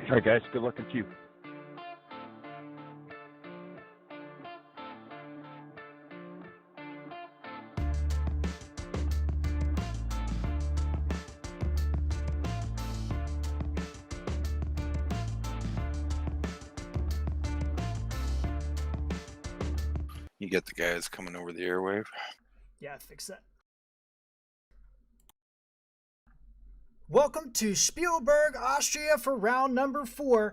All right, guys. Good luck at you. You get the guys coming over the airwave. Yeah, fix that. Welcome to Spielberg, Austria for round number 3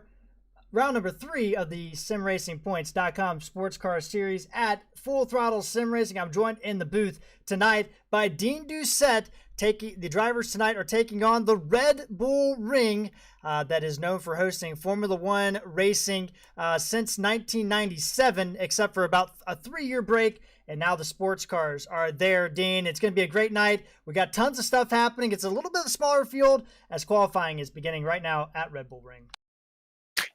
of the SimRacingPoints.com Sportscar Series at Full Throttle Sim Racing. I'm joined in the booth tonight by Dean Doucette. The drivers tonight are taking on the Red Bull Ring that is known for hosting Formula One racing since 1997, except for about a 3-year break. And now the sports cars are there, Dean. It's going to be a great night. We got tons of stuff happening. It's a little bit smaller field as qualifying is beginning right now at Red Bull Ring.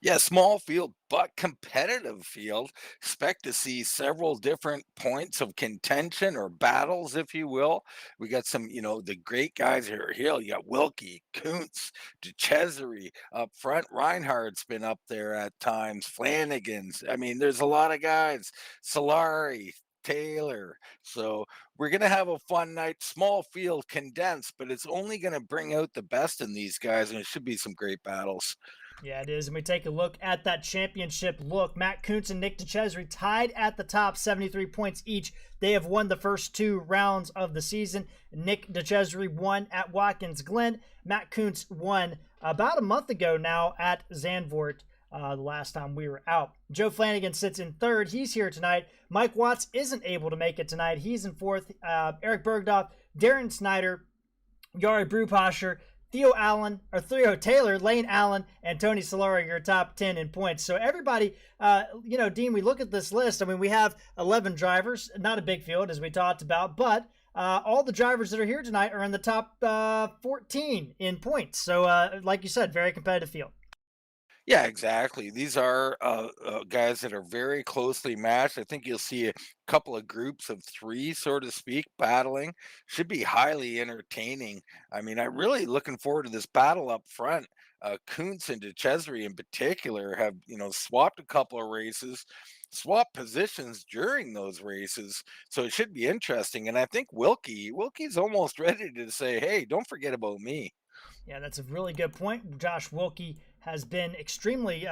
Yeah, small field, but competitive field. Expect to see several different points of contention or battles, if you will. We got some, the great guys here. You got Wilkie, Koontz, Dicesare up front. Reinhardt's been up there at times. Flanagan's. I mean, there's a lot of guys. Solari, Taylor. So we're going to have a fun night. Small field, condensed, but it's only going to bring out the best in these guys, and it should be some great battles. Yeah, it is. And we take a look at that championship look. Matt Koontz and Nick Dicesare tied at the top, 73 points each. They have won the first 2 rounds of the season. Nick Dicesare won at Watkins Glen. Matt Koontz won about a month ago now at Zandvoort. The last time we were out. Joe Flanagan sits in 3rd. He's here tonight. Mike Watts isn't able to make it tonight. He's in 4th. Eric Bergdorf, Darren Snyder, Yari Brupasher, Theo Taylor, Lane Allen, and Tony Solari, your top 10 in points. So everybody, Dean, we look at this list. I mean, we have 11 drivers, not a big field as we talked about, but all the drivers that are here tonight are in the top 14 in points. So like you said, very competitive field. Yeah, exactly. These are guys that are very closely matched. I think you'll see a couple of groups of 3, so to speak, battling. Should be highly entertaining. I mean, I'm really looking forward to this battle up front. Koontz and Dicesare in particular have, swapped a couple of races, swapped positions during those races. So it should be interesting. And I think Wilkie's almost ready to say, hey, don't forget about me. Yeah, that's a really good point. Josh Wilkie has been extremely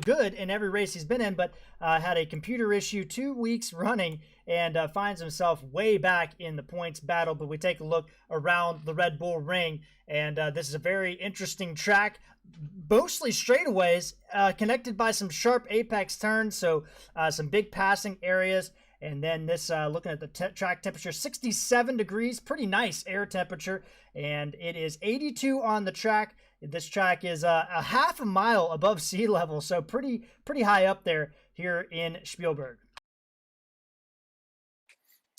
good in every race he's been in, but had a computer issue 2 weeks running and finds himself way back in the points battle. But we take a look around the Red Bull Ring, and this is a very interesting track. Mostly straightaways, connected by some sharp apex turns, so some big passing areas. And then this, looking at the track temperature, 67 degrees, pretty nice air temperature, and it is 82 on the track. This track is a half a mile above sea level, so pretty high up there here in Spielberg.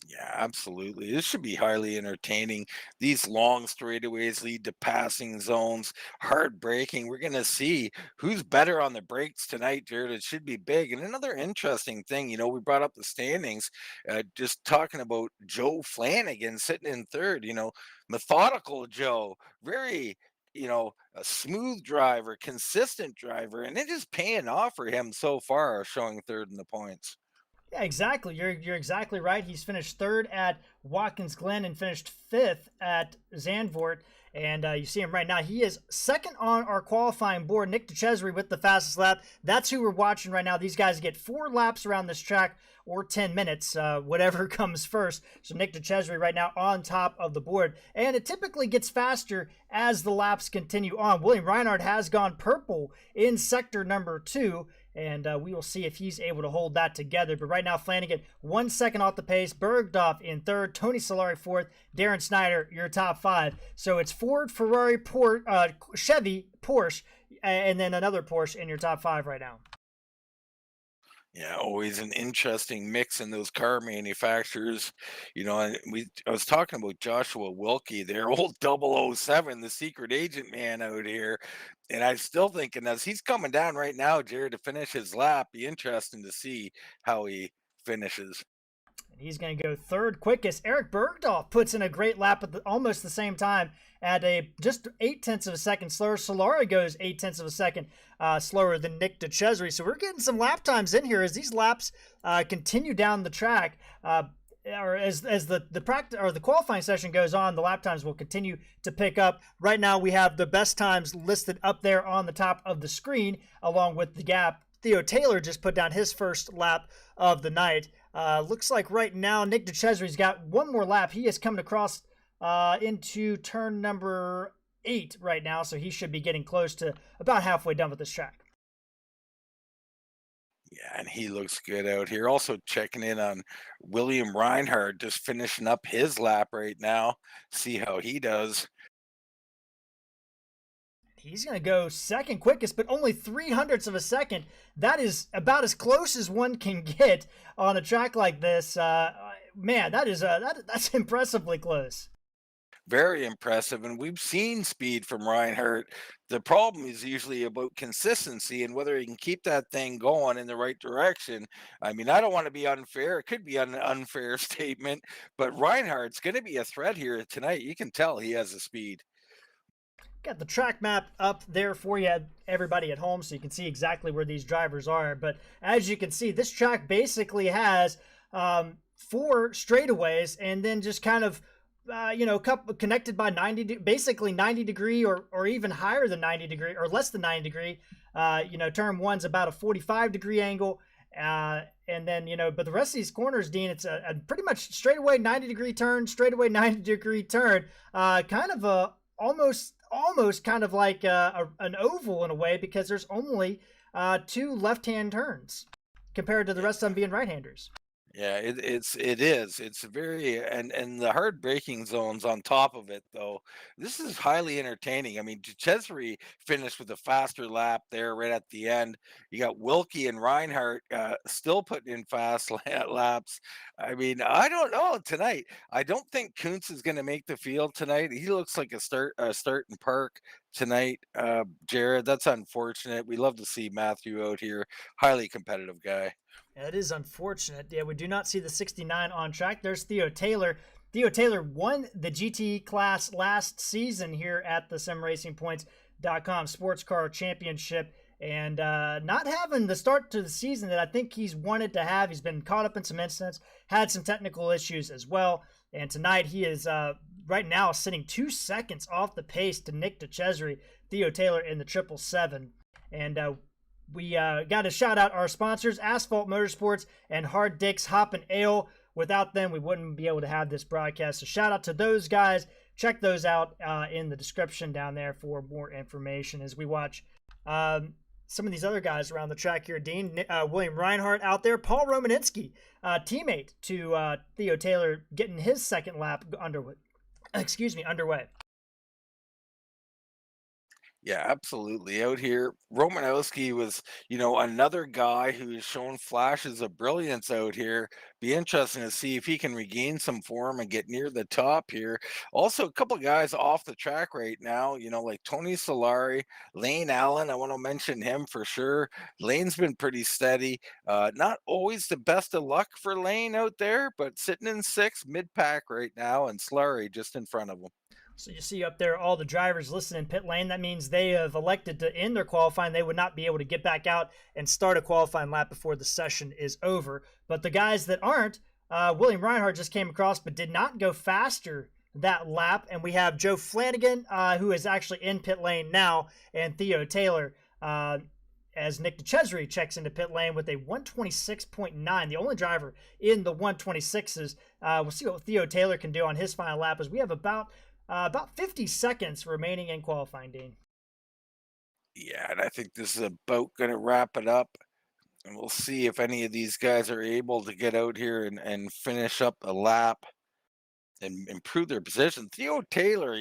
Yeah, absolutely. This should be highly entertaining. These long straightaways lead to passing zones, hard braking. We're going to see who's better on the brakes tonight, Jared. It should be big. And another interesting thing, we brought up the standings, just talking about Joe Flanagan sitting in 3rd, methodical Joe, very, a smooth driver, consistent driver, and it is paying off for him so far, showing 3rd in the points. Yeah, exactly. You're exactly right. He's finished 3rd at Watkins Glen and finished 5th at Zandvoort. And you see him right now. He is 2nd on our qualifying board. Nick Dicesare with the fastest lap. That's who we're watching right now. These guys get 4 laps around this track or 10 minutes, whatever comes first. So Nick Dicesare right now on top of the board. And it typically gets faster as the laps continue on. William Reinhardt has gone purple in sector number 2. And we will see if he's able to hold that together. But right now, Flanagan 1 second off the pace. Bergdorf in 3rd. Tony Solari 4th. Darren Snyder, your top 5. So it's Ford, Ferrari, Chevy, Porsche, and then another Porsche in your top 5 right now. Yeah, always an interesting mix in those car manufacturers. And I was talking about Joshua Wilkie, their old 007, the secret agent man out here. And I'm still thinking as he's coming down right now, Jared, to finish his lap, be interesting to see how he finishes. He's going to go third quickest. Eric Bergdorf puts in a great lap at almost the same time at a just 8/10 of a second slower. Solari goes 8/10 of a second slower than Nick DeCesare. So we're getting some lap times in here as these laps continue down the track. Or as the practice or the qualifying session goes on, the lap times will continue to pick up. Right now, we have the best times listed up there on the top of the screen, along with the gap. Theo Taylor just put down his first lap of the night. Looks like right now Nick DeCesare's got one more lap. He is coming across into turn number 8 right now, so he should be getting close to about halfway done with this track. Yeah, and he looks good out here. Also checking in on William Reinhardt, just finishing up his lap right now. See how he does. He's going to go second quickest, but only 300ths of a second. That is about as close as one can get on a track like this. Man, that's impressively close. Very impressive, and we've seen speed from Reinhardt. The problem is usually about consistency and whether he can keep that thing going in the right direction. I mean, I don't want to be unfair. It could be an unfair statement, but Reinhardt's going to be a threat here tonight. You can tell he has the speed. Got the track map up there for you, everybody at home, so you can see exactly where these drivers are. But as you can see, this track basically has 4 straightaways and then just kind of couple connected by basically 90 degree or even higher than 90 degree or less than 90 degree. Turn 1's about a 45 degree angle. And then, but the rest of these corners, Dean, it's a pretty much straightaway 90 degree turn, straightaway 90 degree turn, kind of a almost kind of like an oval in a way, because there's only 2 left-hand turns compared to the rest of them being right-handers. Yeah, it is. It's very and the hard braking zones on top of it though. This is highly entertaining. I mean, Chesney finished with a faster lap there right at the end. You got Wilkie and Reinhardt still putting in fast laps. I mean, I don't know tonight. I don't think Koontz is going to make the field tonight. He looks like a start in park tonight. Jared, that's unfortunate. We love to see Matthew out here. Highly competitive guy. It is unfortunate. Yeah, we do not see the 69 on track. There's Theo Taylor. Theo Taylor won the GT class last season here at the SimRacingPoints.com Sportscar Championship, and not having the start to the season that I think he's wanted to have. He's been caught up in some incidents, had some technical issues as well, and tonight he is right now sitting 2 seconds off the pace to Nick DeCesare, Theo Taylor in the 777. And we got to shout out our sponsors, Asphalt Motorsports and Hard Dicks Hop and Ale. Without them, we wouldn't be able to have this broadcast. So shout out to those guys. Check those out in the description down there for more information as we watch some of these other guys around the track here. Dean, William Reinhardt out there. Paul Romaninski, teammate to Theo Taylor, getting his second lap underway. Yeah, absolutely. Out here, Romanowski was, another guy who's shown flashes of brilliance out here. Be interesting to see if he can regain some form and get near the top here. Also, a couple of guys off the track right now, like Tony Solari, Lane Allen. I want to mention him for sure. Lane's been pretty steady. Not always the best of luck for Lane out there, but sitting in 6th, mid-pack right now, and Solari just in front of him. So you see up there all the drivers listed in pit lane. That means they have elected to end their qualifying. They would not be able to get back out and start a qualifying lap before the session is over. But the guys that aren't, William Reinhardt just came across but did not go faster that lap. And we have Joe Flanagan, who is actually in pit lane now, and Theo Taylor, as Nick DeCesare checks into pit lane with a 126.9, the only driver in the 126s. We'll see what Theo Taylor can do on his final lap, as we have about 50 seconds remaining in qualifying, Dean. Yeah, and I think this is about going to wrap it up. And we'll see if any of these guys are able to get out here and finish up a lap and improve their position. Theo Taylor,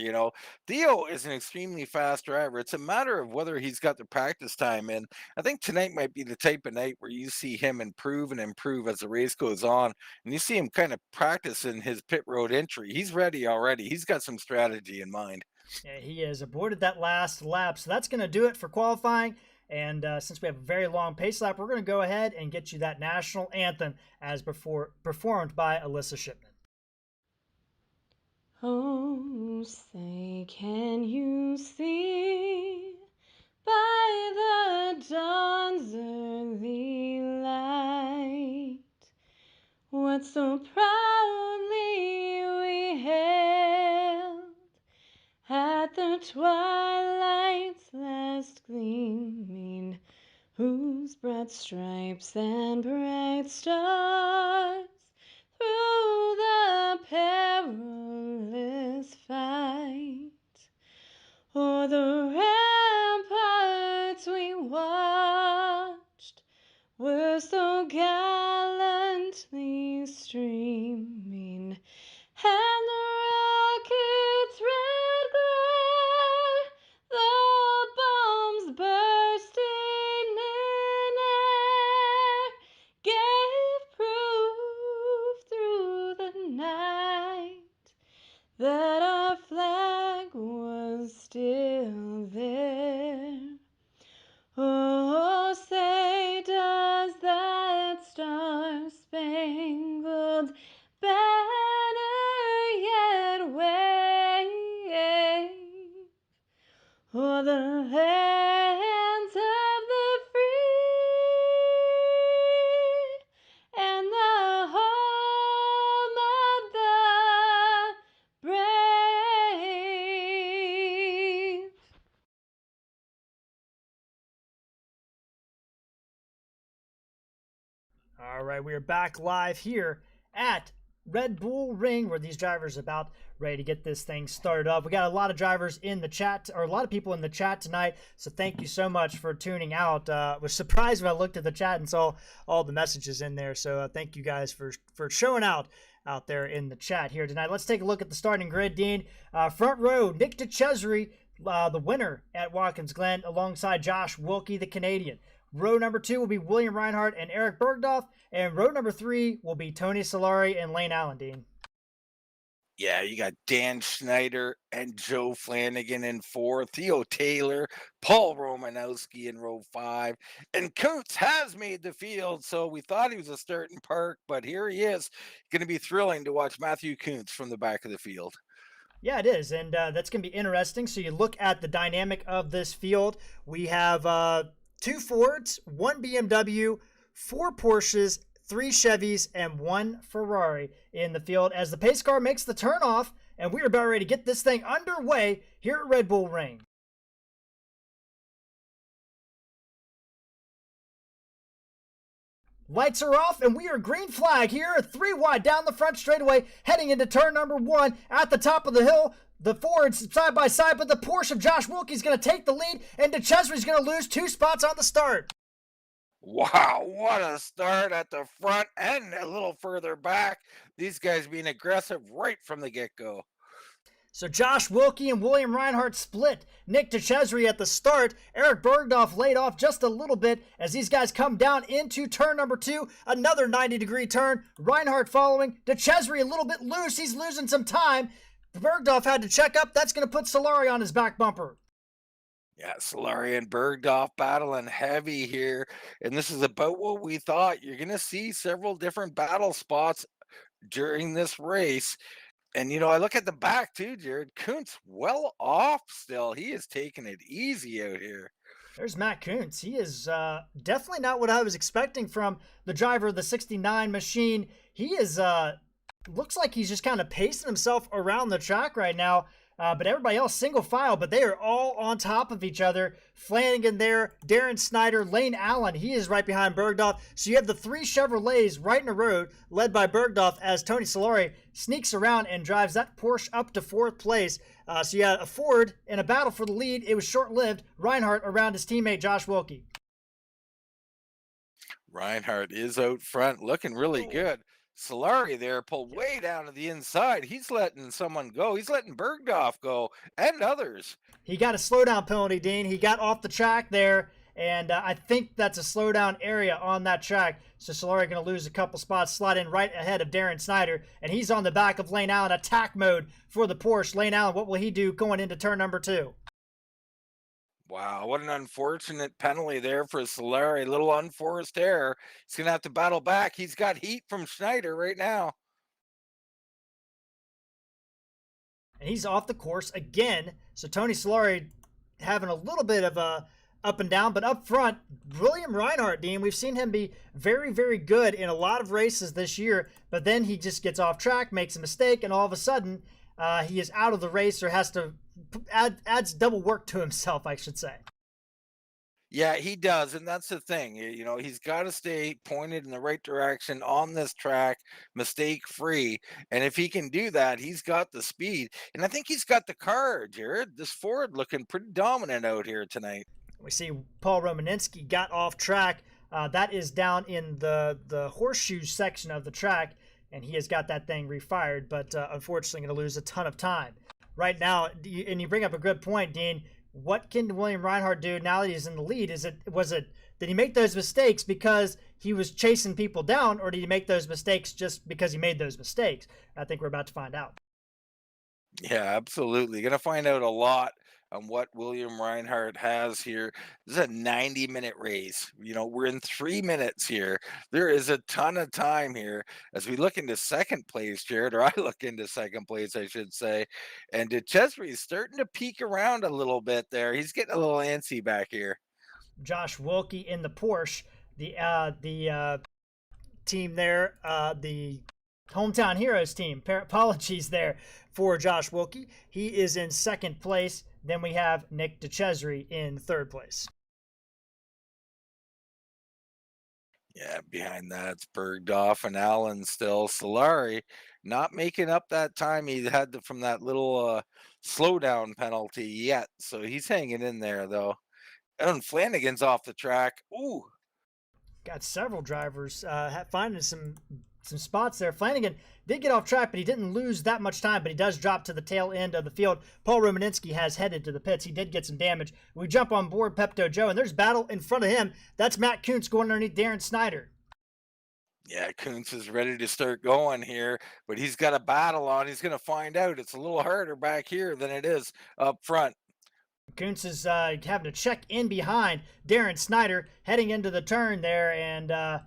Theo is an extremely fast driver. It's a matter of whether he's got the practice time in. I think tonight might be the type of night where you see him improve and improve as the race goes on. And you see him kind of practicing his pit road entry. He's ready already. He's got some strategy in mind. Yeah, he has aborted that last lap. So that's going to do it for qualifying. And since we have a very long pace lap, we're going to go ahead and get you that national anthem as before performed by Alyssa Shipman. Oh, say, can you see by the dawn's early light what so proudly we hailed at the twilight's last gleaming, whose broad stripes and bright stars through the perilous fight o'er the ramparts we watched were so gallantly streaming, and the rocket's red glare, the bombs bursting in air, gave proof through the night that our flag was still there. Oh, say, does that star-spangled banner yet wave o'er the lands of the free and the home of the brave? All right, we are back live here at Red Bull Ring, where these drivers are about ready to get this thing started up. We got a lot of drivers in the chat, or a lot of people in the chat tonight, so thank you so much for tuning out. I was surprised when I looked at the chat and saw all the messages in there, so thank you guys for showing out there in the chat here tonight. Let's take a look at the starting grid, Dean. Front row, Nick DeCesare, the winner at Watkins Glen, alongside Josh Wilkie, the Canadian. Row number 2 will be William Reinhardt and Eric Bergdorf. And row number 3 will be Tony Solari and Lane Allen, Dean. Yeah, you got Dan Schneider and Joe Flanagan in 4, Theo Taylor, Paul Romanowski in row 5, and Koontz has made the field, so we thought he was a starting park, but here he is. Going to be thrilling to watch Matthew Koontz from the back of the field. Yeah, it is, and that's going to be interesting. So you look at the dynamic of this field. We have 2 Fords, 1 BMW, 4 Porsches, 3 Chevys, and 1 Ferrari in the field as the pace car makes the turnoff, and we are about ready to get this thing underway here at Red Bull Ring. Lights are off, and we are green flag here, 3 wide down the front straightaway, heading into turn number 1 at the top of the hill. The Fords side by side, but the Porsche of Josh Wilkie is going to take the lead, and DeCesare is going to lose 2 spots on the start. Wow, what a start at the front and a little further back. These guys being aggressive right from the get-go. So Josh Wilkie and William Reinhardt split. Nick DeCesare at the start. Eric Bergdorf laid off just a little bit as these guys come down into turn number 2. Another 90-degree turn. Reinhardt following. DeCesare a little bit loose. He's losing some time. Bergdorf had to check up. That's going to put Solari on his back bumper. Yeah, Solari and Bergdorf battling heavy here. And this is about what we thought. You're going to see several different battle spots during this race. And, you know, I look at the back too, Jared. Koontz well off still. He is taking it easy out here. There's Matt Koontz. He is definitely not what I was expecting from the driver of the 69 machine. He is, looks like he's just kind of pacing himself around the track right now. But everybody else single file, but they are all on top of each other. Flanagan there, Darren Snyder, Lane Allen, he is right behind Bergdorf. So you have the 3 Chevrolets right in a row, led by Bergdorf as Tony Solari sneaks around and drives that Porsche up to 4th place. So you had a Ford in a battle for the lead. It was short-lived. Reinhardt around his teammate Josh Wilkie. Reinhardt is out front, looking really good. Solari there pulled way down to the inside. He's letting someone go. He's letting Bergdorf go and others. He got a slowdown penalty, Dean. He got off the track there, and I think that's a slowdown area on that track. So Solari going to lose a couple spots, slide in right ahead of Darren Snyder, and he's on the back of Lane Allen. Attack mode for the Porsche. Lane Allen, what will he do going into turn number 2? Wow, what an unfortunate penalty there for Solari. A little unforced error. He's going to have to battle back. He's got heat from Schneider right now. And he's off the course again. So Tony Solari having a little bit of a up and down, but up front, William Reinhardt, Dean, we've seen him be very, very good in a lot of races this year, but then he just gets off track, makes a mistake, and all of a sudden he is out of the race or has to adds double work to himself, I should say. Yeah, he does, and that's the thing. He's got to stay pointed in the right direction on this track, mistake free. And if he can do that, he's got the speed, and I think he's got the car. Jared, this Ford looking pretty dominant out here tonight. We see Paul Romaninski got off track. That is down in the horseshoe section of the track, and he has got that thing refired, but unfortunately going to lose a ton of time. Right now, and you bring up a good point, Dean. What can William Reinhardt do now that he's in the lead? Did he make those mistakes because he was chasing people down, or did he make those mistakes just because he made those mistakes? I think we're about to find out. Yeah, absolutely. Going to find out a lot on what William Reinhardt has here. This is a 90-minute race. We're in 3 minutes here. There is a ton of time here as we look into second place, Jared, or I look into second place, I should say. And Dicesare is starting to peek around a little bit there. He's getting a little antsy back here. Josh Wilkie in the Porsche, the team there, the Hometown Heroes team. Apologies there for Josh Wilkie. He is in second place. Then we have Nick Dicesare in third place. Yeah, behind that, it's Bergdorf and Allen still. Solari not making up that time he had from that little slowdown penalty yet. So he's hanging in there, though. And Flanagan's off the track. Ooh. Got several drivers finding some spots there. Flanagan did get off track, but he didn't lose that much time, but he does drop to the tail end of the field. Paul Romaninski has headed to the pits. He did get some damage. We jump on board Pepto Joe, and there's battle in front of him. That's Matt Koontz going underneath Darren Snyder. Yeah, Koontz is ready to start going here, but he's got a battle on. He's going to find out it's a little harder back here than it is up front. Koontz is having to check in behind Darren Snyder heading into the turn there, and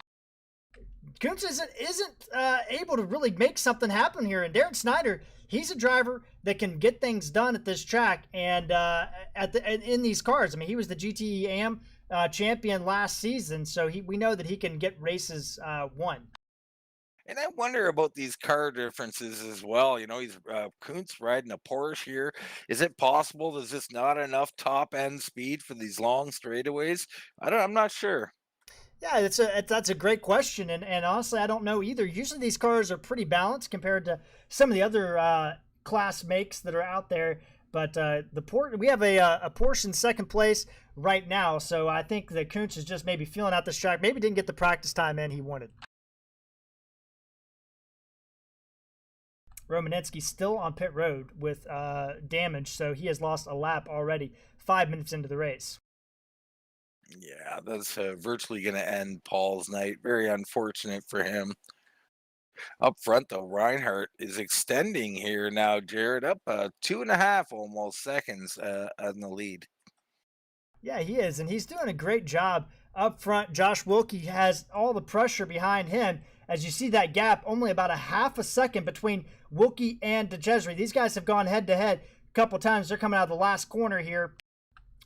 Koontz isn't able to really make something happen here. And Darren Snyder, he's a driver that can get things done at this track and in these cars. I mean, he was the GTE AM champion last season, so we know that he can get races won. And I wonder about these car differences as well. He's Koontz riding a Porsche here. Is it possible there's just not enough top end speed for these long straightaways? I'm not sure. Yeah, that's a great question, and honestly, I don't know either. Usually, these cars are pretty balanced compared to some of the other class makes that are out there. But we have a Porsche in second place right now, so I think that Koontz is just maybe feeling out this track. Maybe didn't get the practice time in he wanted. Romaninski still on pit road with damage, so he has lost a lap already 5 minutes into the race. Yeah, that's virtually going to end Paul's night. Very unfortunate for him. Up front, though, Reinhardt is extending here now, Jared, up 2.5 almost seconds on the lead. Yeah, he is, and he's doing a great job up front. Josh Wilkie has all the pressure behind him. As you see that gap, only about a half a second between Wilkie and Dicesare. These guys have gone head-to-head a couple times. They're coming out of the last corner here.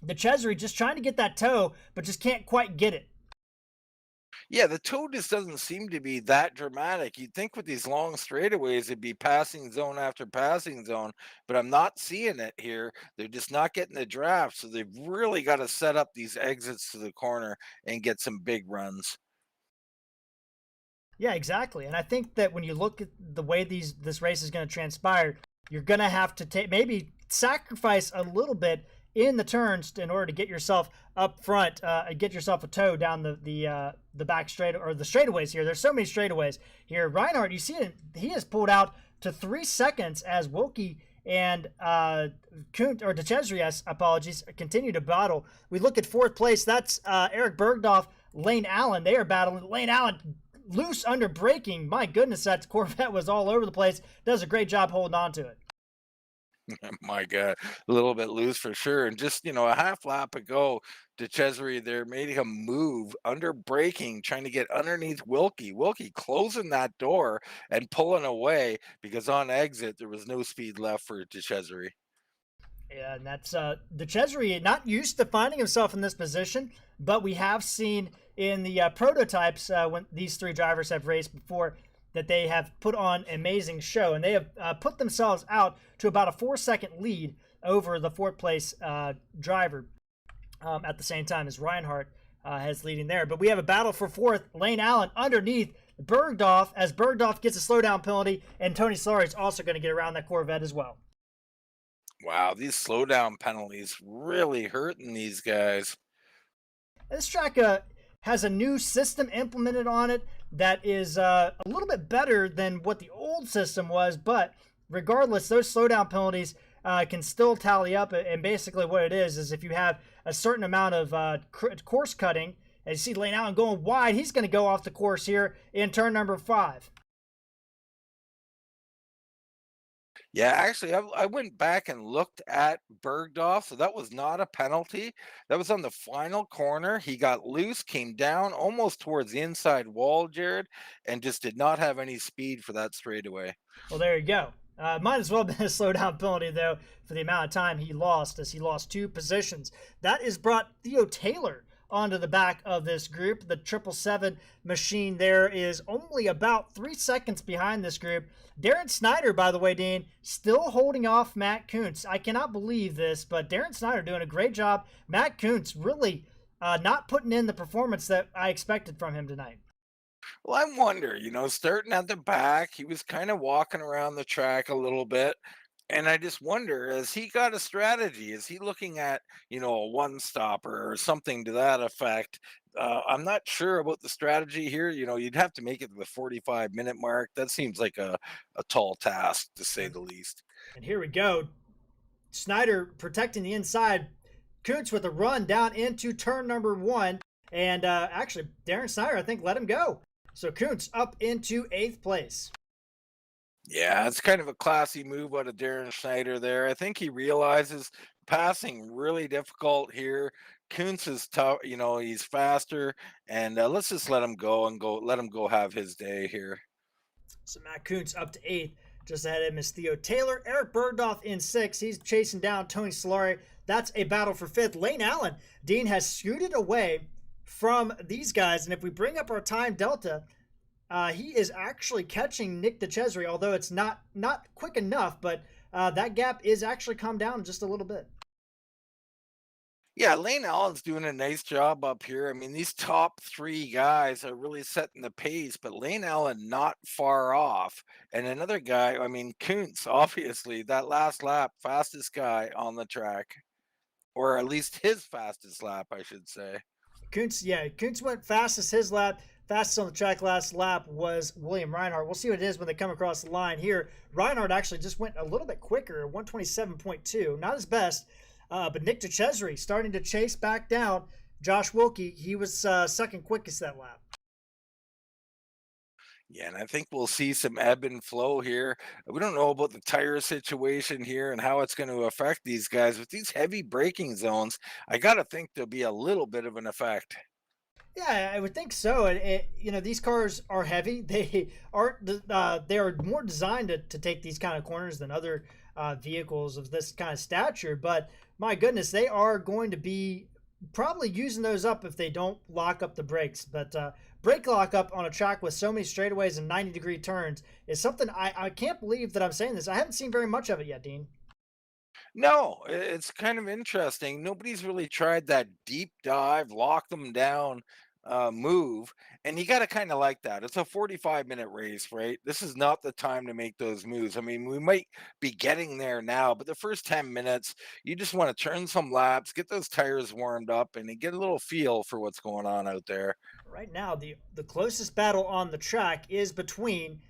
Dicesare just trying to get that toe, but just can't quite get it. Yeah, the toe just doesn't seem to be that dramatic. You'd think with these long straightaways, it'd be passing zone after passing zone, but I'm not seeing it here. They're just not getting the draft, so they've really got to set up these exits to the corner and get some big runs. Yeah, exactly. And I think that when you look at the way this race is going to transpire, you're going to have to maybe sacrifice a little bit in the turns in order to get yourself up front, get yourself a toe down the back straight or the straightaways here. There's so many straightaways here. Reinhardt, you see it, he has pulled out to 3 seconds as Wilkie and Dicesare, apologies, continue to battle. We look at fourth place. That's Eric Bergdorf, Lane Allen. They are battling. Lane Allen loose under braking. My goodness, that Corvette was all over the place. Does a great job holding on to it. My God, a little bit loose for sure. And just, a half lap ago, DeCesare there made him move under braking, trying to get underneath Wilkie. Wilkie closing that door and pulling away because on exit there was no speed left for DeCesare. Yeah, and that's the Cesare not used to finding himself in this position, but we have seen in the prototypes when these three drivers have raced before that they have put on an amazing show, and they have put themselves out to about a 4-second lead over the fourth place driver at the same time as Reinhardt has leading there. But we have a battle for fourth. Lane Allen underneath Bergdorf as Bergdorf gets a slowdown penalty, and Tony Solari is also going to get around that Corvette as well. Wow, these slowdown penalties really hurting these guys. This track has a new system implemented on it that is a little bit better than what the old system was, but regardless, those slowdown penalties can still tally up. And basically what it is if you have a certain amount of course cutting, and you see Lane Allen going wide, he's going to go off the course here in turn number 5. Yeah, actually, I went back and looked at Bergdorf, so that was not a penalty. That was on the final corner. He got loose, came down almost towards the inside wall, Jared, and just did not have any speed for that straightaway. Well, there you go. Might as well have been a slowdown penalty, though, for the amount of time he lost, as he lost 2 positions. That has brought Theo Taylor onto the back of this group. The 777 machine there is only about 3 seconds behind this group. Darren Snyder, by the way, Dean, still holding off Matt Koontz. I cannot believe this, but Darren Snyder doing a great job. Matt Koontz really not putting in the performance that I expected from him tonight. Well, I wonder, starting at the back, he was kind of walking around the track a little bit. And I just wonder, has he got a strategy? Is he looking at, a one stopper or something to that effect? I'm not sure about the strategy here. You'd have to make it to the 45-minute mark. That seems like a tall task, to say the least. And here we go. Snyder protecting the inside. Koontz with a run down into turn number 1. And actually, Darren Snyder, I think, let him go. So Koontz up into 8th place. Yeah, it's kind of a classy move out of Darren Schneider there. I think he realizes passing really difficult here. Kuntz is tough, he's faster, and let's just let him go and let him go have his day here. So Matt Koontz up to 8th. Just ahead of him is Theo Taylor. Eric Bergdorf in 6th. He's chasing down Tony Solari. That's a battle for 5th. Lane Allen, Dean, has scooted away from these guys, and if we bring up our time delta, he is actually catching Nick DeCesare, although it's not quick enough, but that gap is actually come down just a little bit. Yeah, Lane Allen's doing a nice job up here. I mean, these top 3 guys are really setting the pace, but Lane Allen not far off. And another guy, I mean, Kuntz, obviously, that last lap, fastest guy on the track, or at least his fastest lap, I should say. Kuntz went fastest his lap. Fastest on the track last lap was William Reinhardt. We'll see what it is when they come across the line here. Reinhardt actually just went a little bit quicker, 127.2. Not his best, but Nick DeCesare starting to chase back down Josh Wilkie. He was second quickest that lap. Yeah, and I think we'll see some ebb and flow here. We don't know about the tire situation here and how it's going to affect these guys. With these heavy braking zones, I got to think there'll be a little bit of an effect. Yeah, I would think so. These cars are heavy. They aren't. They are more designed to take these kind of corners than other vehicles of this kind of stature. But my goodness, they are going to be probably using those up if they don't lock up the brakes. But brake lockup on a track with so many straightaways and 90-degree turns is something I can't believe that I'm saying this. I haven't seen very much of it yet, Dean. No, it's kind of interesting. Nobody's really tried that deep dive, lock them down move. And you got to kind of like that. It's a 45-minute race, right? This is not the time to make those moves. I mean, we might be getting there now, but the first 10 minutes, you just want to turn some laps, get those tires warmed up, and get a little feel for what's going on out there. Right now, the closest battle on the track is between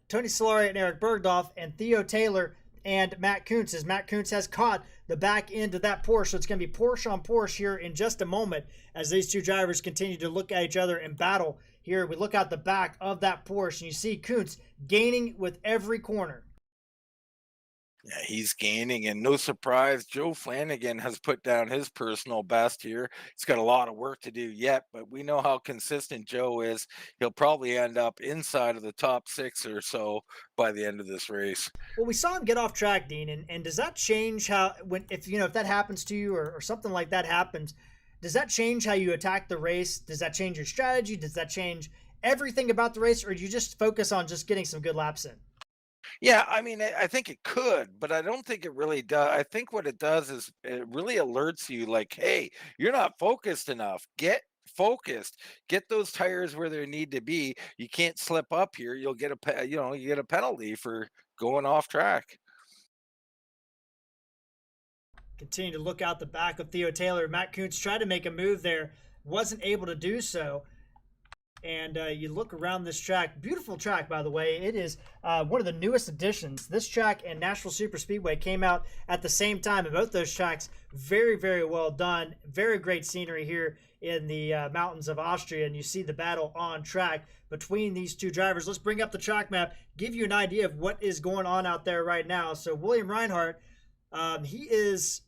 Tony Solari and Eric Bergdorf and Theo Taylor and Matt Koontz, as Matt Koontz has caught the back end of that Porsche. So it's going to be Porsche on Porsche here in just a moment as these two drivers continue to look at each other and battle. Here we look out the back of that Porsche and you see Koontz gaining with every corner. Yeah, he's gaining, and no surprise, Joe Flanagan has put down his personal best here. He's got a lot of work to do yet, but we know how consistent Joe is. He'll probably end up inside of the top 6 or so by the end of this race. Well, we saw him get off track, Dean, and does that change how when if if that happens to you or something like that happens, does that change how you attack the race? Does that change your strategy? Does that change everything about the race, or do you just focus on just getting some good laps in? Yeah, I mean, I think it could, but I don't think it really does. I think what it does is it really alerts you, like, hey, you're not focused enough. Get focused. Get those tires where they need to be. You can't slip up here. You'll get you get a penalty for going off track. Continue to look out the back of Theo Taylor. Matt Koontz tried to make a move there, wasn't able to do so. And you look around this track, beautiful track, by the way. It is one of the newest additions. This track and Nashville Super Speedway came out at the same time, and both those tracks very, very well done. Very great scenery here in the mountains of Austria, and you see the battle on track between these two drivers. Let's bring up the track map, give you an idea of what is going on out there right now. So William Reinhardt, he is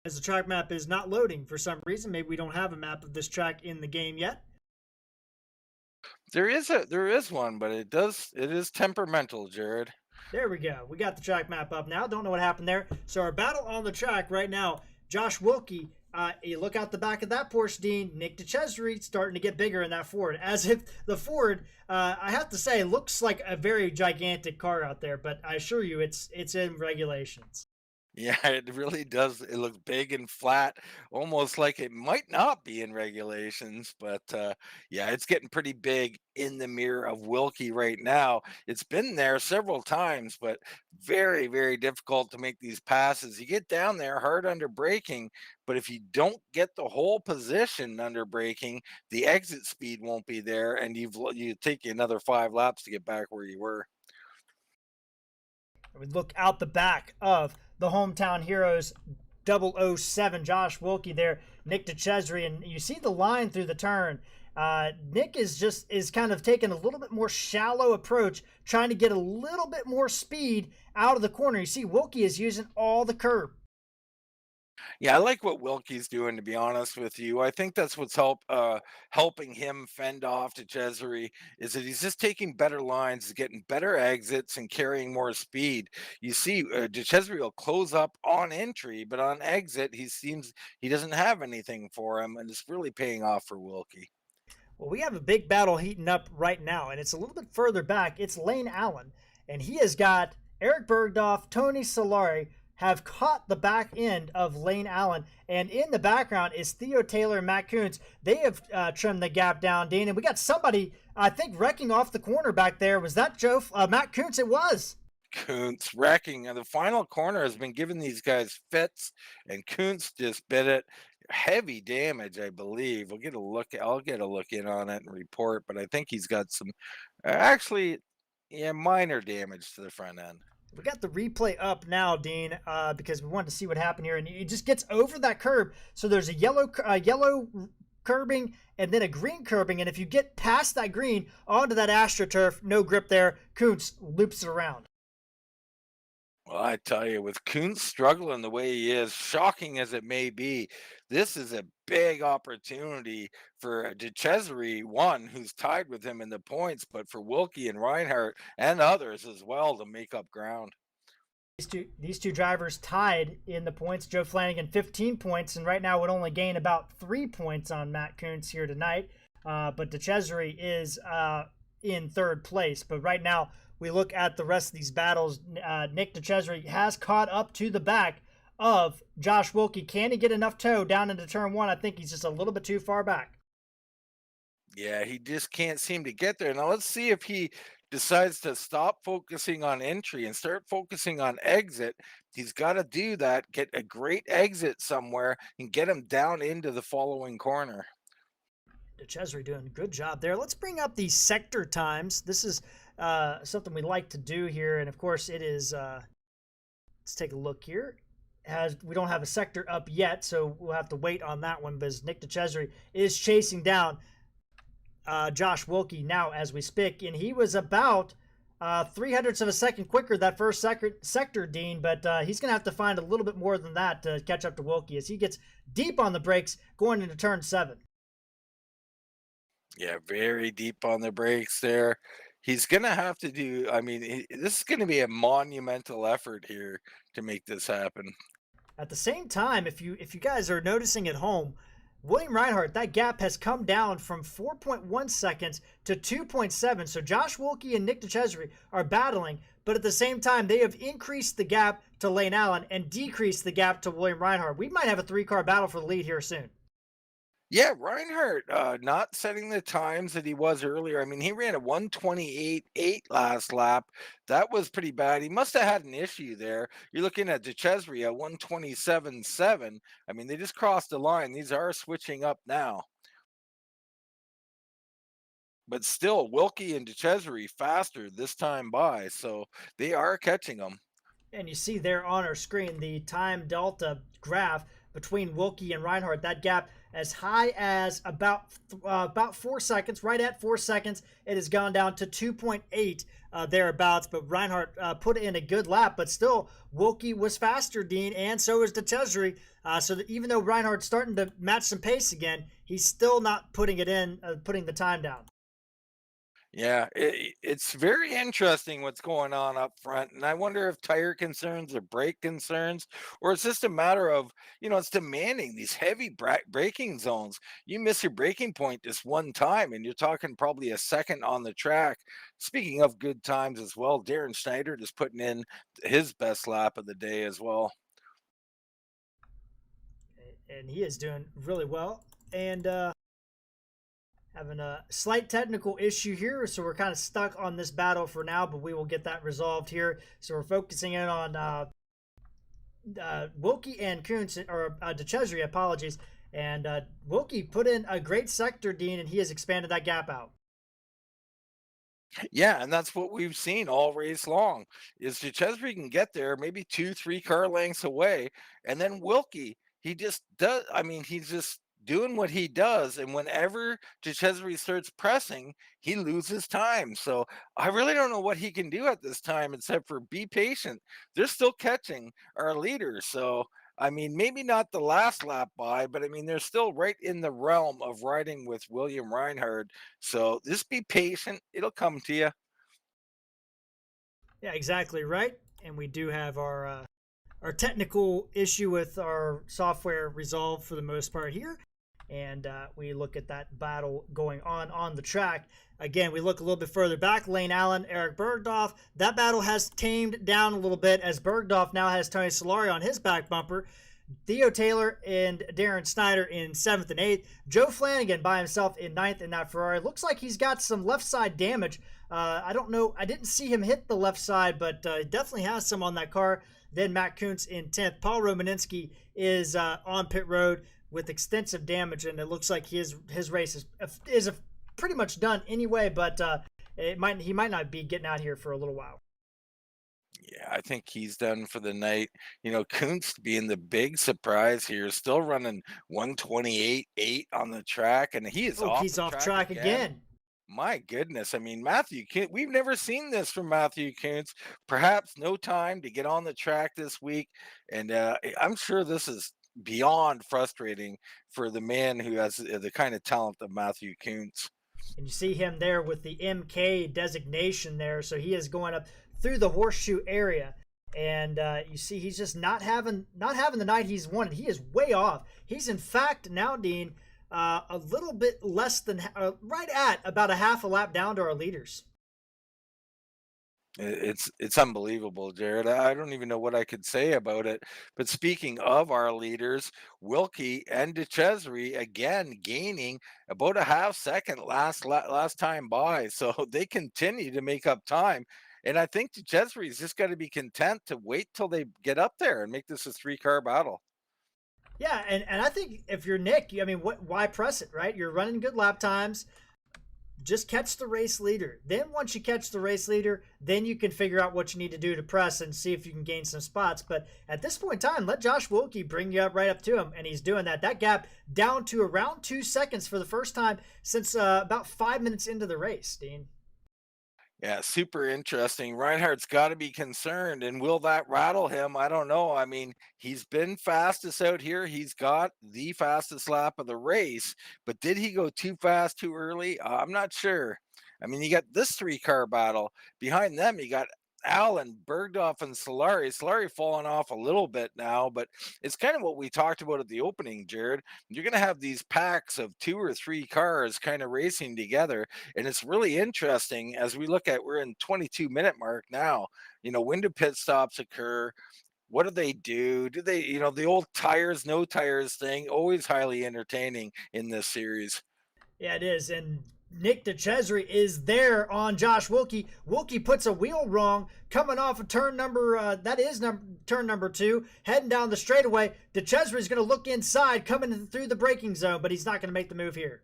as the track map is not loading for some reason. Maybe we don't have a map of this track in the game yet. There is one, but it is temperamental, Jared. There we go. We got the track map up now. Don't know what happened there. So our battle on the track right now, Josh Wilkie. You look out the back of that Porsche, Dean. Nick DeCesare starting to get bigger in that Ford. As if the Ford, I have to say, looks like a very gigantic car out there. But I assure you, it's in regulations. Yeah, it really does. It looks big and flat, almost like it might not be in regulations, but yeah, it's getting pretty big in the mirror of Wilkie right now. It's been there several times, but very, very difficult to make these passes. You get down there hard under braking, but if you don't get the whole position under braking, the exit speed won't be there, and you take you another 5 laps to get back where you were. We look out the back of the hometown heroes 007 Josh Wilkie there, Nick DeCesare, and you see the line through the turn. Nick is kind of taking a little bit more shallow approach, trying to get a little bit more speed out of the corner. You see Wilkie is using all the curb. Yeah, I like what Wilkie's doing, to be honest with you. I think that's what's helping him fend off to Cesare is that he's just taking better lines, getting better exits, and carrying more speed. You see, Cesare will close up on entry, but on exit, he seems he doesn't have anything for him, and it's really paying off for Wilkie. Well, we have a big battle heating up right now, and it's a little bit further back. It's Lane Allen, and he has got Eric Bergdorf, Tony Solari, have caught the back end of Lane Allen. And in the background is Theo Taylor and Matt Koontz. They have trimmed the gap down, Dean. And we got somebody, I think, wrecking off the corner back there. Was that Matt Koontz? It was. Koontz wrecking. And the final corner has been giving these guys fits, and Koontz just bit it. Heavy damage, I believe. We'll get a look. I'll get a look in on it and report, but I think he's got some actually, yeah, minor damage to the front end. We got the replay up now, Dean, because we wanted to see what happened here, and it just gets over that curb. So there's a yellow curbing and then a green curbing, and if you get past that green onto that AstroTurf, no grip there, Koontz loops it around. Well, I tell you, with Koontz struggling the way he is, shocking as it may be, this is a big opportunity for DeCesare, one who's tied with him in the points, but for Wilkie and Reinhardt and others as well to make up ground. These two drivers tied in the points. Joe Flanagan 15 points, and right now would only gain about 3 points on Matt Koontz here tonight. But DeCesare is in third place. But right now, we look at the rest of these battles. Nick DeCesare has caught up to the back of Josh Wilkie. Can he get enough toe down into turn one? I think he's just a little bit too far back. Yeah, he just can't seem to get there. Now let's see if he decides to stop focusing on entry and start focusing on exit. He's got to do that, get a great exit somewhere and get him down into the following corner. DeCesare doing a good job there. Let's bring up the sector times. This is something we like to do here, and of course it is let's take a look here. We don't have a sector up yet, so we'll have to wait on that one, because Nick DeCesare is chasing down Josh Wilkie now as we speak, and he was about 300ths of a second quicker that first sector, Dean, but he's going to have to find a little bit more than that to catch up to Wilkie as he gets deep on the brakes going into turn 7. Yeah, very deep on the brakes there. He's going to have to do, I mean, this is going to be a monumental effort here to make this happen. At the same time, if you guys are noticing at home, William Reinhardt, that gap has come down from 4.1 seconds to 2.7. So Josh Wilkie and Nick Dicesare are battling, but at the same time, they have increased the gap to Lane Allen and decreased the gap to William Reinhardt. We might have a 3-car battle for the lead here soon. Yeah, Reinhardt not setting the times that he was earlier. I mean, he ran a 128.8 last lap. That was pretty bad. He must have had an issue there. You're looking at Dicesare at 127.7. I mean, they just crossed the line. These are switching up now. But still, Wilkie and Dicesare faster this time by, so they are catching them. And you see there on our screen the time delta graph between Wilkie and Reinhardt. That gap as high as about 4 seconds, right at 4 seconds. It has gone down to 2.8 thereabouts. But Reinhardt put in a good lap, but still Wilkie was faster, Dean, and so is Dicesare. So that even though Reinhardt's starting to match some pace again, he's still not putting the time down. Yeah, it's very interesting what's going on up front, and I wonder if tire concerns or brake concerns, or it's just a matter of, it's demanding these heavy braking zones. You miss your braking point just one time, and you're talking probably a second on the track. Speaking of good times as well, Darren Schneider just putting in his best lap of the day as well. And he is doing really well. And having a slight technical issue here, so we're kind of stuck on this battle for now, but we will get that resolved here. So we're focusing in on Wilkie and Koontz, or Dicesare, apologies. And Wilkie put in a great sector, Dean, and he has expanded that gap out. Yeah, and that's what we've seen all race long. Is Dicesare can get there maybe 2-3 car lengths away, and then Wilkie, he just does. I mean, he's just doing what he does, and whenever Dicesare starts pressing, he loses time. So I really don't know what he can do at this time except for be patient. They're still catching our leaders, so I mean, maybe not the last lap by, but I mean, they're still right in the realm of riding with William Reinhardt. So just be patient; it'll come to you. Yeah, exactly right. And we do have our technical issue with our software resolved for the most part here. And we look at that battle going on the track. Again, we look a little bit further back. Lane Allen, Eric Bergdorf. That battle has tamed down a little bit as Bergdorf now has Tony Solari on his back bumper. Theo Taylor and Darren Schneider in 7th and 8th. Joe Flanagan by himself in 9th in that Ferrari. Looks like he's got some left side damage. I don't know. I didn't see him hit the left side, but he definitely has some on that car. Then Matt Koontz in 10th. Paul Romaninski is on pit road with extensive damage, and it looks like his race is pretty much done anyway, but he might not be getting out here for a little while. Yeah, I think he's done for the night. Koontz being the big surprise here, still running 128.8 on the track, and he is he's off track again. My goodness. I mean, Matthew Koontz, we've never seen this from Matthew Koontz. Perhaps no time to get on the track this week, and I'm sure this is beyond frustrating for the man who has the kind of talent of Matthew Koontz. And you see him there with the MK designation there, so he is going up through the horseshoe area, and you see he's just not having the night he's wanted. He is way off. He's in fact now, Dean, a little bit less than right at about a half a lap down to our leaders. It's unbelievable, Jared. I don't even know what I could say about it. But speaking of our leaders, Wilkie and Dicesare again gaining about a half second last time by. So they continue to make up time. And I think Decesare's just got to be content to wait till they get up there and make this a 3-car battle. Yeah, and I think if you're Nick, I mean, why press it, right? You're running good lap times. Just catch the race leader. Then once you catch the race leader, then you can figure out what you need to do to press and see if you can gain some spots. But at this point in time, let Josh Wilkie bring you up right up to him, and he's doing that. That gap down to around 2 seconds for the first time since about 5 minutes into the race, Dean. Yeah, super interesting. Reinhardt's got to be concerned, and will that rattle him? I don't know. I mean, he's been fastest out here. He's got the fastest lap of the race, but did he go too fast too early? I'm not sure. I mean, you got this three-car battle. Behind them, you got Allen, Bergdorf, and Solari. Solari falling off a little bit now, but it's kind of what we talked about at the opening, Jared. You're going to have these packs of two or three cars kind of racing together, and it's really interesting as we look at, we're in 22-minute mark now. When do pit stops occur? What do they do? Do they, the old tires, no tires thing, always highly entertaining in this series. Yeah, it is. And Nick DeCesare is there on Josh Wilkie. Wilkie puts a wheel wrong coming off of turn number, turn number 2, heading down the straightaway. DeCesare is going to look inside, coming through the braking zone, but he's not going to make the move here.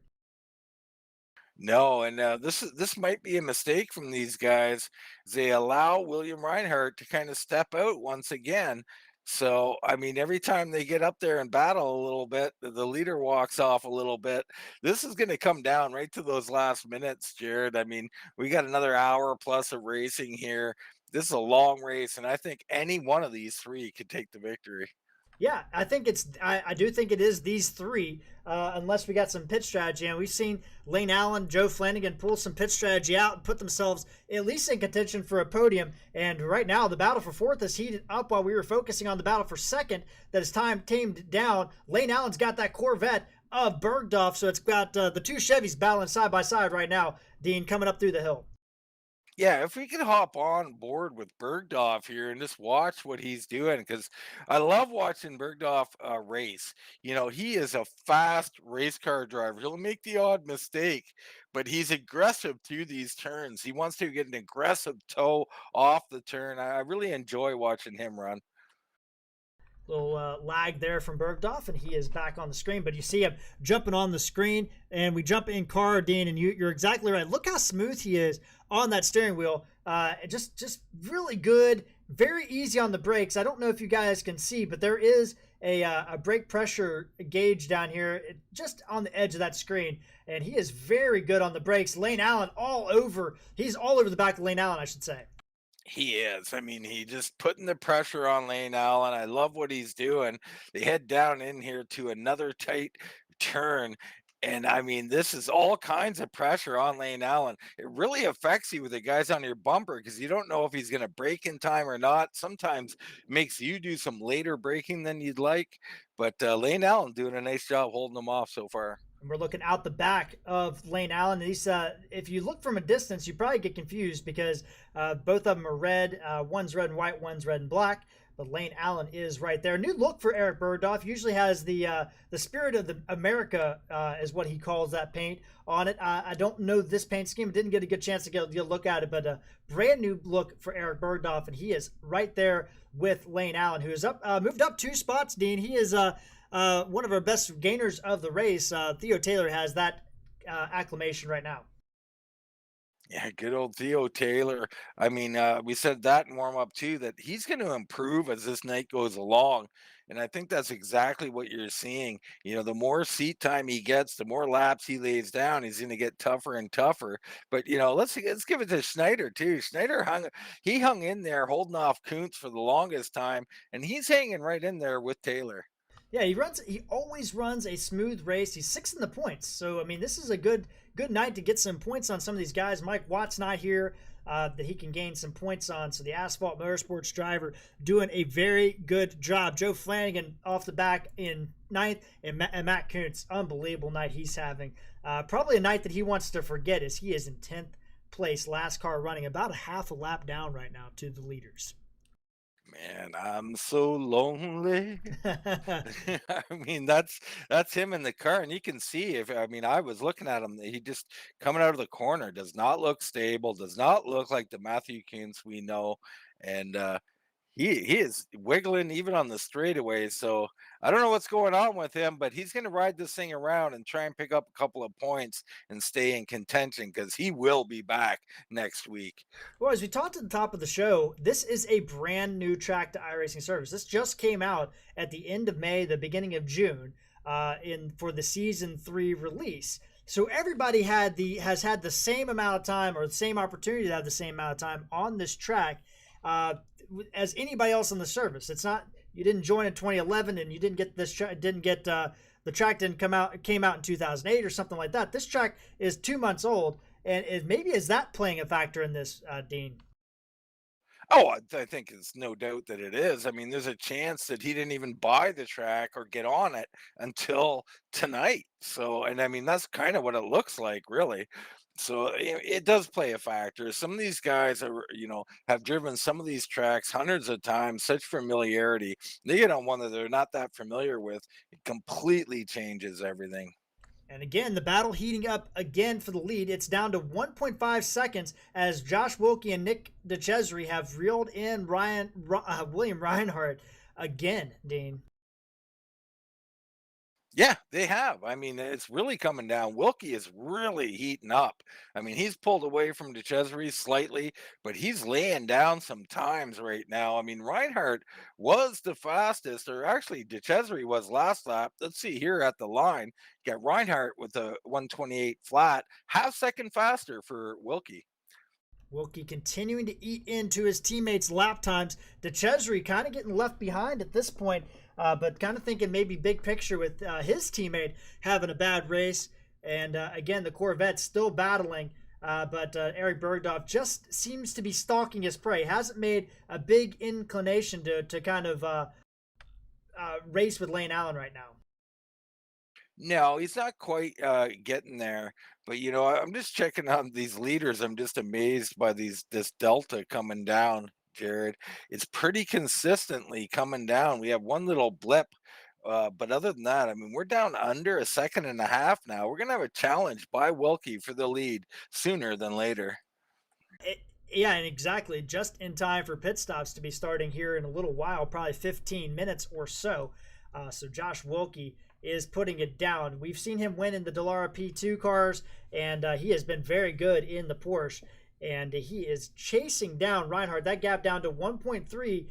No, and this might be a mistake from these guys. They allow William Reinhardt to kind of step out once again. So, I mean, every time they get up there and battle a little bit, the leader walks off a little bit. This is going to come down right to those last minutes, Jared. I mean, we got another hour plus of racing here. This is a long race, and I think any one of these three could take the victory. Yeah, I think I do think it is these three, unless we got some pit strategy. And we've seen Lane Allen, Joe Flanagan pull some pit strategy out and put themselves at least in contention for a podium. And right now, the battle for fourth is heated up while we were focusing on the battle for second that is tamed down. Lane Allen's got that Corvette of Bergdorf, so it's got the two Chevys battling side by side right now, Dean, coming up through the hill. Yeah, if we could hop on board with Bergdorf here and just watch what he's doing, because I love watching Bergdorf race. He is a fast race car driver. He'll make the odd mistake, but he's aggressive through these turns. He wants to get an aggressive toe off the turn. I really enjoy watching him run. Little lag there from Bergdorf, and he is back on the screen. But you see him jumping on the screen, and we jump in car, Dean, and you're exactly right. Look how smooth he is on that steering wheel. Just really good, very easy on the brakes. I don't know if you guys can see, but there is a brake pressure gauge down here, just on the edge of that screen, and he is very good on the brakes. Lane Allen he's all over the back of Lane Allen, I should say. He is. I mean, he just putting the pressure on Lane Allen. I love what he's doing. They head down in here to another tight turn. And I mean, this is all kinds of pressure on Lane Allen. It really affects you with the guys on your bumper because you don't know if he's going to brake in time or not. Sometimes makes you do some later braking than you'd like. But Lane Allen doing a nice job holding them off so far. And we're looking out the back of Lane Allen. These, if you look from a distance, you probably get confused because both of them are red. One's red and white, one's red and black. But Lane Allen is right there. New look for Eric Bergdorf. Usually has the spirit of the America is what he calls that paint on it. I don't know this paint scheme. Didn't get a good chance to get a look at it, but a brand new look for Eric Bergdorf, and he is right there with Lane Allen, who is moved up 2 spots. Dean, he is one of our best gainers of the race. Theo Taylor has that acclamation right now. Yeah, good old Theo Taylor. I mean, we said that in warm up too, that he's going to improve as this night goes along. And I think that's exactly what you're seeing. The more seat time he gets, the more laps he lays down, he's going to get tougher and tougher. But let's give it to Schneider too. Schneider hung in there holding off Koontz for the longest time, and he's hanging right in there with Taylor. Yeah, he always runs a smooth race. He's 6th in the points. So I mean, this is a good night to get some points on some of these guys. Mike Watt's not here that he can gain some points on. So the Asphalt Motorsports driver doing a very good job. Joe Flanagan off the back in 9th, and Matt Koontz, unbelievable night he's having. Probably a night that he wants to forget, as he is in 10th place, last car running, about a half a lap down right now to the leaders. Man, I'm so lonely. I mean, that's him in the car, and you can see I was looking at him. He just coming out of the corner does not look stable, does not look like the Matthew Koontz we know, and he is wiggling even on the straightaway. So I don't know what's going on with him, but he's going to ride this thing around and try and pick up a couple of points and stay in contention because he will be back next week. Well, as we talked at the top of the show, this is a brand new track to iRacing service. This just came out at the end of May, the beginning of June, for the season 3 release. So everybody has had the same amount of time or the same opportunity to have the same amount of time on this track uh, as anybody else on the service. It's not you didn't join in 2011 and you didn't get this didn't get the track didn't come out came out in 2008 or something like that. This track is 2 months old, and maybe is that playing a factor in this, Dean? Oh, I think it's no doubt that it is. I mean, there's a chance that he didn't even buy the track or get on it until tonight. So, and I mean, that's kind of what it looks like, really. So it does play a factor. Some of these guys are, have driven some of these tracks hundreds of times, such familiarity. They get on one that they're not that familiar with, it completely changes everything. And again, the battle heating up again for the lead. It's down to 1.5 seconds as Josh Wilkie and Nick DeCesare have reeled in William Reinhardt again, Dean. Yeah, they have. I mean, it's really coming down. Wilkie is really heating up. I mean, he's pulled away from DeCesare slightly, but he's laying down some times right now. I mean, Reinhardt was the fastest, or actually DeCesare was last lap. Let's see here at the line. Got Reinhardt with a 128 flat, half second faster for Wilkie. Wilkie continuing to eat into his teammates' lap times. DeCesare kind of getting left behind at this point, but kind of thinking maybe big picture with his teammate having a bad race. And again, the Corvette's still battling, but Eric Bergdorf just seems to be stalking his prey. Hasn't made a big inclination to kind of race with Lane Allen right now. No, he's not quite getting there. But I'm just checking on these leaders. I'm just amazed by this delta coming down, Jared. It's pretty consistently coming down. We have one little blip. But other than that, I mean, we're down under a second and a half now. We're gonna have a challenge by Wilkie for the lead sooner than later. Yeah, and exactly. Just in time for pit stops to be starting here in a little while, probably 15 minutes or so. So Josh Wilkie is putting it down. We've seen him win in the Dallara P2 cars, and he has been very good in the Porsche. And he is chasing down Reinhardt. That gap down to 1.3.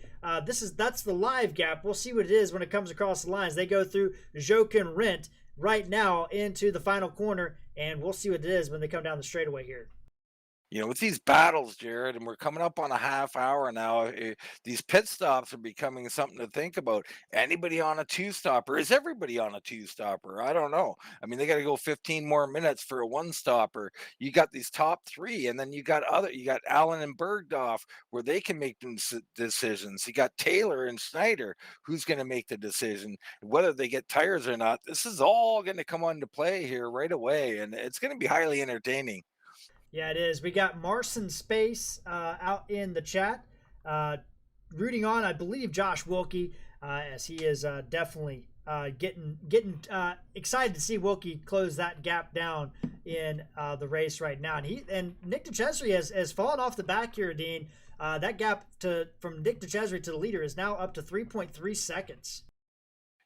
That's the live gap. We'll see what it is when it comes across the lines. They go through Jochen Rindt right now into the final corner, and we'll see what it is when they come down the straightaway here. With these battles, Jared, and we're coming up on a half hour now, these pit stops are becoming something to think about. Anybody on a two stopper? Is everybody on a two stopper? I don't know. I mean, they got to go 15 more minutes for a one stopper. You got these top three, and then you got Allen and Bergdorf where they can make decisions. You got Taylor and Schneider who's going to make the decision whether they get tires or not. This is all going to come into play here right away, and it's going to be highly entertaining. Yeah, it is. We got Marson Space out in the chat, rooting on, I believe, Josh Wilkie, as he is definitely getting excited to see Wilkie close that gap down in the race right now. And Nick DeCesare has fallen off the back here, Dean. That gap from Nick DeCesare to the leader is now up to 3.3 seconds.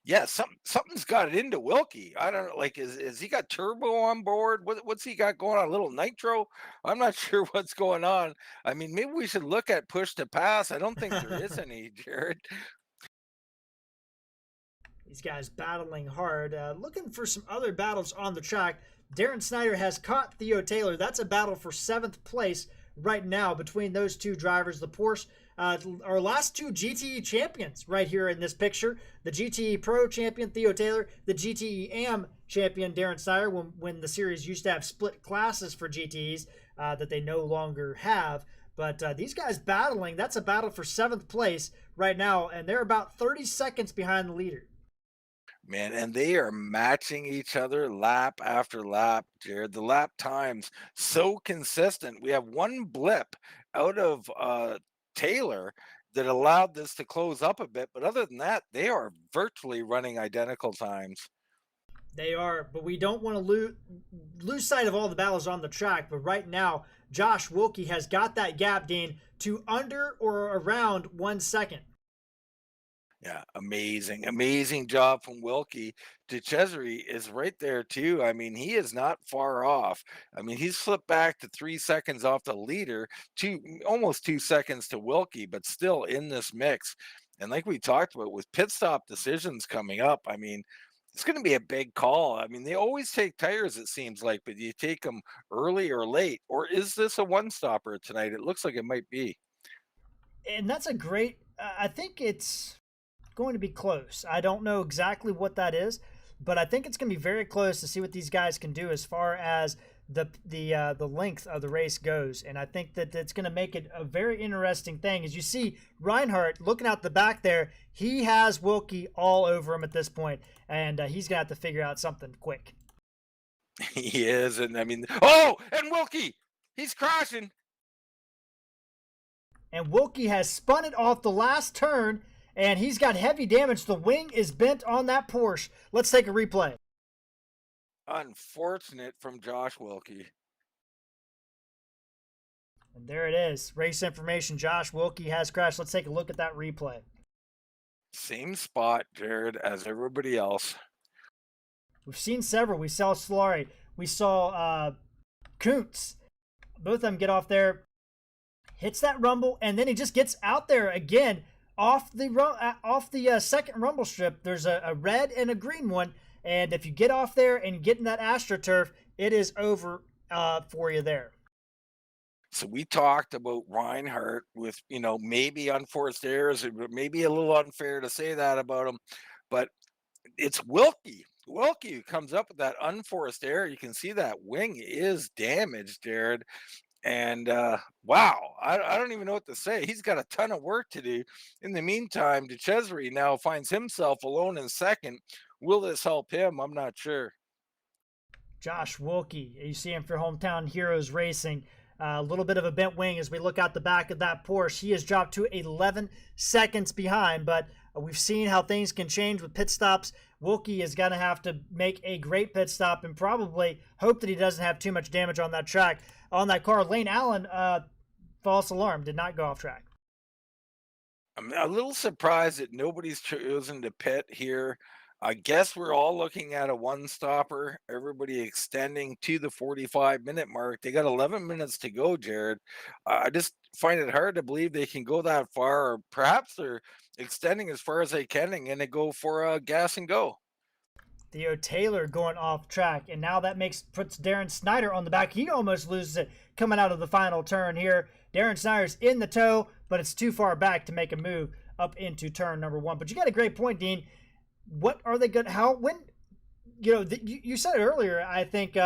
Yeah, something's got it into Wilkie. I don't know, like, is he got turbo on board? What's he got going on? A little nitro? I'm not sure what's going on. I mean, maybe we should look at push to pass. I don't think there is any, Jared. These guys battling hard. Looking for some other battles on the track. Darren Snyder has caught Theo Taylor. That's a battle for 7th place right now between those two drivers. The Porsche, our last two GTE champions right here in this picture. The GTE Pro champion, Theo Taylor. The GTE AM champion, Darren Snyder, when the series used to have split classes for GTEs that they no longer have. But these guys battling, that's a battle for 7th place right now, and they're about 30 seconds behind the leader. Man, and they are matching each other lap after lap, Jared. The lap times so consistent. We have one blip out of Taylor that allowed this to close up a bit, but other than that, they are virtually running identical times. They are, but we don't want to lose sight of all the battles on the track. But right now, Josh Wilkie has got that gap, Dean, to under or around 1 second. Yeah, amazing job from Wilkie. DeCesare is right there too. I mean, he is not far off. I mean, he's flipped back to 3 seconds off the leader, almost 2 seconds to Wilkie, but still in this mix. And like we talked about with pit stop decisions coming up, I mean, It's going to be a big call. I mean, they always take tires, it seems like, but do you take them early or late? Or is this a one stopper tonight? It looks like it might be. And that's a great, I think it's going to be close. I don't know exactly what that is, but I think it's going to be very close to see what these guys can do as far as the length of the race goes. And I think that it's going to make it a very interesting thing. As you see Reinhardt looking out the back there, he has Wilkie all over him at this point, and he's going to have to figure out something quick. He is. And I mean, oh, and Wilkie, he's crashing. And Wilkie has spun it off the last turn, and he's got heavy damage. The wing is bent on that Porsche. Let's take a replay. Unfortunate from Josh Wilkie. And there it is. Race information. Josh Wilkie has crashed. Let's take a look at that replay. Same spot, Jared, as everybody else. We've seen several. We saw Solari. We saw Koontz. Both of them get off there, hits that rumble, and then he just gets out there again off the second rumble strip. There's a red and a green one, and if you get off there and get in that AstroTurf, it is over for you there. So we talked about Reinhardt with, maybe unforced errors. It may be a little unfair to say that about him, but it's Wilkie. Wilkie who comes up with that unforced error. You can see that wing is damaged, Jared. And wow, I don't even know what to say. He's got a ton of work to do. In the meantime, Dicesare now finds himself alone in second. Will this help him? I'm not sure. Josh Wilkie, you see him for Hometown Heroes Racing. A little bit of a bent wing as we look out the back of that Porsche. He has dropped to 11 seconds behind, but we've seen how things can change with pit stops. Wilkie is going to have to make a great pit stop and probably hope that he doesn't have too much damage on that track. On that car, Lane Allen, false alarm, did not go off track. I'm a little surprised that nobody's chosen to pit here. I guess we're all looking at a one stopper, everybody extending to the 45-minute mark. They got 11 minutes to go, Jared. I just find it hard to believe they can go that far, or perhaps they're extending as far as they can and going to go for a gas and go. Theo Taylor going off track, and now that puts Darren Snyder on the back. He almost loses it coming out of the final turn here. Darren Snyder's in the tow, but it's too far back to make a move up into turn number one. But you got a great point, Dean. What are they going to, you said it earlier, I think,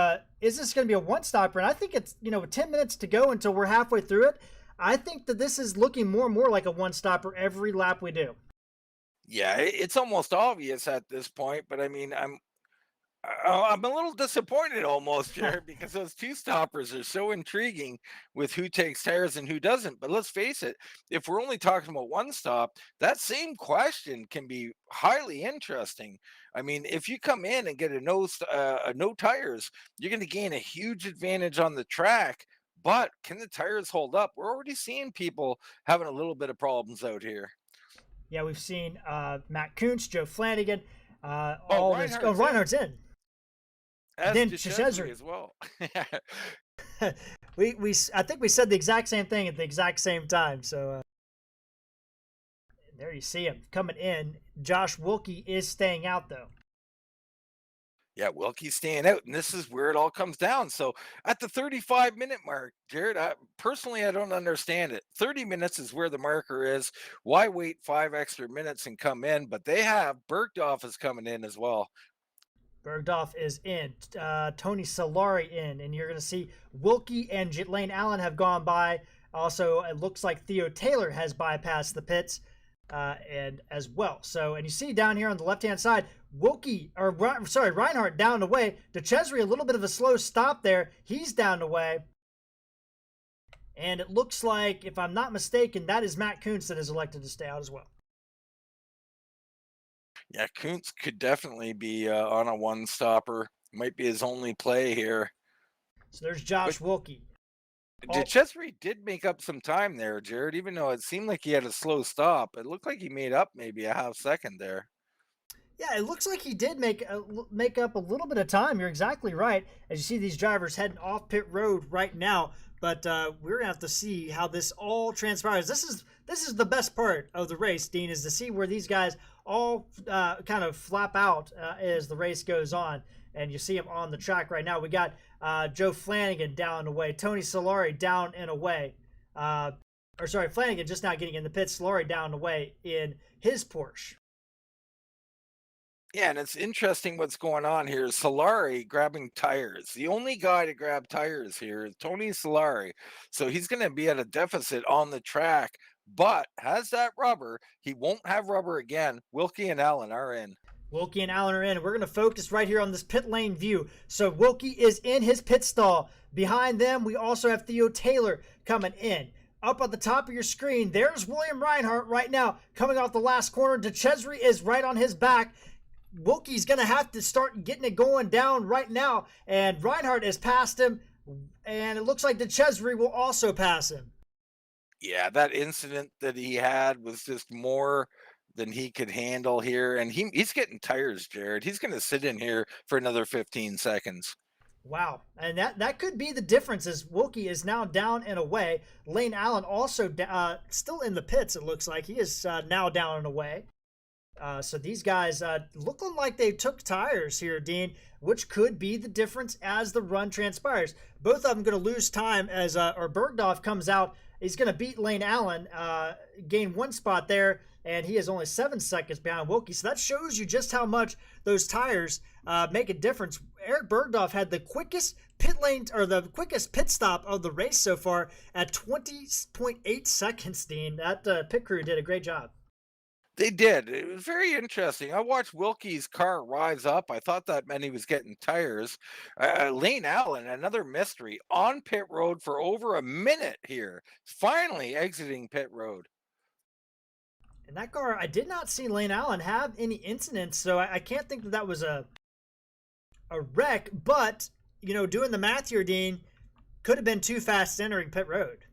is this going to be a one-stopper? And I think it's, 10 minutes to go until we're halfway through it. I think that this is looking more and more like a one-stopper every lap we do. Yeah, it's almost obvious at this point, but I mean, I'm a little disappointed almost, Jared, because those two stoppers are so intriguing with who takes tires and who doesn't. But let's face it, if we're only talking about one stop, that same question can be highly interesting. I mean, if you come in and get a no tires, you're going to gain a huge advantage on the track. But can the tires hold up? We're already seeing people having a little bit of problems out here. Yeah, we've seen Matt Koontz, Joe Flanagan, Reinhardt's in. As Then Dicesare as well. I think we said the exact same thing at the exact same time. So there you see him coming in. Josh Wilkie is staying out though. Yeah, Wilkie's staying out, and this is where it all comes down. So at the 35-minute mark, Jared, personally, I don't understand it. 30 minutes is where the marker is. Why wait 5 extra minutes and come in? But they have Bergdorf is coming in as well. Bergdorf is in. Tony Solari in, and you're going to see Wilkie and Lane Allen have gone by. Also, it looks like Theo Taylor has bypassed the pits. And as well. So, and you see down here on the left-hand side, Reinhardt down the way. Dicesare, a little bit of a slow stop there. He's down the way. And it looks like, if I'm not mistaken, that is Matt Koontz that is elected to stay out as well. Yeah, Koontz could definitely be on a one-stopper. Might be his only play here. So there's Josh Wilkie. Dicesare did make up some time there, Jared, even though it seemed like he had a slow stop. It looked like he made up maybe a half second there. Yeah, it looks like he did make up a little bit of time. You're exactly right. As you see these drivers heading off pit road right now But we're gonna have to see how this all transpires. This is the best part of the race, Dean, is to see where these guys all kind of flap out as the race goes on. And you see them on the track right now. We got Joe Flanagan down and away, Tony Solari down and away. Flanagan just not getting in the pits, Solari down and away in his Porsche. Yeah, and it's interesting what's going on here. Solari grabbing tires. The only guy to grab tires here is Tony Solari. So he's going to be at a deficit on the track, but has that rubber. He won't have rubber again. Wilkie and Allen are in. Wilkie and Allen are in. We're going to focus right here on this pit lane view. So Wilkie is in his pit stall. Behind them, we also have Theo Taylor coming in. Up at the top of your screen, there's William Reinhardt right now coming off the last corner. Dicesare is right on his back. Wilkie's going to have to start getting it going down right now. And Reinhardt has passed him. And it looks like Dicesare will also pass him. Yeah, that incident that he had was just more than he could handle here. And he's getting tires, Jared. He's going to sit in here for another 15 seconds. Wow. And that could be the difference, as Wilkie is now down and away. Lane Allen also still in the pits, it looks like. He is now down and away. So these guys looking like they took tires here, Dean, which could be the difference as the run transpires. Both of them going to lose time as Bergdorf comes out. He's going to beat Lane Allen, gain one spot there, and he is only 7 seconds behind Wilkie. So that shows you just how much those tires make a difference. Eric Bergdorf had the quickest pit lane, or the quickest pit stop of the race so far at 20.8 seconds, Dean. That pit crew did a great job. They did. It was very interesting. I watched Wilkie's car rise up. I thought that meant he was getting tires. Lane Allen, another mystery, on pit road for over a minute here. Finally exiting pit road. In that car, I did not see Lane Allen have any incidents, so I can't think that was a wreck. But, doing the math here, Dean, could have been too fast entering pit road.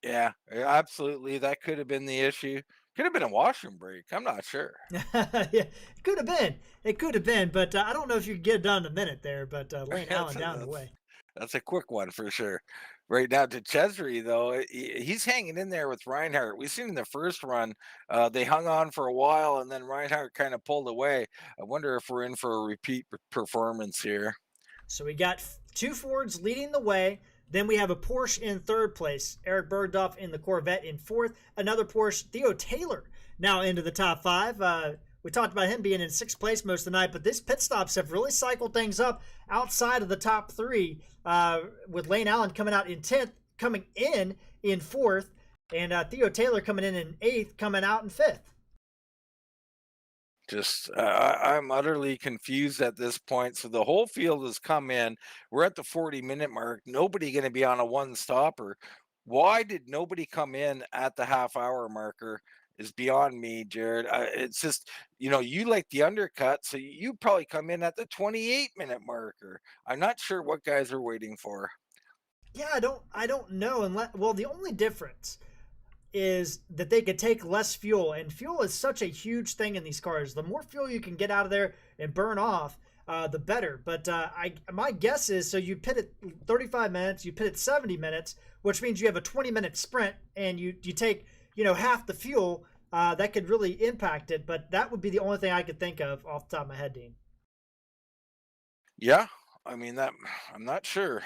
Yeah, absolutely. That could have been the issue. Could have been a washroom break. I'm not sure. Yeah, it could have been. It could have been, but I don't know if you could get it done in a minute there. But Lane Allen down the way. That's a quick one for sure. Right now, Dicesare, though, he's hanging in there with Reinhardt. We've seen in the first run, they hung on for a while, and then Reinhardt kind of pulled away. I wonder if we're in for a repeat performance here. So we got two Fords leading the way. Then we have a Porsche in third place. Eric Bergdorf in the Corvette in fourth. Another Porsche, Theo Taylor, now into the top five. We talked about him being in sixth place most of the night, but these pit stops have really cycled things up outside of the top three, with Lane Allen coming out in 10th, coming in fourth, and Theo Taylor coming in eighth, coming out in fifth. I'm utterly confused at this point. So the whole field has come in. We're at the 40-minute mark. Nobody going to be on a one-stopper. Why did nobody come in at the half-hour marker is beyond me, Jared. It's just, you like the undercut, so you probably come in at the 28-minute marker. I'm not sure what guys are waiting for. Yeah, I don't know. The only difference is that they could take less fuel, and fuel is such a huge thing in these cars. The more fuel you can get out of there and burn off, the better. But my guess is, so you pit at 35 minutes, you pit at 70 minutes, which means you have a 20-minute sprint, and you take half the fuel. That could really impact it. But that would be the only thing I could think of off the top of my head, Dean. Yeah, I'm not sure.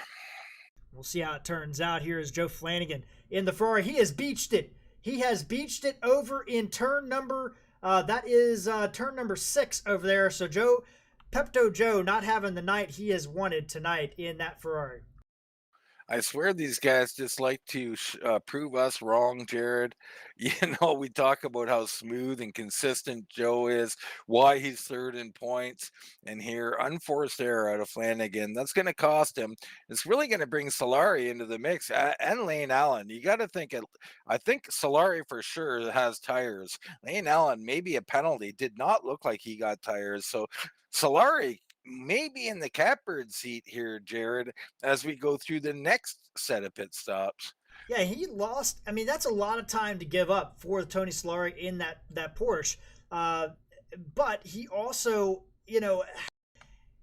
We'll see how it turns out. Here is Joe Flanagan in the Ferrari. He has beached it. He has beached it over in turn number, turn number 6 over there. So Pepto Joe not having the night he has wanted tonight in that Ferrari. I swear these guys just like to prove us wrong, Jared. We talk about how smooth and consistent Joe is, why he's third in points, and here, unforced error out of Flanagan. That's going to cost him. It's really going to bring Solari into the mix, and Lane Allen. You got to think I think Solari for sure has tires. Lane Allen, maybe a penalty. Did not look like he got tires. So Solari maybe in the catbird seat here, Jared, as we go through the next set of pit stops. Yeah, he lost. I mean, that's a lot of time to give up for Tony Solari in that Porsche. But he also,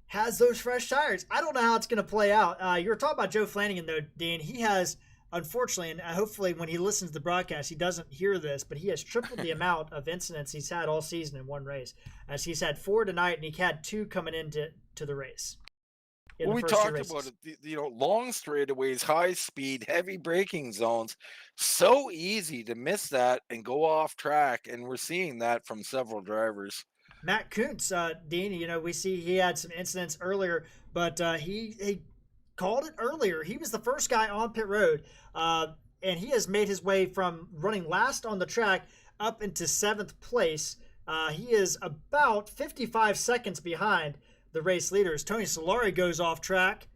has those fresh tires. I don't know how it's going to play out. You were talking about Joe Flanagan, though, Dean. He has, unfortunately, and hopefully when he listens to the broadcast, he doesn't hear this, but he has tripled the amount of incidents he's had all season in one race. As he's had 4 tonight, and he had 2 coming into the race. Well, we talked about it, long straightaways, high speed, heavy braking zones. So easy to miss that and go off track. And we're seeing that from several drivers. Matt Koontz, Dean, we see he had some incidents earlier, but he called it earlier. He was the first guy on pit road, and he has made his way from running last on the track up into 7th place. He is about 55 seconds behind the race leaders. Tony Solari goes off track,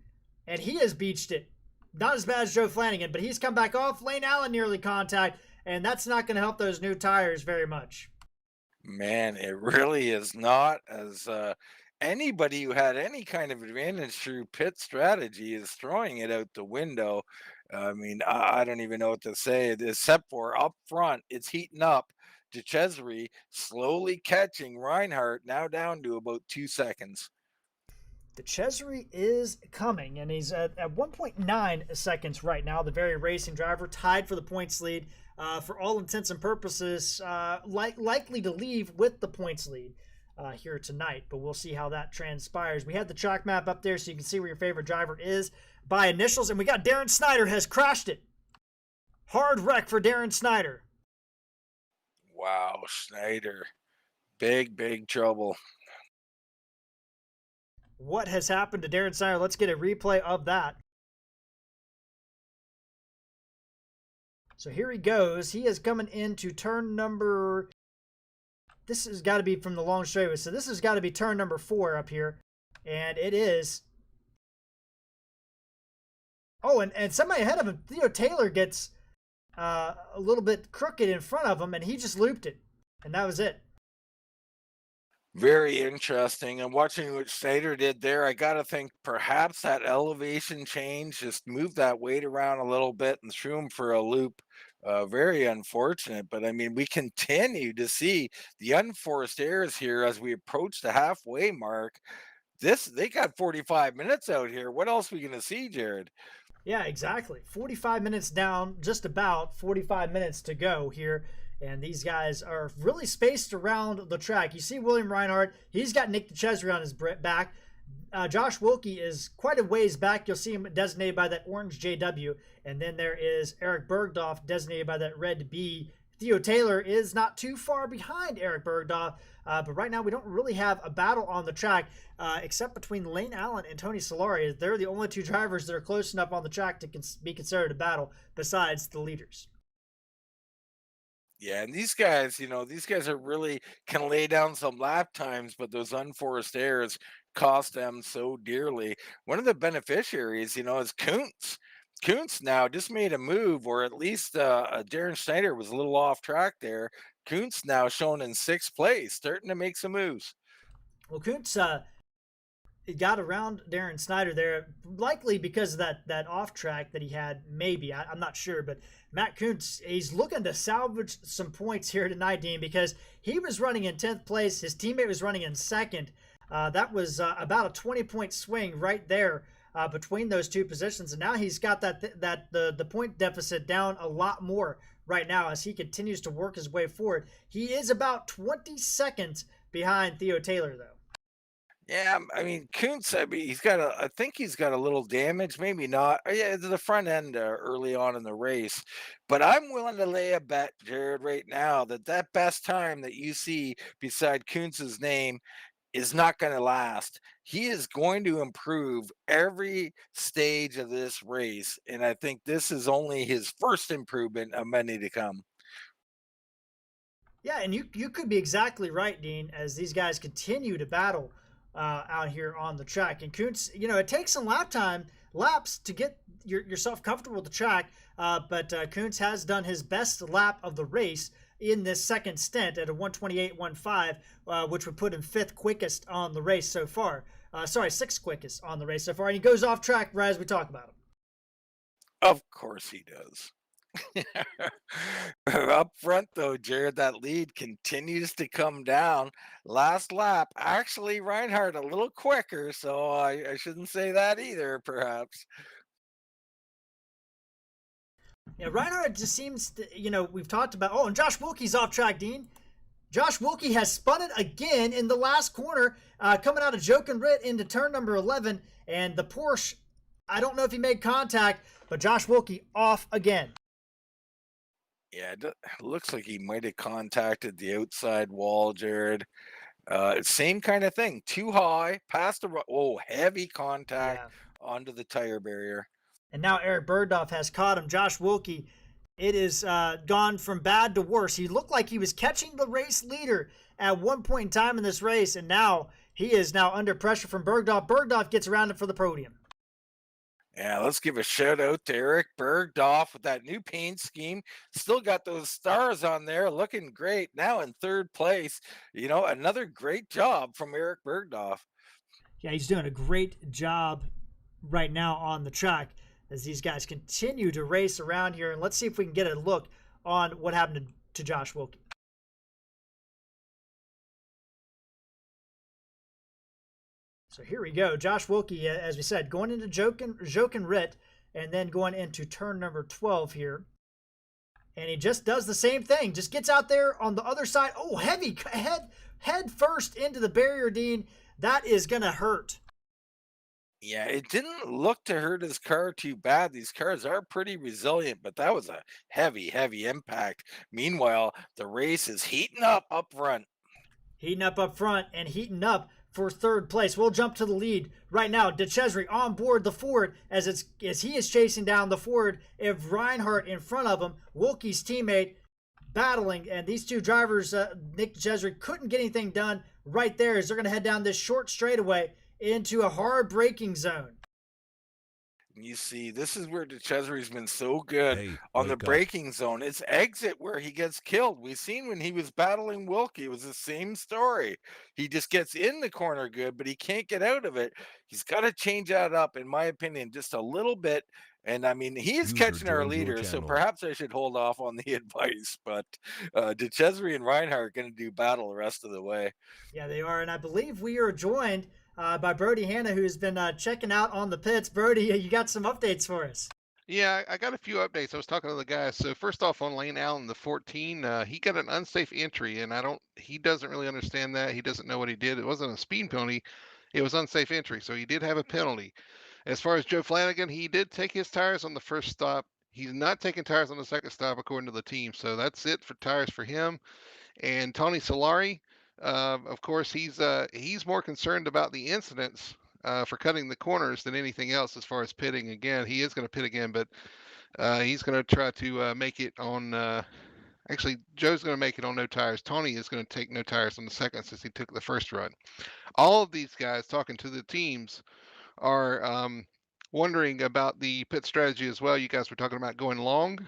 and he has beached it. Not as bad as Joe Flanagan, but he's come back off. Lane Allen nearly contact, and that's not going to help those new tires very much. Man, it really is not. As anybody who had any kind of advantage through pit strategy is throwing it out the window. I mean, I don't even know what to say, except for up front, it's heating up. Dicesare slowly catching Reinhardt, now down to about 2 seconds. Dicesare is coming, and he's at 1.9 seconds right now. The very racing driver tied for the points lead. For all intents and purposes, likely to leave with the points lead here tonight, but we'll see how that transpires. We have the track map up there so you can see where your favorite driver is by initials, and we got Darren Snyder has crashed it. Hard wreck for Darren Snyder. Wow, Snyder. Big trouble. What has happened to Darren Snyder? Let's get a replay of that. So here he goes. He is coming into turn number... This has got to be from the long straightaway. So this has got to be turn number 4 up here. And it is... Oh, and somebody ahead of him, Theo Taylor, gets a little bit crooked in front of him, and he just looped it. And that was it. Very interesting. And watching what Snyder did there, I got to think perhaps that elevation change just moved that weight around a little bit and threw him for a loop. Very unfortunate. But I mean, we continue to see the unforced errors here as we approach the halfway mark. They got 45 minutes out here. What else are we going to see, Jared? Yeah, exactly. 45 minutes down, just about 45 minutes to go here. And these guys are really spaced around the track. You see William Reinhardt. He's got Nick Dicesare on his back. Josh Wilkie is quite a ways back. You'll see him designated by that orange JW. And then there is Eric Bergdorf designated by that red B. Theo Taylor is not too far behind Eric Bergdorf. But right now we don't really have a battle on the track except between Lane Allen and Tony Solari. They're the only 2 drivers that are close enough on the track to be considered a battle besides the leaders. Yeah, and these guys, are really can lay down some lap times, but those unforced errors cost them so dearly. One of the beneficiaries, is Koontz. Koontz now just made a move, or at least Darren Snyder was a little off track there. Koontz now shown in 6th place, starting to make some moves. Well, Koontz got around Darren Snyder there, likely because of that off track that he had. Maybe I'm not sure, but Matt Koontz, he's looking to salvage some points here tonight, Dean, because he was running in 10th place. His teammate was running in 2nd. That was about a 20-point swing right there between those 2 positions, and now he's got the point deficit down a lot more right now as he continues to work his way forward. He is about 20 seconds behind Theo Taylor, though. Yeah, I mean, Koontz, I think he's got a little damage, maybe not. Yeah, to the front end early on in the race. But I'm willing to lay a bet, Jared, right now that best time that you see beside Koontz's name is not going to last. He is going to improve every stage of this race. And I think this is only his first improvement of many to come. Yeah, and you could be exactly right, Dean, as these guys continue to battle out here on the track. And Koontz, it takes some laps to get yourself comfortable with the track, but Koontz has done his best lap of the race in this second stint at a 1:28.15, which would put him 5th quickest on the race so far. 6th quickest on the race so far. And he goes off track right as we talk about him. Of course he does. Up front, though, Jared, that lead continues to come down. Last lap, actually, Reinhardt a little quicker, so I shouldn't say that either, perhaps. Yeah, Reinhardt just seems to, we've talked about, and Josh Wilkie's off track, Dean. Josh Wilkie has spun it again in the last corner, coming out of Jochen Rit into turn number 11, and the Porsche, I don't know if he made contact, but Josh Wilkie off again. Yeah, it looks like he might have contacted the outside wall, Jared. Same kind of thing. Too high, past the heavy contact onto the tire barrier. And now Eric Bergdorf has caught him. Josh Wilkie, it is gone from bad to worse. He looked like he was catching the race leader at one point in time in this race, and now he is now under pressure from Bergdorf. Bergdorf gets around him for the podium. Yeah, let's give a shout out to Eric Bergdorf with that new paint scheme. Still got those stars on there, looking great. Now in third place. Another great job from Eric Bergdorf. Yeah, he's doing a great job right now on the track as these guys continue to race around here. And let's see if we can get a look on what happened to Josh Wilkie. So here we go. Josh Wilkie, as we said, going into Jochen Rit and then going into turn number 12 here. And he just does the same thing. Just gets out there on the other side. Oh, heavy head first into the barrier, Dean. That is going to hurt. Yeah, it didn't look to hurt his car too bad. These cars are pretty resilient, but that was a heavy, heavy impact. Meanwhile, the race is heating up front. Heating up front and heating up for third place. We'll jump to the lead right now. Dicesare on board the Ford as he is chasing down the Ford of Reinhardt in front of him. Wilkie's teammate battling, and these two drivers, Nick Dicesare, couldn't get anything done right there as they're going to head down this short straightaway into a hard braking zone. You see, this is where Dechesary's been so good on the braking zone. It's exit where he gets killed. We've seen when he was battling Wilkie, it was the same story. He just gets in the corner good, but he can't get out of it. He's got to change that up, in my opinion, just a little bit. And I mean, he is catching our leader, so perhaps I should hold off on the advice. But Dicesare and Reinhardt are going to do battle the rest of the way. Yeah, they are. And I believe we are joined by Brody Hanna, who's been checking out on the pits. Brody, you got some updates for us. Yeah, I got a few updates. I was talking to the guys. So first off, on Lane Allen, the 14, he got an unsafe entry, and he doesn't really understand that. He doesn't know what he did. It wasn't a speed penalty. It was unsafe entry. So he did have a penalty. As far as Joe Flanagan, he did take his tires on the first stop. He's not taking tires on the second stop, according to the team. So that's it for tires for him. And Tony Solari, of course, he's more concerned about the incidents for cutting the corners than anything else as far as pitting. Again, he is going to pit again, but he's going to try to make it on. Actually, Joe's going to make it on no tires. Tony is going to take no tires on the second since he took the first run. All of these guys talking to the teams are wondering about the pit strategy as well. You guys were talking about going long.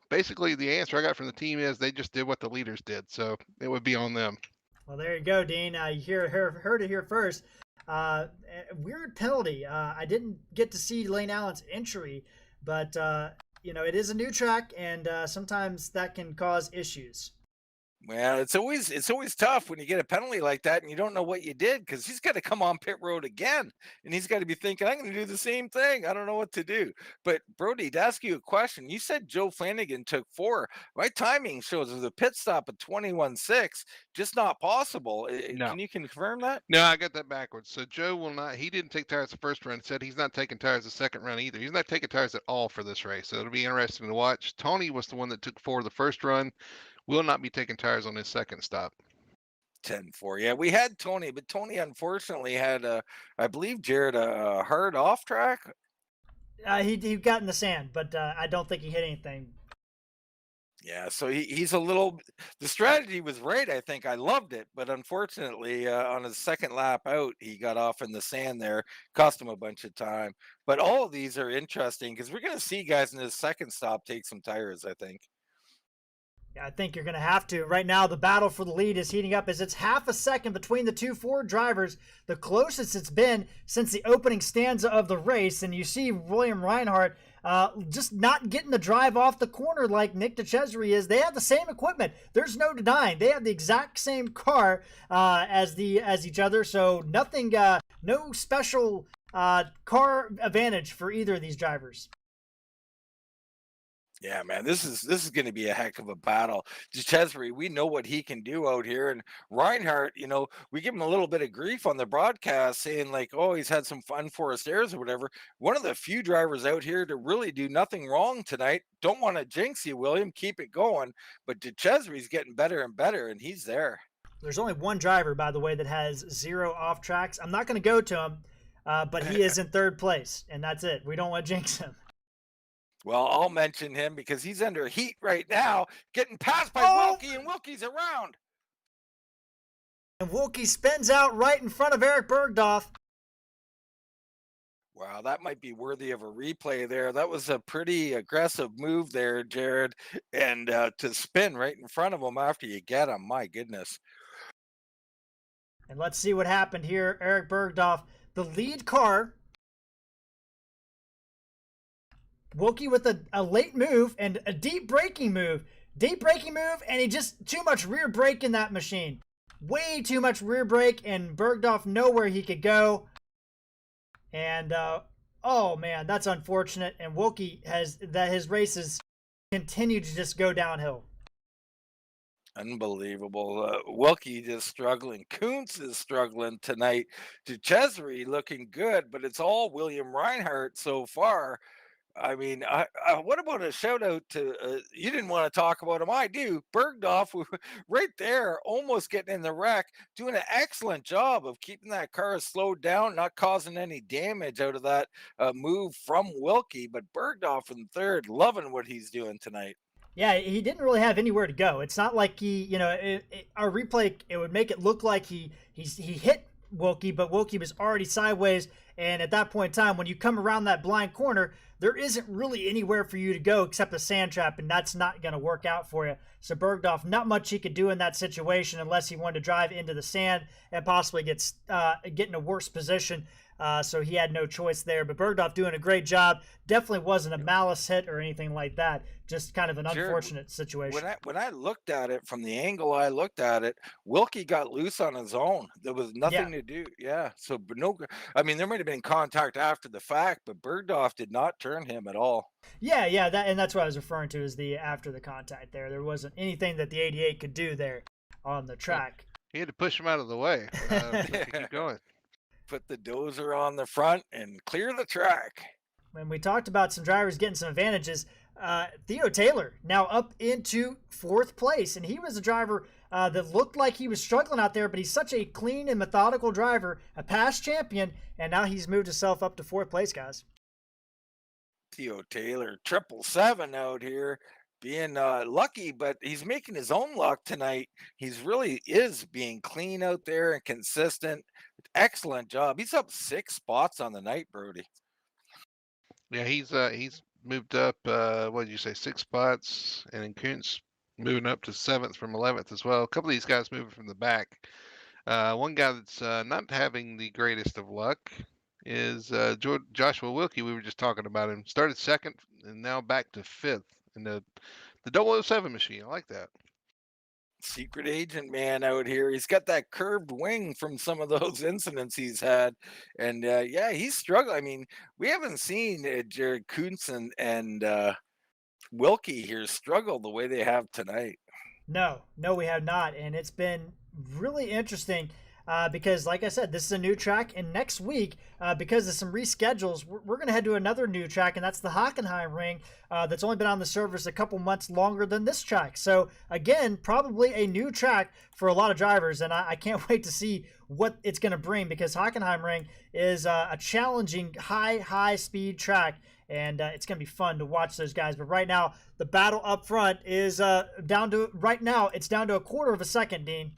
Basically, the answer I got from the team is they just did what the leaders did, so it would be on them. Well, there you go, Dean. You heard it here first. Weird penalty. I didn't get to see Lane Allen's entry, but it is a new track, and sometimes that can cause issues. Well, it's always tough when you get a penalty like that and you don't know what you did, because he's got to come on pit road again and he's got to be thinking, I'm going to do the same thing. I don't know what to do. But Brody, to ask you a question, you said Joe Flanagan took 4. My timing shows the pit stop at 21.6, just not possible. No. Can you confirm that? No, I got that backwards. So Joe will not. He didn't take tires the first run. Said he's not taking tires the second run either. He's not taking tires at all for this race. So it'll be interesting to watch. Tony was the one that took 4 the first run. Will not be taking tires on his second stop. 10-4. Yeah, we had Tony, but Tony unfortunately had I believe Jared a hard off track. He got in the sand, but I don't think he hit anything. Yeah, so he's a little. The strategy was right. I think I loved it, but unfortunately, on his second lap out, he got off in the sand there, cost him a bunch of time. But all of these are interesting because we're going to see guys in his second stop take some tires, I think. Yeah, I think you're going to have to. Right now, the battle for the lead is heating up as it's half a second between the two Ford drivers, the closest it's been since the opening stanza of the race. And you see William Reinhardt just not getting the drive off the corner like Nick DeCesare is. They have the same equipment. There's no denying. They have the exact same car as each other, so nothing, no special car advantage for either of these drivers. Yeah, man, this is going to be a heck of a battle. DeCesare, we know what he can do out here, and Reinhardt, we give him a little bit of grief on the broadcast, saying like, "Oh, he's had some unforced errors or whatever." One of the few drivers out here to really do nothing wrong tonight. Don't want to jinx you, William. Keep it going, but DeCesare's getting better and better, and he's there. There's only one driver, by the way, that has 0 off tracks. I'm not going to go to him, but he is in 3rd place, and that's it. We don't want to jinx him. Well, I'll mention him because he's under heat right now, getting passed by Wilkie, and Wilkie's around. And Wilkie spins out right in front of Eric Bergdorf. Wow, that might be worthy of a replay there. That was a pretty aggressive move there, Jared, and to spin right in front of him after you get him, my goodness. And let's see what happened here. Eric Bergdorf, the lead car. Wilkie with a late move and a deep braking move. And he just too much rear brake in that machine. Way too much rear brake, and Bergdorf nowhere he could go. And, oh man, that's unfortunate. And Wilkie his races continue to just go downhill. Unbelievable. Wilkie just struggling. Koontz is struggling tonight. DeCesare looking good, but it's all William Reinhardt so far. I mean, what about a shout out to, you didn't want to talk about him. I do. Bergdorf, right there, almost getting in the wreck, doing an excellent job of keeping that car slowed down, not causing any damage out of that move from Wilkie. But Bergdorf in 3rd, loving what he's doing tonight. Yeah, he didn't really have anywhere to go. It's not like our replay, it would make it look like he hit Wilkie, but Wilkie was already sideways. And at that point in time, when you come around that blind corner, there isn't really anywhere for you to go except a sand trap, and that's not going to work out for you. So Bergdorf, not much he could do in that situation unless he wanted to drive into the sand and possibly get in a worse position. So he had no choice there. But Bergdorf doing a great job. Definitely wasn't a malice hit or anything like that. Just kind of an unfortunate situation. When I looked at it from the angle I looked at it, Wilkie got loose on his own. There was nothing to do. Yeah. So, but there might have been contact after the fact, but Bergdorf did not turn him at all. Yeah, and that's what I was referring to is the after the contact there. There wasn't anything that the 88 could do there on the track. He had to push him out of the way to keep going. Put the dozer on the front and clear the track. When we talked about some drivers getting some advantages, Theo Taylor now up into 4th place, and he was a driver that looked like he was struggling out there, but he's such a clean and methodical driver, a past champion, and now he's moved himself up to 4th place, guys. Theo Taylor, 777 out here, being lucky, but he's making his own luck tonight. He's really is being clean out there and consistent. Excellent job. He's up 6 spots on the night, Brody. Yeah, he's moved up. What did you say? 6 spots, and then Koontz moving up to 7th from 11th as well. A couple of these guys moving from the back. One guy that's not having the greatest of luck is Joshua Wilkie. We were just talking about him. Started 2nd and now back to 5th in the 007 machine. I like that. Secret agent man out here. He's got that curved wing from some of those incidents he's had. And he's struggling. I mean, we haven't seen Jared Koontz and Wilkie here struggle the way they have tonight. No, we have not. And it's been really interesting because, like I said, this is a new track. And next week, because of some reschedules, we're going to head to another new track, and that's the Hockenheim Ring that's only been on the service a couple months longer than this track. So, again, probably a new track for a lot of drivers, and I can't wait to see what it's going to bring because Hockenheim Ring is a challenging, high-speed track, and it's going to be fun to watch those guys. But right now, the battle up front is down to a quarter of a second, Dean.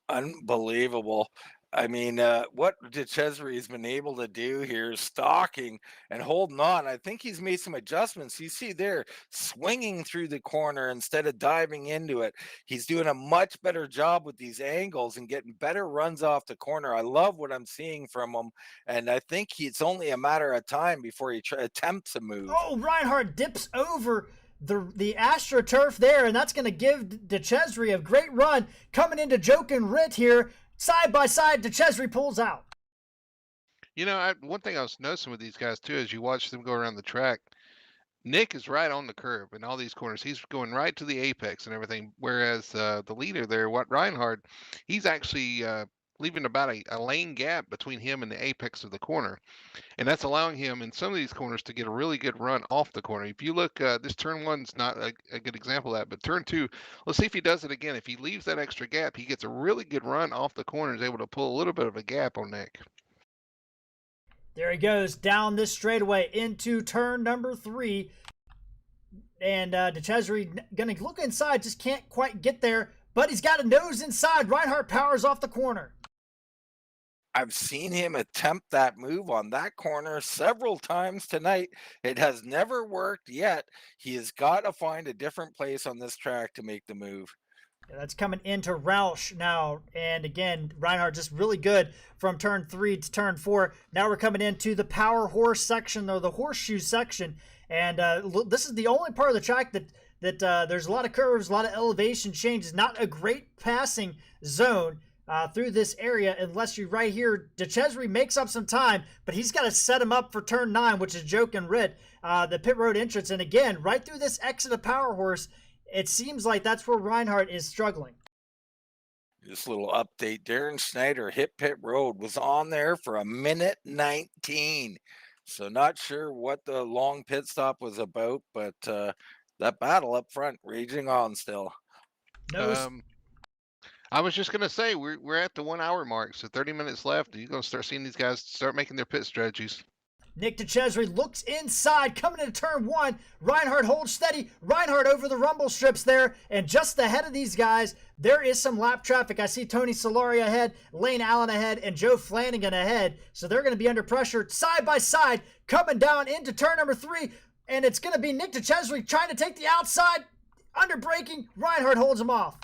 Unbelievable. I mean, what Dicesare has been able to do here, stalking and holding on. I think he's made some adjustments. You see there, swinging through the corner instead of diving into it. He's doing a much better job with these angles and getting better runs off the corner. I love what I'm seeing from him, and I think it's only a matter of time before he attempts a move. Oh, Reinhardt dips over the AstroTurf there, and that's going to give Dicesare a great run coming into Joke and Rit here. Side by side, Dicesare pulls out. You know, one thing I was noticing with these guys too, as you watch them go around the track, Nick is right on the curb in all these corners. He's going right to the apex and everything. Whereas the leader there, what Reinhardt, he's actually leaving about a lane gap between him and the apex of the corner, and that's allowing him in some of these corners to get a really good run off the corner. If you look, this turn one's not a good example of that, but turn two, let's see if he does it again. If he leaves that extra gap, he gets a really good run off the corner, is able to pull a little bit of a gap on Nick. There he goes down this straightaway into turn number 3. And Dicesare going to look inside, just can't quite get there, but he's got a nose inside. Reinhardt powers off the corner. I've seen him attempt that move on that corner several times tonight. It has never worked yet. He has got to find a different place on this track to make the move. That's coming into Roush now. And again, Reinhardt just really good from turn 3 to turn 4. Now we're coming into the power horse section, or the horseshoe section. And this is the only part of the track that there's a lot of curves, a lot of elevation changes. Not a great passing zone through this area unless you're right here. Dicesare makes up some time, but he's got to set him up for turn 9, which is Joke and Rit, the pit road entrance. And again, right through this exit of power horse, it seems like that's where Reinhardt is struggling. This little update, Darren Snyder hit pit road, was on there for 1:19. So not sure what the long pit stop was about, but that battle up front raging on still. I was just going to say, we're at the 1 hour mark, so 30 minutes left. You're going to start seeing these guys start making their pit strategies. Nick Dicesare looks inside, coming into turn 1. Reinhardt holds steady. Reinhardt over the rumble strips there, and just ahead of these guys, there is some lap traffic. I see Tony Solari ahead, Lane Allen ahead, and Joe Flanagan ahead. So they're going to be under pressure side by side, coming down into turn number 3, and it's going to be Nick Dicesare trying to take the outside, under braking. Reinhardt holds him off.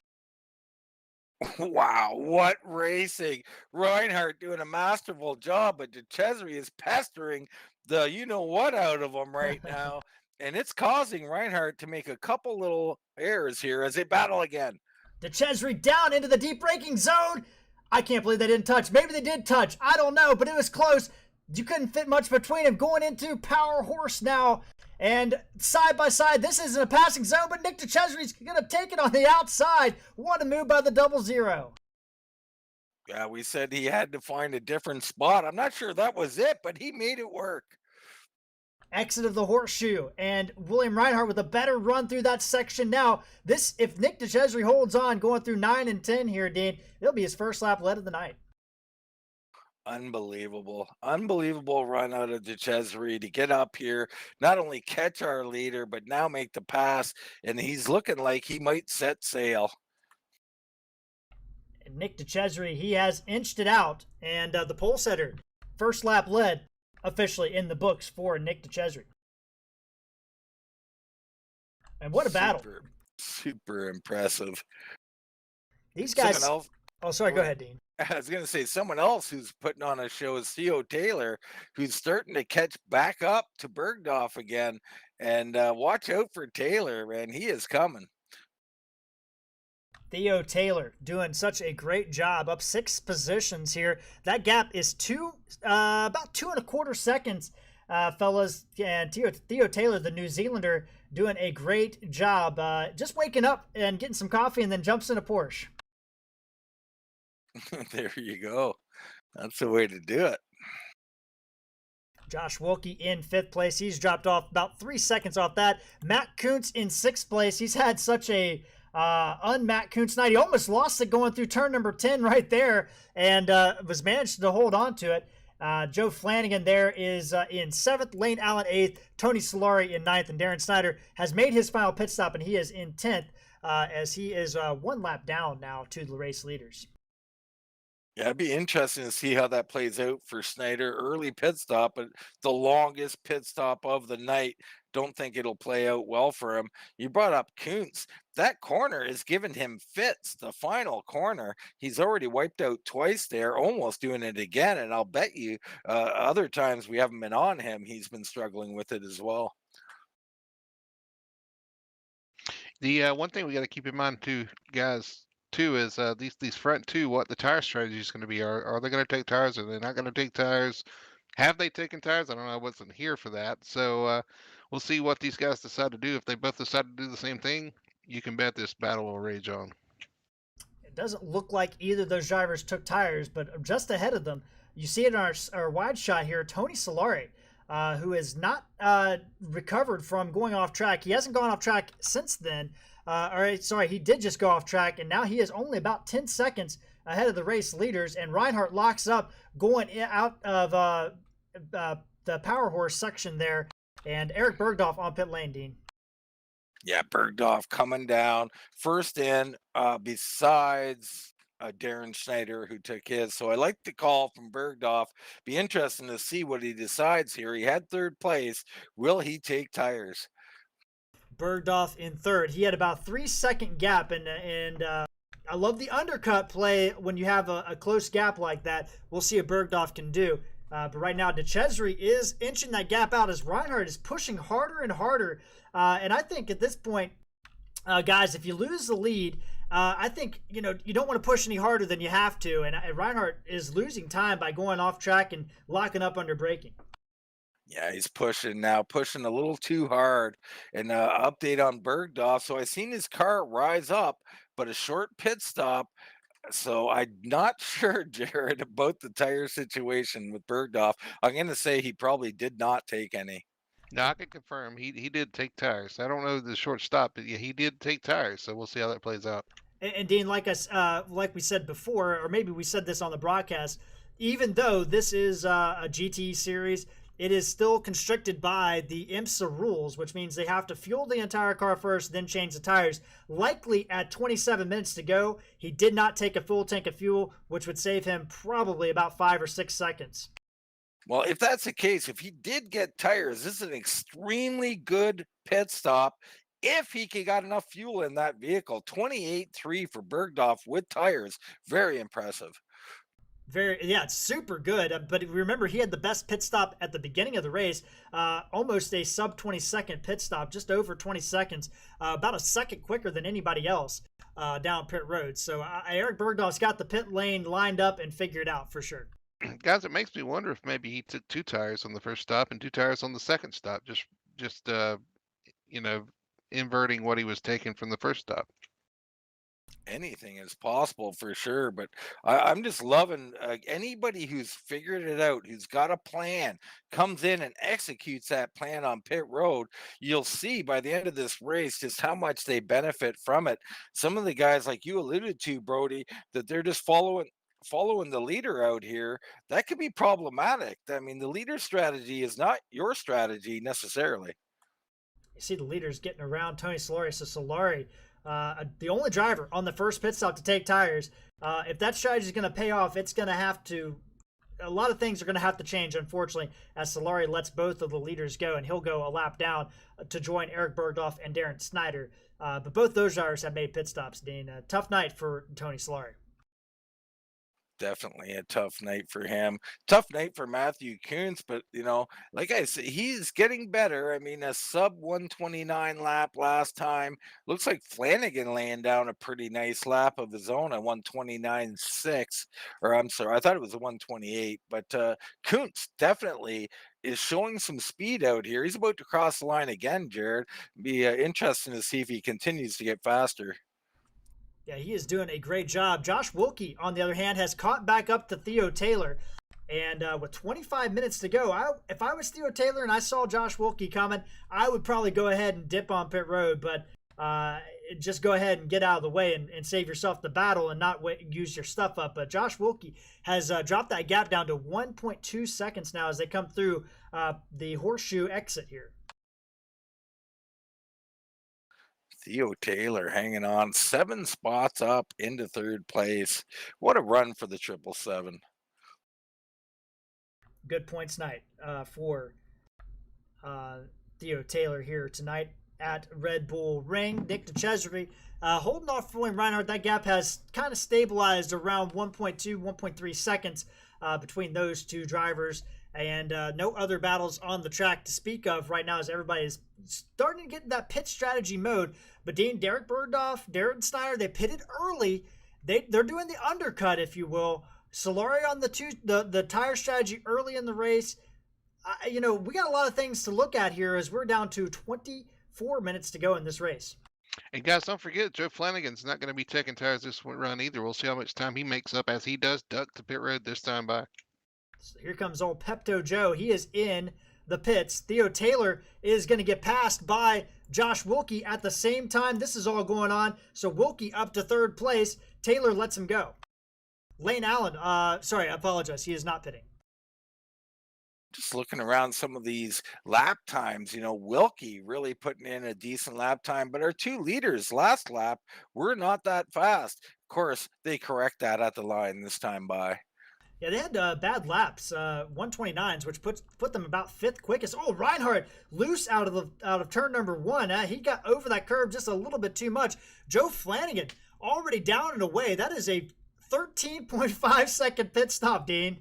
Wow, what racing. Reinhardt doing a masterful job, but Dicesare is pestering the you-know-what out of him right now. And it's causing Reinhardt to make a couple little errors here as they battle again. Dicesare down into the deep braking zone. I can't believe they didn't touch. Maybe they did touch. I don't know, but it was close. You couldn't fit much between them. Going into power horse now. And side by side, this isn't a passing zone, but Nick Dicesare's going to take it on the outside. What a move by the 00. Yeah, we said he had to find a different spot. I'm not sure that was it, but he made it work. Exit of the horseshoe, and William Reinhardt with a better run through that section now. This, if Nick Dicesare holds on going through 9 and 10 here, Dean, it'll be his first lap lead of the night. Unbelievable run out of Dicesare to get up here, not only catch our leader, but now make the pass, and he's looking like he might set sail. And Nick Dicesare, he has inched it out, and the pole setter, first lap lead officially in the books for Nick Dicesare. And what a battle. Super impressive. These guys. Oh, sorry, go ahead, Dean. I was going to say someone else who's putting on a show is Theo Taylor, who's starting to catch back up to Bergdorf again. And watch out for Taylor, man. He is coming. Theo Taylor doing such a great job, up 6 positions here. That gap is about 2.25 seconds, fellas. And Theo Taylor, the New Zealander, doing a great job. Just waking up and getting some coffee and then jumps in a Porsche. There you go. That's the way to do it. Josh Wilkie in 5th place. He's dropped off about 3 seconds off that. Matt Koontz in 6th place. He's had such a un-Matt Koontz night. He almost lost it going through turn number 10 right there, and was managed to hold on to it. Joe Flanagan there is in 7th, Lane Allen 8th, Tony Solari in 9th, and Darren Snyder has made his final pit stop, and he is in 10th as he is 1 lap down now to the race leaders. Yeah, it'd be interesting to see how that plays out for Snyder. Early pit stop, but the longest pit stop of the night. Don't think it'll play out well for him. You brought up Koontz. That corner is giving him fits. The final corner, he's already wiped out twice there, almost doing it again. And I'll bet you other times we haven't been on him, he's been struggling with it as well. The one thing we got to keep in mind too, guys, too, is these front two. What the tire strategy is going to be? Are they going to take tires? Are they not going to take tires? Have they taken tires? I don't know. I wasn't here for that, so we'll see what these guys decide to do. If they both decide to do the same thing, you can bet this battle will rage on. It doesn't look like either of those drivers took tires, but just ahead of them, you see it in our wide shot here, Tony Solari, who has not recovered from going off track. He hasn't gone off track since then. He did just go off track, and now he is only about 10 seconds ahead of the race leaders, and Reinhardt locks up going out of the power horse section there, and Eric Bergdorf on pit lane, Dean. Yeah, Bergdorf coming down first in, besides Darren Schneider, who took his. So I like the call from Bergdorf. Be interesting to see what he decides here. He had third place. Will he take tires? Bergdorf in third. He had about 3-second gap, and I love the undercut play when you have a close gap like that. We'll see what Bergdorf can do. But right now, Dicesare is inching that gap out as Reinhardt is pushing harder and harder. And I think at this point, guys, if you lose the lead, I think you don't want to push any harder than you have to. And Reinhardt is losing time by going off track and locking up under braking. Yeah, he's pushing now, pushing a little too hard. And update on Bergdorf. So I seen his car rise up, but a short pit stop. So I'm not sure, Jared, about the tire situation with Bergdorf. I'm going to say he probably did not take any. No, I can confirm he did take tires. I don't know the short stop, but yeah, he did take tires. So we'll see how that plays out. And Dean, like we said before, or maybe we said this on the broadcast, even though this is a GT series, it is still constricted by the IMSA rules, which means they have to fuel the entire car first, then change the tires. Likely at 27 minutes to go, he did not take a full tank of fuel, which would save him probably about 5 or 6 seconds. Well, if that's the case, if he did get tires, this is an extremely good pit stop. If he got enough fuel in that vehicle, 28.3 for Bergdorf with tires, very impressive. It's super good. But remember, he had the best pit stop at the beginning of the race, almost a sub 20-second pit stop, just over 20 seconds, about a second quicker than anybody else down pit road. So Eric Bergdorf's got the pit lane lined up and figured out for sure. Guys, it makes me wonder if maybe he took 2 tires on the first stop and 2 tires on the second stop, just inverting what he was taking from the first stop. Anything is possible for sure, but I'm just loving anybody who's figured it out, who's got a plan, comes in and executes that plan on pit road. You'll see by the end of this race just how much they benefit from it. Some of the guys, like you alluded to, Brody, that they're just following the leader out here. That could be problematic. I mean, the leader strategy is not your strategy necessarily. You see the leaders getting around Tony Solari. So Solari, the only driver on the first pit stop to take tires. If that strategy is going to pay off, it's going to have to. A lot of things are going to have to change, unfortunately, as Solari lets both of the leaders go, and he'll go a lap down to join Eric Bergdorf and Darren Snyder. But both those drivers have made pit stops, Dean. A tough night for Tony Solari. Definitely a tough night for him. Tough night for Matthew Koontz, but like I said, he's getting better. I mean, a sub 129 lap last time. Looks like Flanagan laying down a pretty nice lap of his own at 129.6. Or I'm sorry, I thought it was a 128. But Koontz definitely is showing some speed out here. He's about to cross the line again, Jared. Be interesting to see if he continues to get faster. Yeah, he is doing a great job. Josh Wilkie, on the other hand, has caught back up to Theo Taylor. And with 25 minutes to go, if I was Theo Taylor and I saw Josh Wilkie coming, I would probably go ahead and dip on pit road. But just go ahead and get out of the way and save yourself the battle and not use your stuff up. But Josh Wilkie has dropped that gap down to 1.2 seconds now as they come through the horseshoe exit here. Theo Taylor hanging on 7 spots up into third place. What a run for the 777. Good points night for uh, Theo Taylor here tonight at Red Bull Ring. Nick DeCesare holding off William Reinhardt. That gap has kind of stabilized around 1.2, 1.3 seconds between those two drivers. And no other battles on the track to speak of right now as everybody is starting to get in that pit strategy mode. But Derek Bergdorf, Darren Snyder, they pitted early. They're doing the undercut, if you will. Solari on the tire strategy early in the race. We got a lot of things to look at here as we're down to 24 minutes to go in this race. And guys, don't forget, Joe Flanagan's not going to be taking tires this run either. We'll see how much time he makes up as he does duck to pit road this time by. So here comes old Pepto Joe. He is in the pits. Theo Taylor is going to get passed by Josh Wilkie at the same time this is all going on. So Wilkie up to third place. Taylor lets him go. Lane Allen, sorry, I apologize. He is not pitting. Just looking around some of these lap times, Wilkie really putting in a decent lap time, but our 2 leaders last lap were not that fast. Of course, they correct that at the line this time by. Yeah, they had bad laps, 129s, which put them about 5th quickest. Oh, Reinhardt loose out of turn number 1. He got over that curve just a little bit too much. Joe Flanagan already down and away. That is a 13.5 second pit stop, Dean.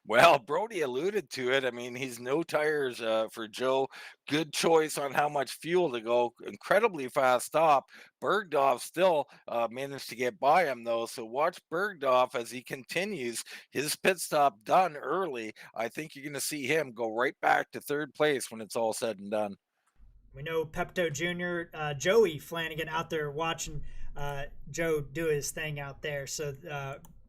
Well, Brody alluded to it. I mean, he's no tires for Joe. Good choice on how much fuel to go. Incredibly fast stop. Bergdorf still managed to get by him, though. So watch Bergdorf as he continues his pit stop done early. I think you're going to see him go right back to third place when it's all said and done. We know Pepto Jr., Joey Flanagan out there watching Joe do his thing out there. So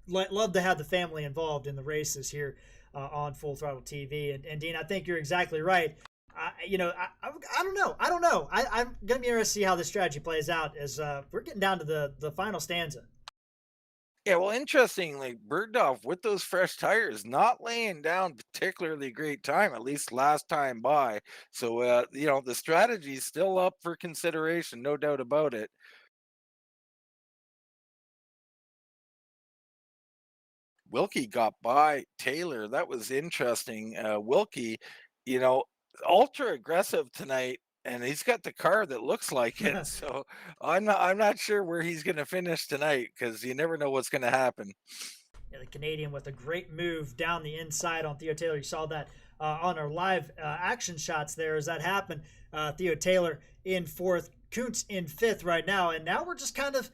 love to have the family involved in the races here on Full Throttle TV. And Dean, I think you're exactly right. I don't know. I'm going to be interested to see how this strategy plays out as we're getting down to the final stanza. Yeah, well, interestingly, Bergdorf with those fresh tires, not laying down particularly great time, at least last time by. So, the strategy is still up for consideration, no doubt about it. Wilkie got by Taylor. That was interesting. Wilkie, you know, ultra aggressive tonight, and he's got the car that looks like it. So I'm not sure where he's going to finish tonight because you never know what's going to happen. Yeah, the Canadian with a great move down the inside on Theo Taylor. You saw that on our live action shots there as that happened. Theo Taylor in 4th, Koontz in 5th right now. And now we're just kind of,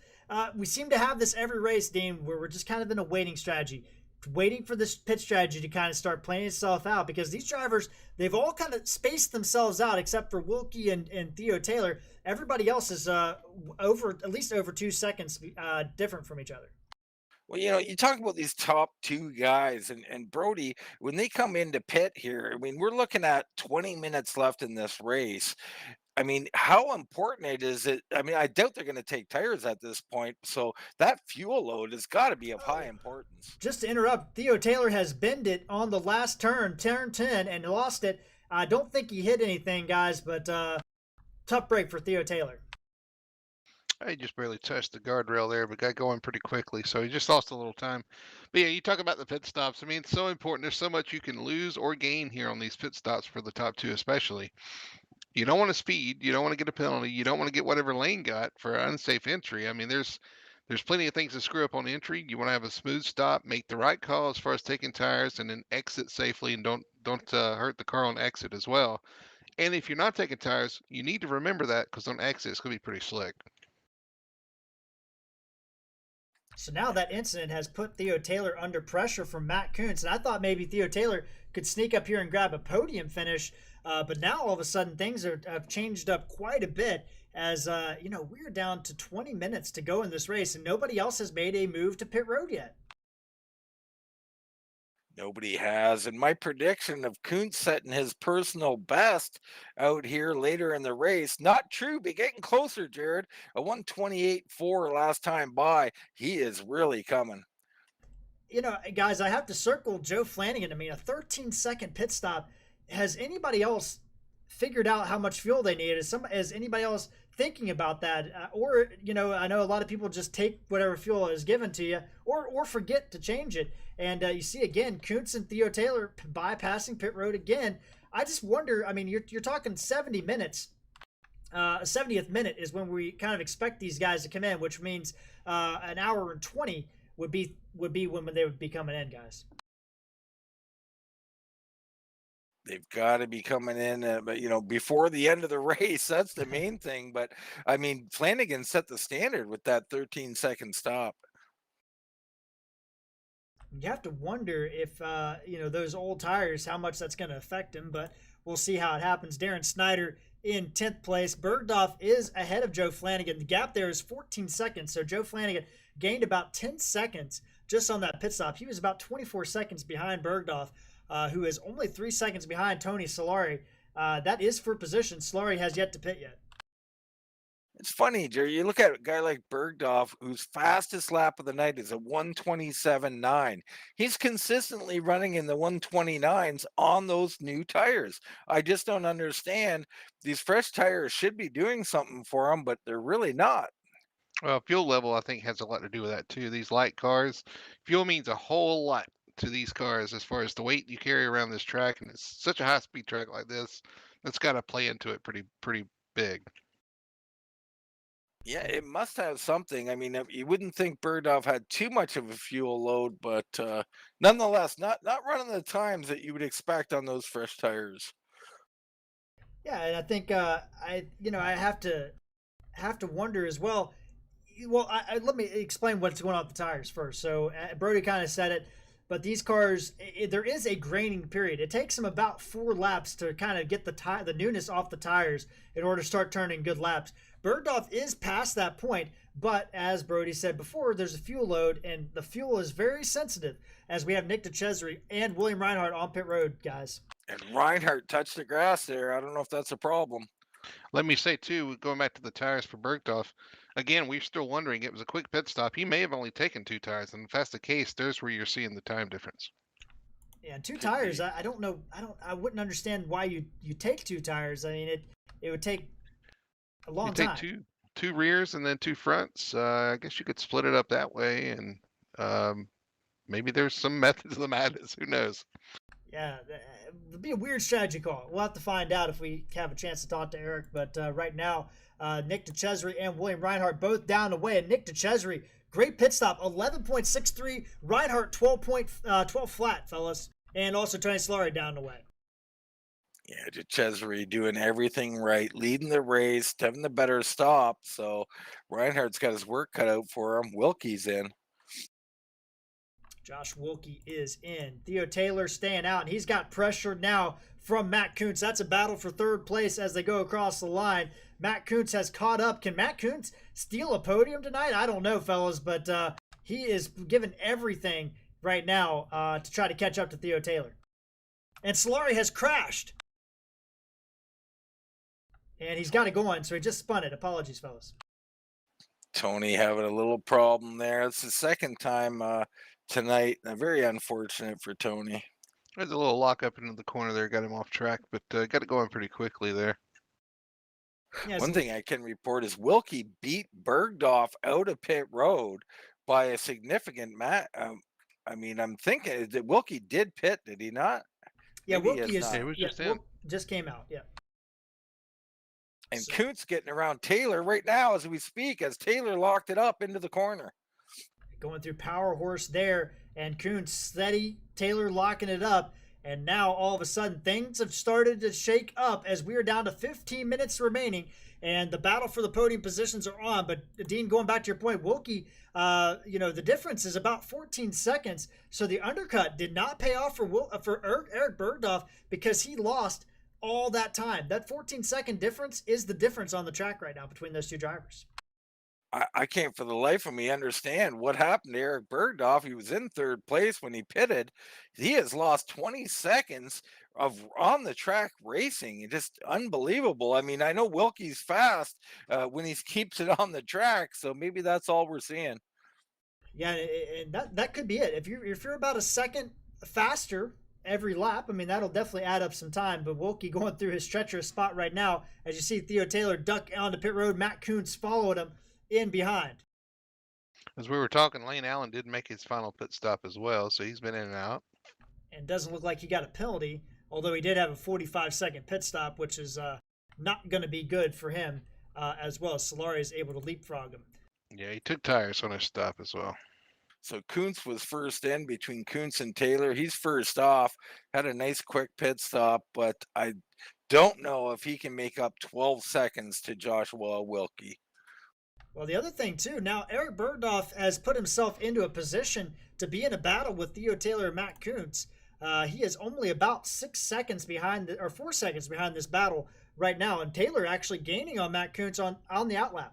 we seem to have this every race, Dean, where we're just kind of in a waiting strategy, waiting for this pit strategy to kind of start playing itself out because these drivers, they've all kind of spaced themselves out except for Wilkie and Theo Taylor. Everybody else is at least over 2 seconds different from each other. Well, you talk about these top 2 guys and Brody, when they come into pit here, I mean, we're looking at 20 minutes left in this race. I mean, how important it is it? I mean, I doubt they're going to take tires at this point. So that fuel load has got to be of high importance. Just to interrupt, Theo Taylor has bended it on the last turn 10, and lost it. I don't think he hit anything, guys, but tough break for Theo Taylor. I just barely touched the guardrail there, but got going pretty quickly, so he just lost a little time. But yeah, you talk about the pit stops. I mean, it's so important. There's so much you can lose or gain here on these pit stops for the top 2 especially. You don't want to speed. You don't want to get a penalty. You don't want to get whatever Lane got for unsafe entry. I mean, there's plenty of things to screw up on entry. You want to have a smooth stop, make the right call as far as taking tires, and then exit safely and don't hurt the car on exit as well. And if you're not taking tires, you need to remember that because on exit it's going to be pretty slick. So now that incident has put Theo Taylor under pressure from Matt Koontz. And I thought maybe Theo Taylor could sneak up here and grab a podium finish. But now all of a sudden things have changed up quite a bit as, we're down to 20 minutes to go in this race and nobody else has made a move to pit road yet. Nobody has. And my prediction of Koontz setting his personal best out here later in the race, not true, but getting closer, Jared. A 128.4 last time by. He is really coming. Guys, I have to circle Joe Flanagan. I mean, a 13-second pit stop. Has anybody else figured out how much fuel they need? Has anybody else thinking about that, or I know a lot of people just take whatever fuel is given to you, or forget to change it. And you see again, Koontz and Theo Taylor bypassing pit road again. I just wonder. I mean, you're talking 70 minutes. 70th minute is when we kind of expect these guys to come in, which means an hour and 20 would be when they would be coming in, guys. They've got to be coming in, but before the end of the race. That's the main thing. But I mean, Flanagan set the standard with that 13-second stop. You have to wonder if those old tires, how much that's going to affect him. But we'll see how it happens. Darren Snyder in 10th place. Bergdorf is ahead of Joe Flanagan. The gap there is 14 seconds. So Joe Flanagan gained about 10 seconds just on that pit stop. He was about 24 seconds behind Bergdorf, who is only 3 seconds behind Tony Solari. That is for position. Solari has yet to pit yet. It's funny, Jerry. You look at a guy like Bergdorf, whose fastest lap of the night is a 127.9. He's consistently running in the 129s on those new tires. I just don't understand. These fresh tires should be doing something for him, but they're really not. Well, fuel level, I think, has a lot to do with that too. These light cars, fuel means a whole lot to these cars as far as the weight you carry around this track, and it's such a high-speed track like this. That's got to play into it pretty big. Yeah, it must have something. I mean, you wouldn't think Bergdorf had too much of a fuel load, but nonetheless, not running the times that you would expect on those fresh tires. Yeah, and I think I have to wonder as well. Well, let me explain what's going on with the tires first. So Brody kind of said it, but these cars, there is a graining period. It takes them about 4 laps to kind of get the newness off the tires in order to start turning good laps. Bergdorf is past that point, but as Brody said before, there's a fuel load, and the fuel is very sensitive as we have Nick DeCesare and William Reinhardt on pit road, guys. And Reinhardt touched the grass there. I don't know if that's a problem. Let me say, too, going back to the tires for Bergdorf, again, we're still wondering. It was a quick pit stop. He may have only taken 2 tires, and if that's the case, there's where you're seeing the time difference. Yeah, 2 tires. I don't know. I wouldn't understand why you take 2 tires. I mean, it would take a long time. You take two rears and then 2 fronts. I guess you could split it up that way, and maybe there's some method to the madness. Who knows? Yeah, it'd be a weird strategy call. We'll have to find out if we have a chance to talk to Eric. But right now, Nick DeCesare and William Reinhardt both down the way. And Nick DeCesare, great pit stop, 11.63. Reinhardt, 12 flat, fellas. And also Tony Solari down the way. Yeah, DeCesare doing everything right, leading the race, having the better stop. So Reinhardt's got his work cut out for him. Wilkie's in. Josh Wilkie is in. Theo Taylor staying out, and he's got pressure now from Matt Koontz. That's a battle for 3rd place as they go across the line. Matt Koontz has caught up. Can Matt Koontz steal a podium tonight? I don't know, fellas, but he is given everything right now to try to catch up to Theo Taylor. And Solari has crashed. And he's got it going, so he just spun it. Apologies, fellas. Tony having a little problem there. It's the second time tonight. Very unfortunate for Tony. There's a little lock up into the corner there, got him off track, but got it going pretty quickly there. Yeah, one thing I can report is Wilkie beat Bergdorf out of pit road by a significant I mean, I'm thinking that Wilkie did pit, did he not? Yeah, Wilkie just came out, yeah. And so, Koontz getting around Taylor right now as we speak, as Taylor locked it up into the corner. Going through Power Horse there, and Koontz steady, Taylor locking it up, and now all of a sudden things have started to shake up as we are down to 15 minutes remaining, and the battle for the podium positions are on. But Dean, going back to your point, Wilkie, the difference is about 14 seconds, so the undercut did not pay off for Eric Bergdorf because he lost all that time. That 14-second difference is the difference on the track right now between those 2 drivers. I can't for the life of me understand what happened to Eric Bergdorf. He was in 3rd place when he pitted. He has lost 20 seconds of on the track racing. Just unbelievable. I mean, I know Wilkie's fast when he keeps it on the track, so maybe that's all we're seeing. Yeah, and that could be it. If you're about a second faster every lap. I mean, that'll definitely add up some time. But Wilkie going through his treacherous spot right now. As you see Theo Taylor duck onto pit road, Matt Koontz followed him in behind. As we were talking, Lane Allen did make his final pit stop as well, so he's been in and out. And doesn't look like he got a penalty, although he did have a 45-second pit stop, which is not going to be good for him, as well. Solari is able to leapfrog him. Yeah, he took tires on his stop as well. So Koontz was first in between Koontz and Taylor. He's first off, had a nice quick pit stop, but I don't know if he can make up 12 seconds to Joshua Wilkie. Well, the other thing, too, now Eric Bergdorf has put himself into a position to be in a battle with Theo Taylor and Matt Koontz. He is only about 6 seconds behind, or 4 seconds behind this battle right now, and Taylor actually gaining on Matt Koontz on the outlap.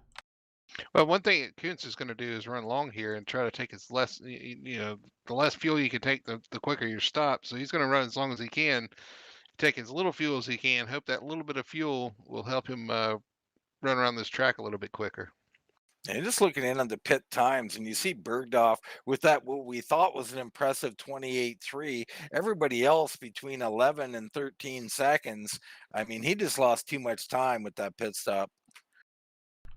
Well, one thing that Koontz is going to do is run long here and try to take as less, the less fuel you can take, the quicker you stop. So he's going to run as long as he can, take as little fuel as he can, hope that little bit of fuel will help him run around this track a little bit quicker. And just looking in on the pit times, and you see Bergdorf with that, what we thought was an impressive 28.3. Everybody else between 11 and 13 seconds. I mean, he just lost too much time with that pit stop.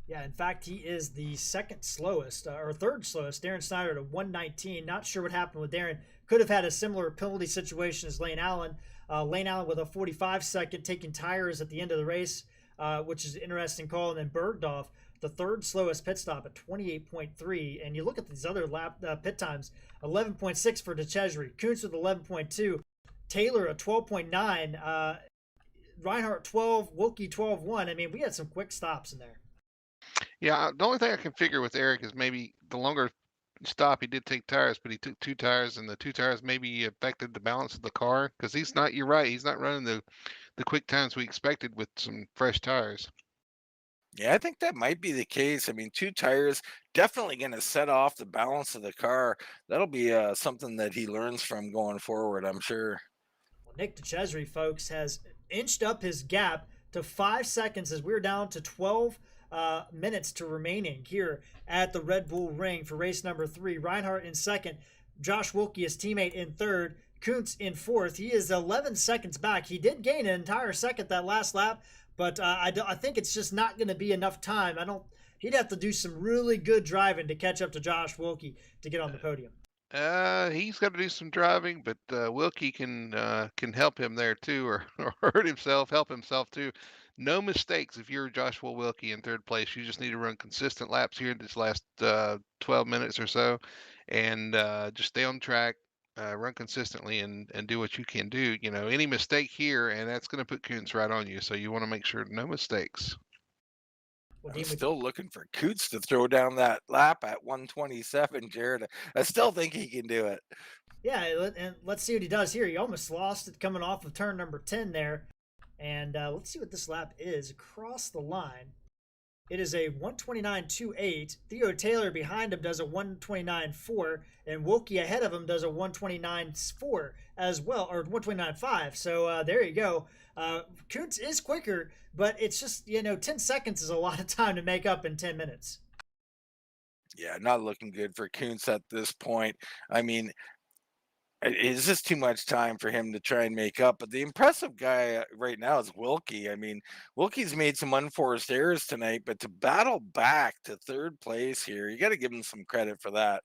Yeah, in fact, he is the second slowest, or third slowest. Darren Snyder at 1:19. Not sure what happened with Darren. Could have had a similar penalty situation as Lane Allen. Lane Allen with a 45-second taking tires at the end of the race, which is an interesting call. And then Bergdorf, the third slowest pit stop at 28.3. And you look at these other pit times, 11.6 for Dicesare, Koontz with 11.2, Taylor at 12.9, Reinhardt 12, Wilkie 12.1. I mean, we had some quick stops in there. Yeah, the only thing I can figure with Eric is maybe the longer stop, he did take tires, but he took 2 tires, and the 2 tires maybe affected the balance of the car, because he's not, you're right, he's not running the quick times we expected with some fresh tires. Yeah, I think that might be the case. I mean, 2 tires definitely going to set off the balance of the car. That'll be something that he learns from going forward, I'm sure. Well, Nick Dicesare, folks, has inched up his gap to 5 seconds as we're down to 12 minutes to remaining here at the Red Bull Ring for race number 3. Reinhardt in second, Josh Wilkie, his teammate, in third, Koontz in fourth. He is 11 seconds back. He did gain an entire second that last lap, but I think it's just not going to be enough time. He'd have to do some really good driving to catch up to Josh Wilkie to get on the podium. He's got to do some driving, but Wilkie can help him there too, or hurt himself, help himself too. No mistakes if you're Joshua Wilkie in third place. You just need to run consistent laps here in this last 12 minutes or so, and just stay on track, run consistently, and do what you can do. Any mistake here, and that's going to put Koontz right on you. So you want to make sure no mistakes. I'm still looking for Koontz to throw down that lap at 127, Jared. I still think he can do it. Yeah, and let's see what he does here. He almost lost it coming off of turn number 10 there. And let's see what this lap is across the line. It is a 129.28. Theo Taylor behind him does a 129.4, and Wilkie ahead of him does a 129.4 as well, or 129.5. So there you go. Koontz is quicker, but it's just, 10 seconds is a lot of time to make up in 10 minutes. Yeah, not looking good for Koontz at this point. I mean, it's just too much time for him to try and make up. But the impressive guy right now is Wilkie. I mean, Wilkie's made some unforced errors tonight, but to battle back to third place here, you got to give him some credit for that.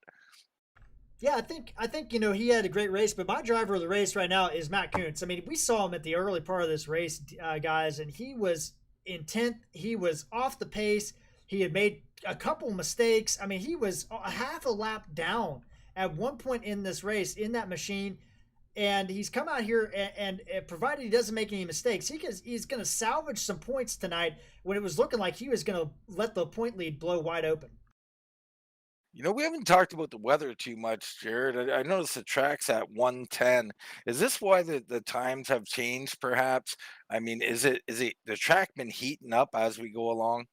Yeah, I think he had a great race, but my driver of the race right now is Matt Koontz. I mean, we saw him at the early part of this race, guys, and he was in 10th. He was off the pace. He had made a couple mistakes. I mean, he was a half a lap down at one point in this race in that machine, and he's come out here and provided he doesn't make any mistakes, he's going to salvage some points tonight when it was looking like he was going to let the point lead blow wide open. We haven't talked about the weather too much, Jared. I noticed the track's at 110. Is this why the times have changed, perhaps? I mean, is it the track been heating up as we go along?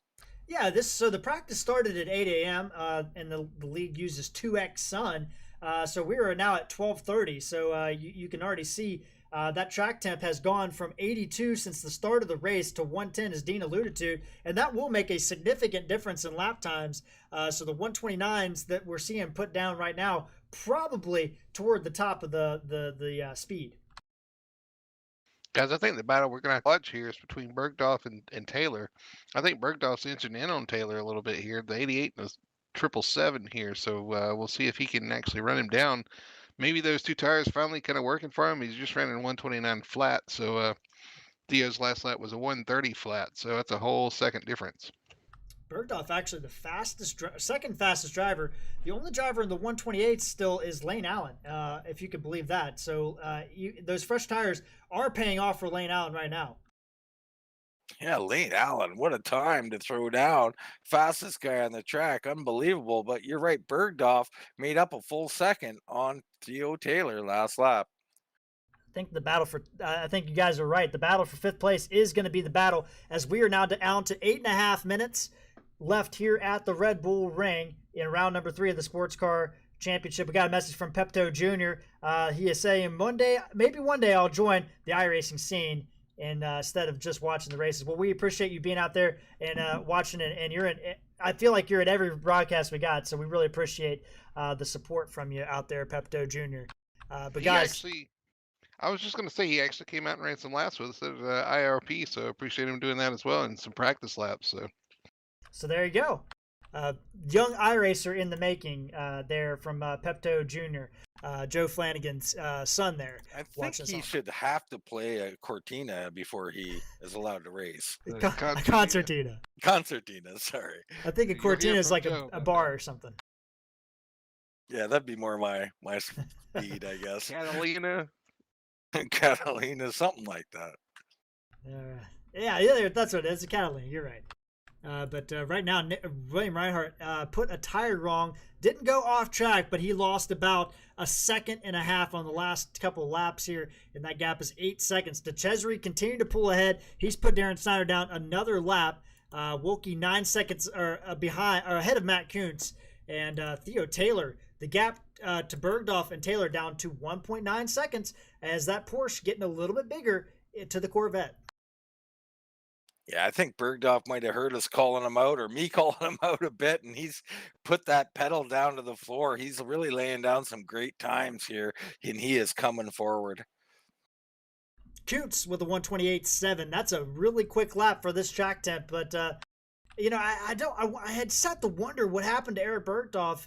Yeah, so the practice started at 8 a.m. And the league uses 2x sun. So we are now at 12:30. So you can already see that track temp has gone from 82 since the start of the race to 110, as Dean alluded to, and that will make a significant difference in lap times. So the 129s that we're seeing put down right now, probably toward the top of the speed. Guys, I think the battle we're going to watch here is between Bergdorf and Taylor. I think Bergdorf's inching in on Taylor a little bit here. The 88 and the 777 here, so we'll see if he can actually run him down. Maybe those two tires finally kind of working for him. He's just running 129 flat, so Theo's last lap was a 130 flat, so that's a whole second difference. Bergdorf actually the second fastest driver. The only driver in the 128 still is Lane Allen, if you could believe that. So those fresh tires are paying off for Lane Allen right now. Yeah, Lane Allen, what a time to throw down. Fastest guy on the track, unbelievable. But you're right, Bergdorf made up a full second on Theo Taylor last lap. I think you guys are right. The battle for fifth place is going to be the battle, as we are now down to 8.5 minutes left here at the Red Bull Ring in round number 3 of the Sports Car Championship. We got a message from Pepto Jr. He is saying, maybe one day I'll join the iRacing scene and instead of just watching the races. Well, we appreciate you being out there and watching it. And I feel like you're at every broadcast we got, so we really appreciate the support from you out there, Pepto Jr. But guys, I was just going to say he actually came out and ran some laps with us at IRP, so I appreciate him doing that as well, and some practice laps. So there you go. Young iRacer in the making there from Pepto Jr., Joe Flanagan's son there. I think he should have to play a Cortina before he is allowed to race. Concertina. Concertina, sorry. I think a Cortina is like a bar or something. Yeah, that'd be more my speed, I guess. Catalina, something like that. Yeah, that's what it is. Catalina, you're right. But right now, William Reinhardt put a tire wrong. Didn't go off track, but he lost about 1.5 seconds on the last couple of laps here, and that gap is 8 seconds. Dicesare continued to pull ahead. He's put Darren Snyder down another lap. Wilkie 9 seconds ahead of Matt Koontz, and Theo Taylor. The gap to Bergdorf and Taylor down to 1.9 seconds as that Porsche getting a little bit bigger to the Corvette. Yeah, I think Bergdorf might have heard us calling him out or me calling him out a bit, and he's put that pedal down to the floor. He's really laying down some great times here, and he is coming forward. Koontz with a 128.7. That's a really quick lap for this track temp, but I had set to wonder what happened to Eric Bergdorf.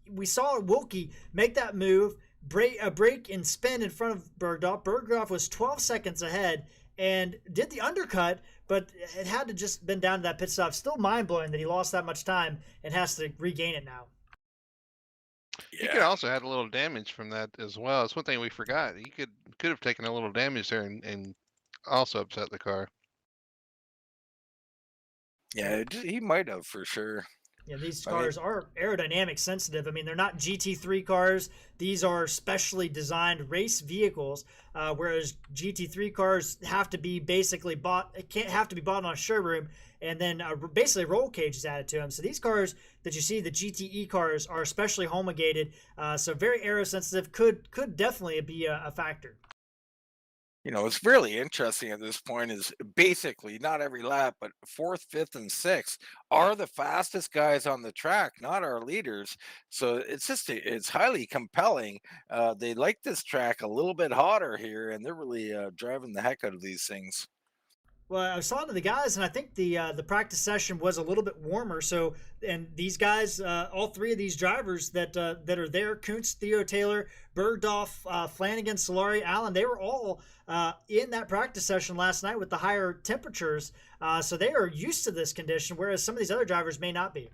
We saw Wilkie make that move, break and spin in front of Bergdorf. Bergdorf was 12 seconds ahead and did the undercut, but it had to just been down to that pit stop. Still mind-blowing that he lost that much time and has to regain it now. Yeah. He could also had a little damage from that as well. It's one thing we forgot. He could have taken a little damage there and also upset the car. Yeah, he might have for sure. Yeah, these cars are aerodynamic sensitive. I mean, they're not GT3 cars. These are specially designed race vehicles, whereas GT3 cars have to be basically bought. It can't have to be bought on a showroom, and then basically roll cages added to them. So these cars that you see, the GTE cars, are especially homologated, so very aerosensitive. Could definitely be a factor. It's really interesting at this point is basically not every lap, but 4th, 5th, and 6th are the fastest guys on the track, not our leaders. So it's highly compelling. They like this track a little bit hotter here, and they're really driving the heck out of these things. Well, I was talking to the guys, and I think the practice session was a little bit warmer. So, and these guys, all three of these drivers that are there, Koontz, Theo Taylor, Bergdorf, Flanagan, Solari, Allen, they were all in that practice session last night with the higher temperatures. So they are used to this condition, whereas some of these other drivers may not be.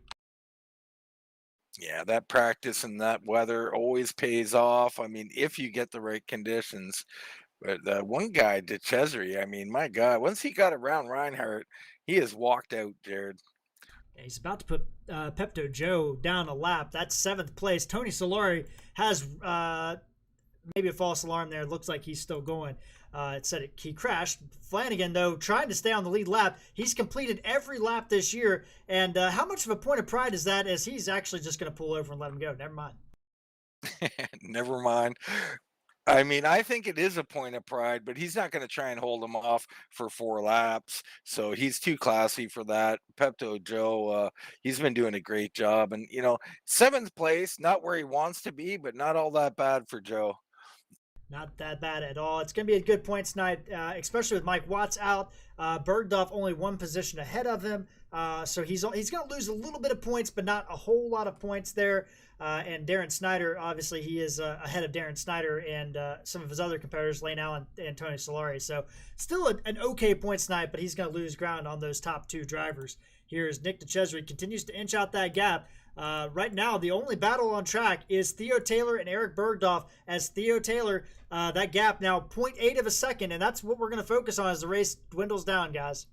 Yeah, that practice and that weather always pays off. I mean, if you get the right conditions. But one guy, Dicesare, I mean, my God, once he got around Reinhardt, he has walked out, Jared. Yeah, he's about to put Pepto Joe down a lap. That's 7th place. Tony Solari has maybe a false alarm there. It looks like he's still going. It said he crashed. Flanagan, though, trying to stay on the lead lap. He's completed every lap this year. And how much of a point of pride is that, as he's actually just going to pull over and let him go? Never mind. Never mind. I mean, I think it is a point of pride, but he's not going to try and hold him off for 4 laps. So he's too classy for that. Pepto Joe, he's been doing a great job. And, 7th place, not where he wants to be, but not all that bad for Joe. Not that bad at all. It's going to be a good points night, especially with Mike Watts out. Bergdorf only one position ahead of him, so he's going to lose a little bit of points, but not a whole lot of points there. And Darren Snyder, obviously, he is ahead of Darren Snyder and some of his other competitors, Lane Allen and Tony Solari. So still an okay points night, but he's going to lose ground on those top two drivers. Here's Nick DeCesare continues to inch out that gap. Right now, the only battle on track is Theo Taylor and Eric Bergdorf. As Theo Taylor, that gap now 0.8 of a second, and that's what we're going to focus on as the race dwindles down, guys.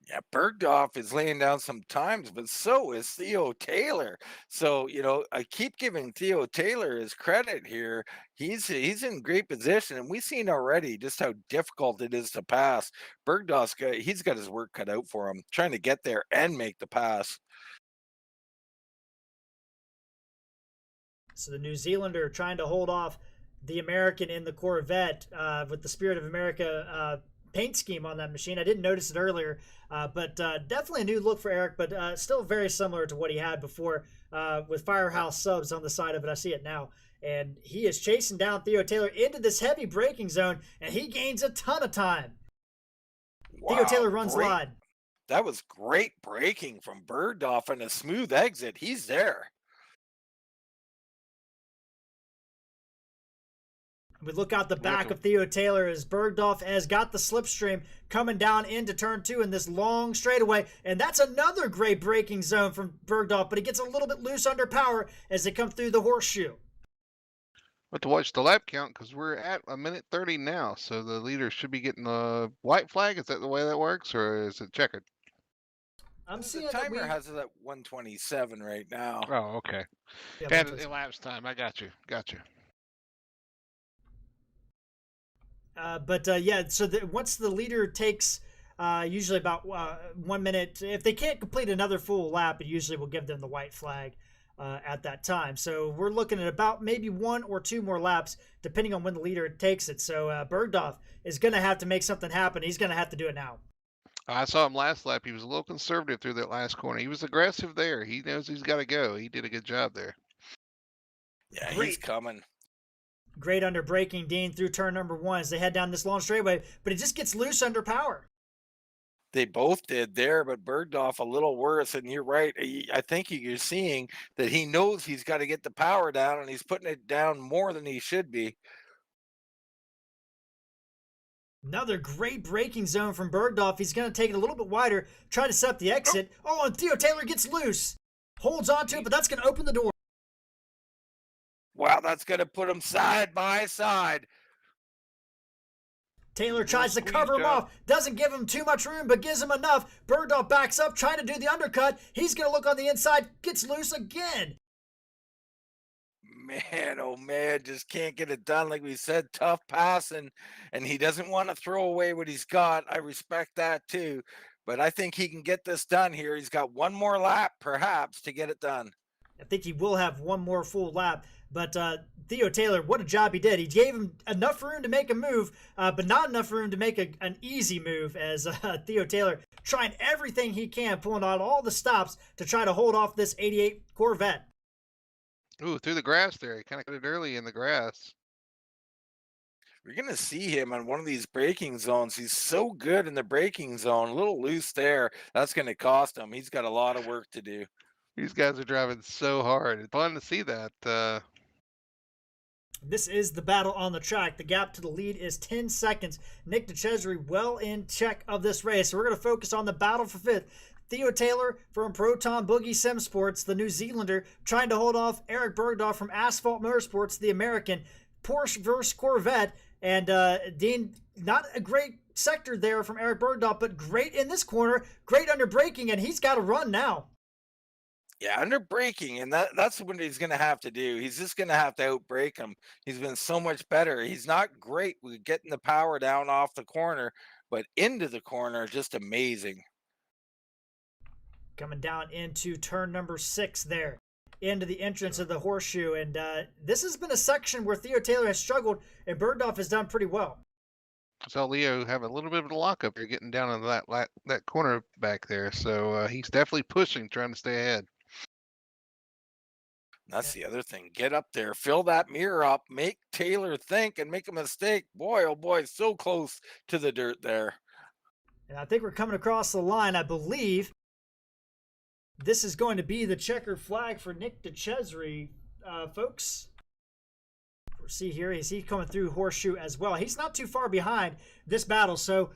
Yeah, Bergdorf is laying down some times, but so is Theo Taylor. So, I keep giving Theo Taylor his credit here. He's in great position, and we've seen already just how difficult it is to pass. He's got his work cut out for him, trying to get there and make the pass. So the New Zealander trying to hold off the American in the Corvette with the Spirit of America paint scheme on that machine. I didn't notice it earlier, but definitely a new look for Eric, but still very similar to what he had before with Firehouse subs on the side of it. I see it now. And he is chasing down Theo Taylor into this heavy braking zone, and he gains a ton of time. Wow, Theo Taylor runs great. wide. That was great braking from Bergdorf and a smooth exit. He's there. We look out the back of Theo Taylor as Bergdorf has got the slipstream coming down into turn 2 in this long straightaway. And that's another great braking zone from Bergdorf, but he gets a little bit loose under power as they come through the horseshoe. But to watch the lap count, because we're at 1:30 now, so the leader should be getting a white flag. Is that the way that works, or is it checkered? I'm seeing the timer has it at 1:27 right now. Oh, okay. Yeah, And elapsed time. I got you. Yeah, so once the leader takes usually about 1 minute, if they can't complete another full lap, it usually will give them the white flag at that time. So we're looking at about maybe 1 or 2 more laps, depending on when the leader takes it. So Bergdorf is going to have to make something happen. He's going to have to do it now. I saw him last lap. He was a little conservative through that last corner. He was aggressive there. He knows he's got to go. He did a good job there. Yeah, he's coming. Great under braking, Dean, through turn number 1 as they head down this long straightaway, but it just gets loose under power. They both did there, but Bergdorf a little worse. And you're right. I think you're seeing that he knows he's got to get the power down, and he's putting it down more than he should be. Another great braking zone from Bergdorf. He's going to take it a little bit wider, try to set up the exit. Oh, and Theo Taylor gets loose. Holds on to it, but that's going to open the door. Wow, that's going to put him side by side. Taylor tries to cover him off. Doesn't give him too much room, but gives him enough. Bergdorf backs up, trying to do the undercut. He's going to look on the inside. Gets loose again. Man, oh man, just can't get it done. Like we said, tough passing, and he doesn't want to throw away what he's got. I respect that too, but I think he can get this done here. He's got 1 more lap, perhaps, to get it done. I think he will have 1 more full lap. But Theo Taylor, what a job he did. He gave him enough room to make a move, but not enough room to make an easy move, as Theo Taylor trying everything he can, pulling out all the stops to try to hold off this 88 Corvette. Ooh, through the grass there. He kind of got it early in the grass. We're going to see him on one of these braking zones. He's so good in the braking zone. A little loose there. That's going to cost him. He's got a lot of work to do. These guys are driving so hard. It's fun to see that. This is the battle on the track. The gap to the lead is 10 seconds. Nick DeCesare well in check of this race. So we're going to focus on the battle for 5th. Theo Taylor from Proton Boogie Sim Sports, the New Zealander, trying to hold off Eric Bergdorf from Asphalt Motorsports, the American. Porsche versus Corvette. And Dean, not a great sector there from Eric Bergdorf, but great in this corner. Great under braking, and he's got to run now. Yeah, under braking, and that's what he's going to have to do. He's just going to have to outbrake him. He's been so much better. He's not great with getting the power down off the corner, but into the corner, just amazing. Coming down into turn number 6 there, into the entrance of the horseshoe. And this has been a section where Theo Taylor has struggled, and Bergdorf has done pretty well. Saw Leo have a little bit of a lockup here getting down into that corner back there. So he's definitely pushing, trying to stay ahead. That's the other thing. Get up there, fill that mirror up, make Taylor think and make a mistake. Boy, oh boy, so close to the dirt there. And I think we're coming across the line. I believe this is going to be the checkered flag for Nick DeCesare, folks. We'll see here. He's coming through Horseshoe as well. He's not too far behind this battle. So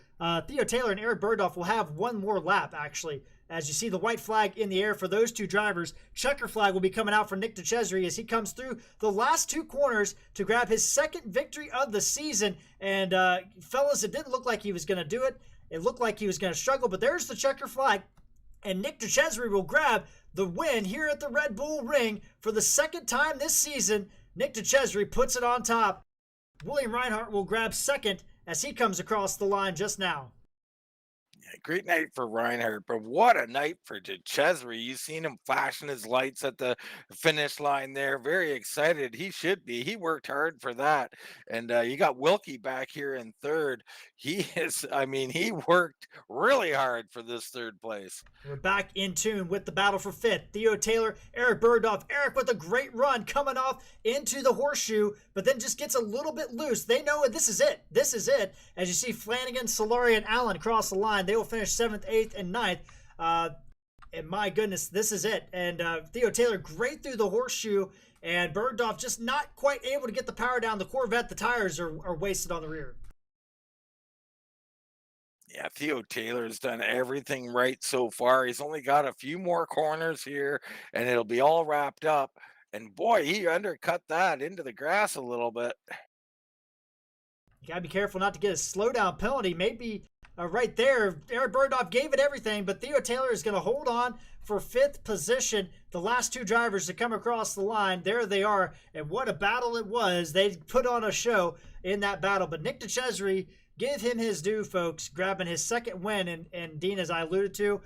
Theo Taylor and Eric Burdoff will have one more lap, actually. As you see the white flag in the air for those two drivers, checker flag will be coming out for Nick DeCesare as he comes through the last two corners to grab his second victory of the season. And fellas, it didn't look like he was going to do it. It looked like he was going to struggle, but there's the checker flag. And Nick DeCesare will grab the win here at the Red Bull Ring for the second time this season. Nick DeCesare puts it on top. William Reinhardt will grab second as he comes across the line just now. Yeah, great night for Reinhardt, but what a night for DeCesare. You've seen him flashing his lights at the finish line there. Very excited. He should be. He worked hard for that. And you got Wilkie back here in third. He worked really hard for this third place. We're back in tune with the battle for fifth. Theo Taylor, Eric Burdoff. Eric with a great run coming off into the Horseshoe, but then just gets a little bit loose. They know this is it. This is it. As you see Flanagan, Solari, and Allen cross the line, they will finish 7th, 8th, and 9th. And my goodness, this is it. And Theo Taylor great through the Horseshoe, and Burdoff just not quite able to get the power down. The Corvette, the tires are wasted on the rear. Yeah, Theo Taylor's done everything right so far. He's only got a few more corners here, and it'll be all wrapped up. And boy, he undercut that into the grass a little bit. You got to be careful not to get a slowdown penalty. Maybe right there, Eric Burdoff gave it everything, but Theo Taylor is going to hold on for fifth position. The last two drivers to come across the line, there they are. And what a battle it was. They put on a show in that battle. But Nick DeCesare, give him his due, folks, grabbing his second win. And Dean, as I alluded to,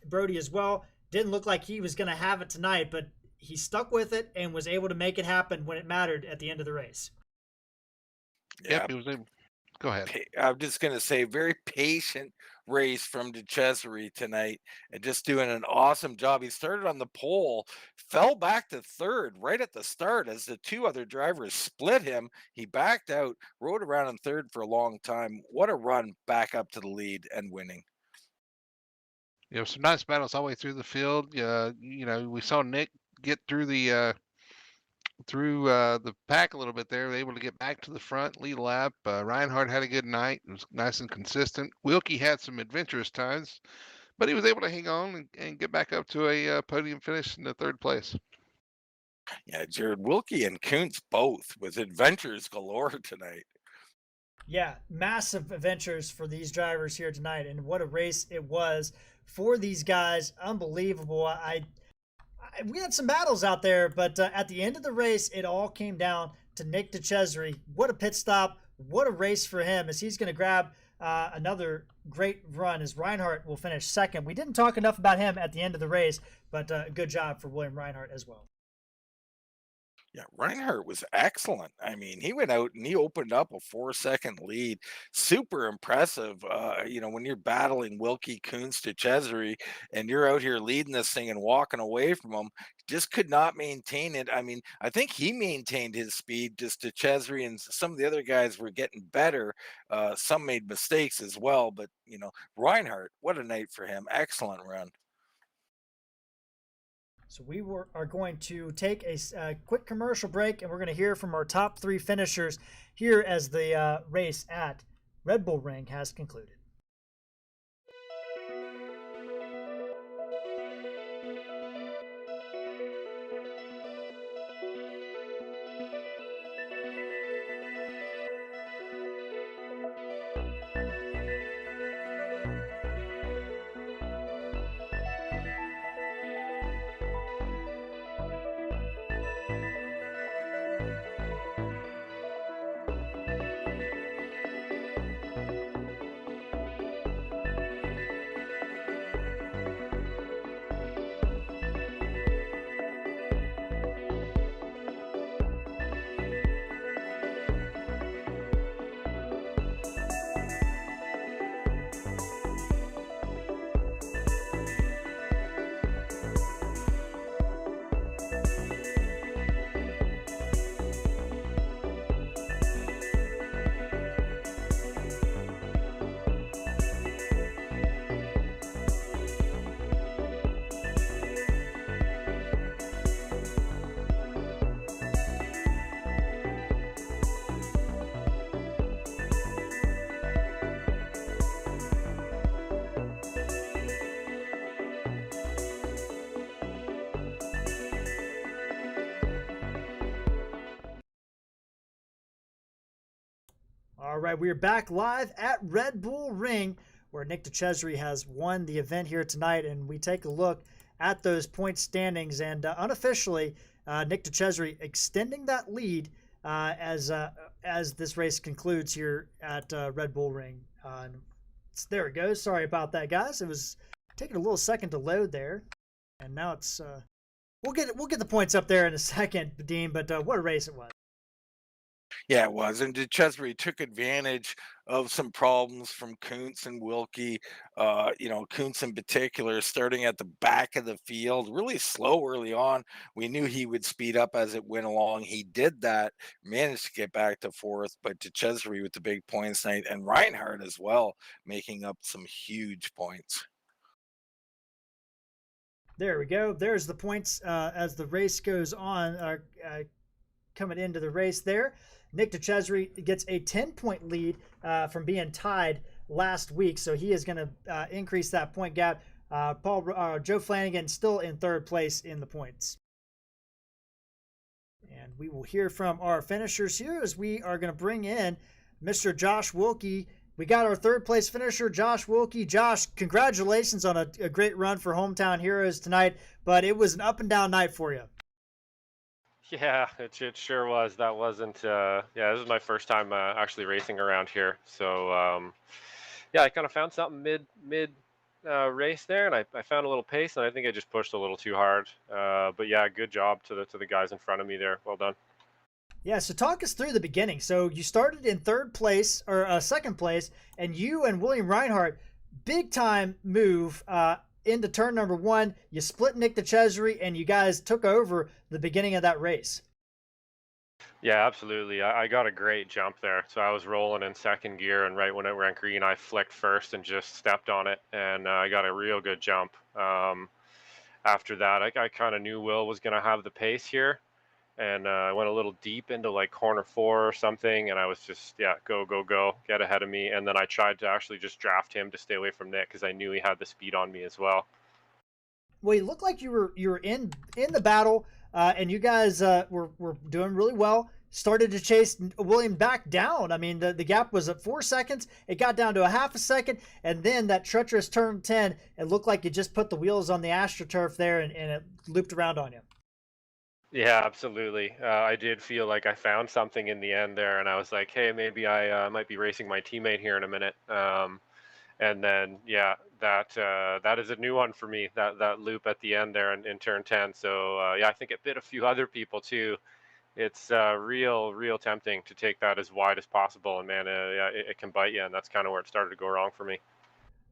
Brody as well, didn't look like he was going to have it tonight, but he stuck with it and was able to make it happen when it mattered at the end of the race. Yep, he was able. Go ahead. I'm just going to say, very patient race from DeCesare tonight and just doing an awesome job. He started on the pole, fell back to third right at the start as the two other drivers split him. He backed out, rode around in third for a long time. What a run back up to the lead and winning. Some nice battles all the way through the field. We saw Nick get through the pack a little bit there, able to get back to the front, lead a lap. Reinhardt had a good night. It was nice and consistent. Wilkie had some adventurous times, but he was able to hang on and get back up to a podium finish in the third place. Yeah, Jared, Wilkie and Koontz both with adventures galore tonight. Yeah, massive adventures for these drivers here tonight, and what a race it was for these guys. Unbelievable. We had some battles out there, but at the end of the race, it all came down to Nick DeCesare. What a pit stop. What a race for him as he's going to grab another great run as Reinhardt will finish second. We didn't talk enough about him at the end of the race, but good job for William Reinhardt as well. Yeah, Reinhardt was excellent. He went out and he opened up a 4-second lead. Super impressive. When you're battling Wilkie, Koontz, DeCesare, and you're out here leading this thing and walking away from them, just could not maintain it. I think he maintained his speed. Just DeCesare and some of the other guys were getting better. Some made mistakes as well, but Reinhardt, what a night for him. Excellent run. So we are going to take a quick commercial break, and we're going to hear from our top three finishers here as the race at Red Bull Ring has concluded. All right, we're back live at Red Bull Ring, where Nick DeCesare has won the event here tonight, and we take a look at those point standings. And unofficially, Nick DeCesare extending that lead as this race concludes here at Red Bull Ring. There it goes. Sorry about that, guys. It was taking a little second to load there, and now it's. We'll get the points up there in a second, Dean. But what a race it was. Yeah, it was. And DeCesare took advantage of some problems from Koontz and Wilkie. Koontz in particular, starting at the back of the field, really slow early on. We knew he would speed up as it went along. He did that, managed to get back to fourth, but DeCesare with the big points night, and Reinhardt as well, making up some huge points. There we go. There's the points as the race goes on. Coming into the race there, Nick DeCesare gets a 10-point lead from being tied last week, so he is going to increase that point gap. Joe Flanagan still in third place in the points. And we will hear from our finishers here as we are going to bring in Mr. Josh Wilkie. We got our third place finisher, Josh Wilkie. Josh, congratulations on a great run for Hometown Heroes tonight, but it was an up and down night for you. Yeah, it sure was. That wasn't, this is my first time actually racing around here. So, I kind of found something mid race there, and I found a little pace, and I think I just pushed a little too hard. But yeah, good job to the guys in front of me there. Well done. Yeah, so talk us through the beginning. So you started in third place or second place, and you and William Reinhardt, big time move into turn number one. You split Nick DeCesare, and you guys took over the beginning of that race. Yeah, absolutely. I got a great jump there. So I was rolling in second gear, and right when it went green, I flicked first and just stepped on it, and I got a real good jump. After that, I kind of knew Will was going to have the pace here, and I went a little deep into like corner 4 or something, and I was just, go, get ahead of me. And then I tried to actually just draft him to stay away from Nick because I knew he had the speed on me as well. Well, you looked like you were in the battle, and you guys were doing really well. Started to chase William back down. I mean, the gap was at 4 seconds. It got down to a half a second, and then that treacherous turn 10, it looked like you just put the wheels on the AstroTurf there, and it looped around on you. Yeah, absolutely. I did feel like I found something in the end there, and I was like, hey, maybe I might be racing my teammate here in a minute. And then, that is a new one for me, that loop at the end there in turn 10. So, I think it bit a few other people too. It's real tempting to take that as wide as possible. And man, it can bite you. And that's kind of where it started to go wrong for me.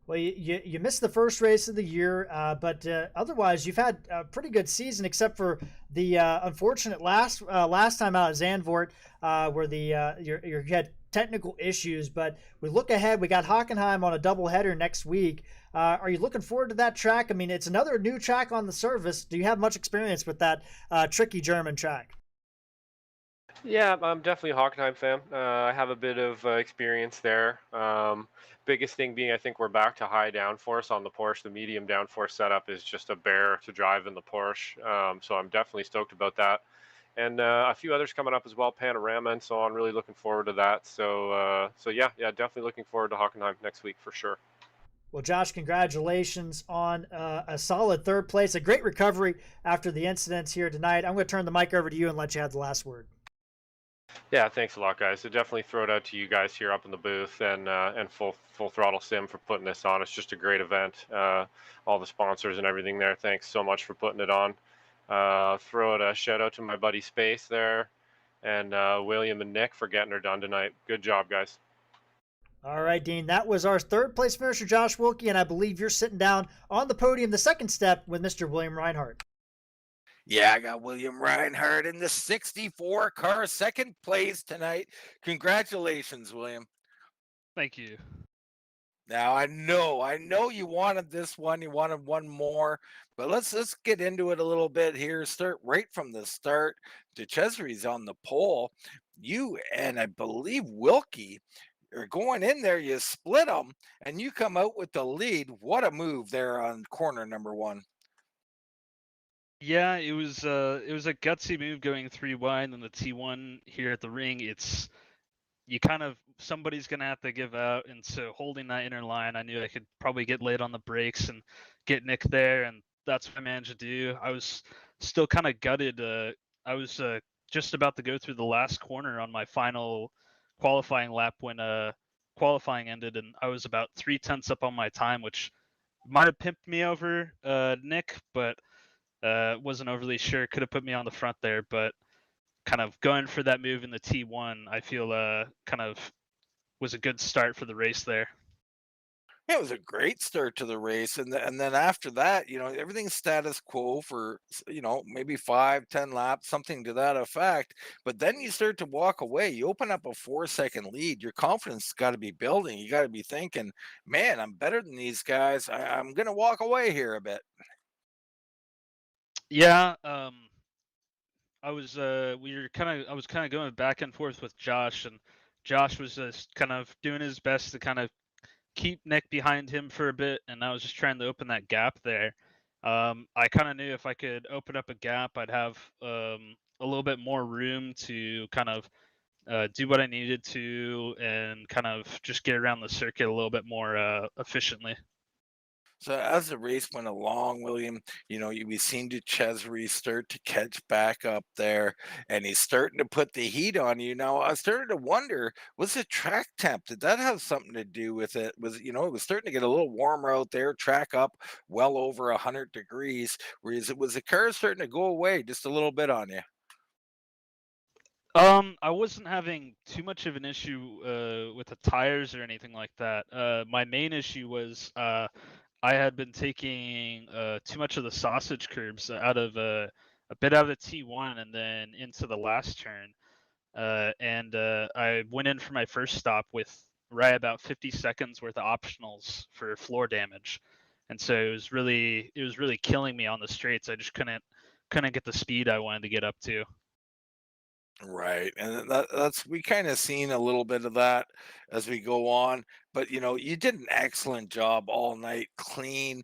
Well, you missed the first race of the year, but otherwise you've had a pretty good season, except for the unfortunate last time out at Zandvoort, where you had technical issues. But we look ahead. We got Hockenheim on a doubleheader next week. Are you looking forward to that track? I mean, it's another new track on the service. Do you have much experience with that tricky German track? Yeah, I'm definitely a Hockenheim fan. I have a bit of experience there. Biggest thing being, I think we're back to high downforce on the Porsche. The medium downforce setup is just a bear to drive in the Porsche. So I'm definitely stoked about that. And a few others coming up as well, Panorama and so on. Really looking forward to that. So definitely looking forward to Hockenheim next week for sure. Well, Josh, congratulations on a solid third place, a great recovery after the incidents here tonight. I'm going to turn the mic over to you and let you have the last word. Yeah, thanks a lot, guys. So definitely throw it out to you guys here up in the booth and full throttle sim for putting this on. It's just a great event. All the sponsors and everything there. Thanks so much for putting it on. Throw it a shout out to my buddy Space there, and William and Nick for getting her done tonight. Good job, guys. All right, Dean. That was our third place finisher, Josh Wilkie, and I believe you're sitting down on the podium, the second step, with Mr. William Reinhardt. Yeah, I got William Reinhardt in the 64 car, second place tonight. Congratulations, William. Thank you. Now I know you wanted this one, you wanted one more, but let's get into it a little bit here. Start right from the start. DeCesare's on the pole. You and I believe Wilkie are going in there. You split them, and you come out with the lead. What a move there on corner number 1. Yeah, it was a gutsy move going 3 wide on the T1 here at the ring. It's somebody's gonna have to give out, and so holding that inner line, I knew I could probably get late on the brakes and get Nick there, and that's what I managed to do. I was still kind of gutted. I was just about to go through the last corner on my final qualifying lap when qualifying ended, and I was about 3/10 up on my time, which might have pimped me over Nick, but wasn't overly sure. Could have put me on the front there, but kind of going for that move in the T1, I feel kind of was a good start for the race there. Yeah, it was a great start to the race, and then after that, everything's status quo for maybe 5, 10 laps, something to that effect. But then you start to walk away. You open up a 4-second lead. Your confidence got to be building. You got to be thinking, "Man, I'm better than these guys. I'm gonna walk away here a bit." Yeah, I was I was kind of going back and forth with Josh, and Josh was just kind of doing his best to kind of keep Nick behind him for a bit, and I was just trying to open that gap there. I kind of knew if I could open up a gap, I'd have a little bit more room to kind of do what I needed to and kind of just get around the circuit a little bit more efficiently. So as the race went along, William, we seen Chesney start to catch back up there, and he's starting to put the heat on you. Now I started to wonder, was it track temp? Did that have something to do with it? It was starting to get a little warmer out there, track up well over 100 degrees. Was the car starting to go away just a little bit on you? I wasn't having too much of an issue with the tires or anything like that. My main issue was I had been taking too much of the sausage curbs out of a bit out of the T1 and then into the last turn. And I went in for my first stop with right about 50 seconds worth of optionals for floor damage, and so it was really killing me on the straights. I just couldn't get the speed I wanted to get up to. Right. And that's we kind of seen a little bit of that as we go on. But you did an excellent job all night, clean,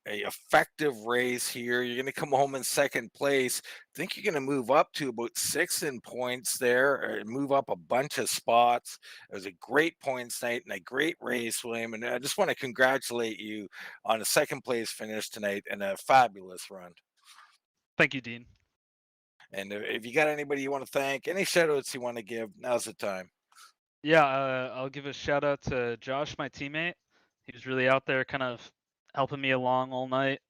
a effective race here. You're going to come home in second place. I think you're going to move up to about 6 in points there, or move up a bunch of spots. It was a great points night and a great race, William. And I just want to congratulate you on a second place finish tonight and a fabulous run. Thank you, Dean. And if you got anybody you want to thank, any shout outs you want to give, now's the time. Yeah, I'll give a shout out to Josh, my teammate. He was really out there kind of helping me along all night.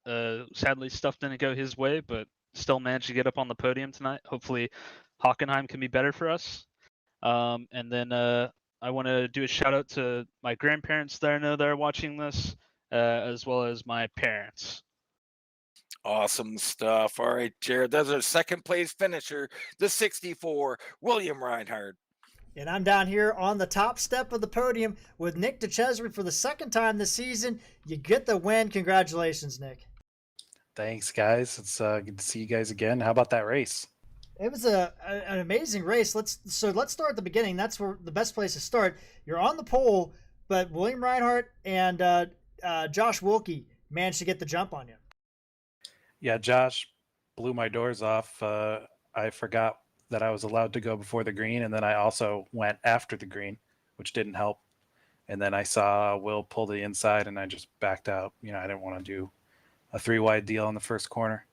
Sadly, stuff didn't go his way, but still managed to get up on the podium tonight. Hopefully, Hockenheim can be better for us. And then I want to do a shout out to my grandparents that I know that are watching this, as well as my parents. Awesome stuff. All right, Jared, that's our second place finisher, the 64, William Reinhardt. And I'm down here on the top step of the podium with Nick Dicesare for the second time this season. You get the win. Congratulations, Nick. Thanks, guys. It's good to see you guys again. How about that race? It was an amazing race. Let's start at the beginning. That's where the best place to start. You're on the pole, but William Reinhardt and Josh Wilkie managed to get the jump on you. Yeah, Josh blew my doors off. I forgot that I was allowed to go before the green, and then I also went after the green, which didn't help. And then I saw Will pull the inside, and I just backed out. I didn't want to do a 3-wide deal in the first corner.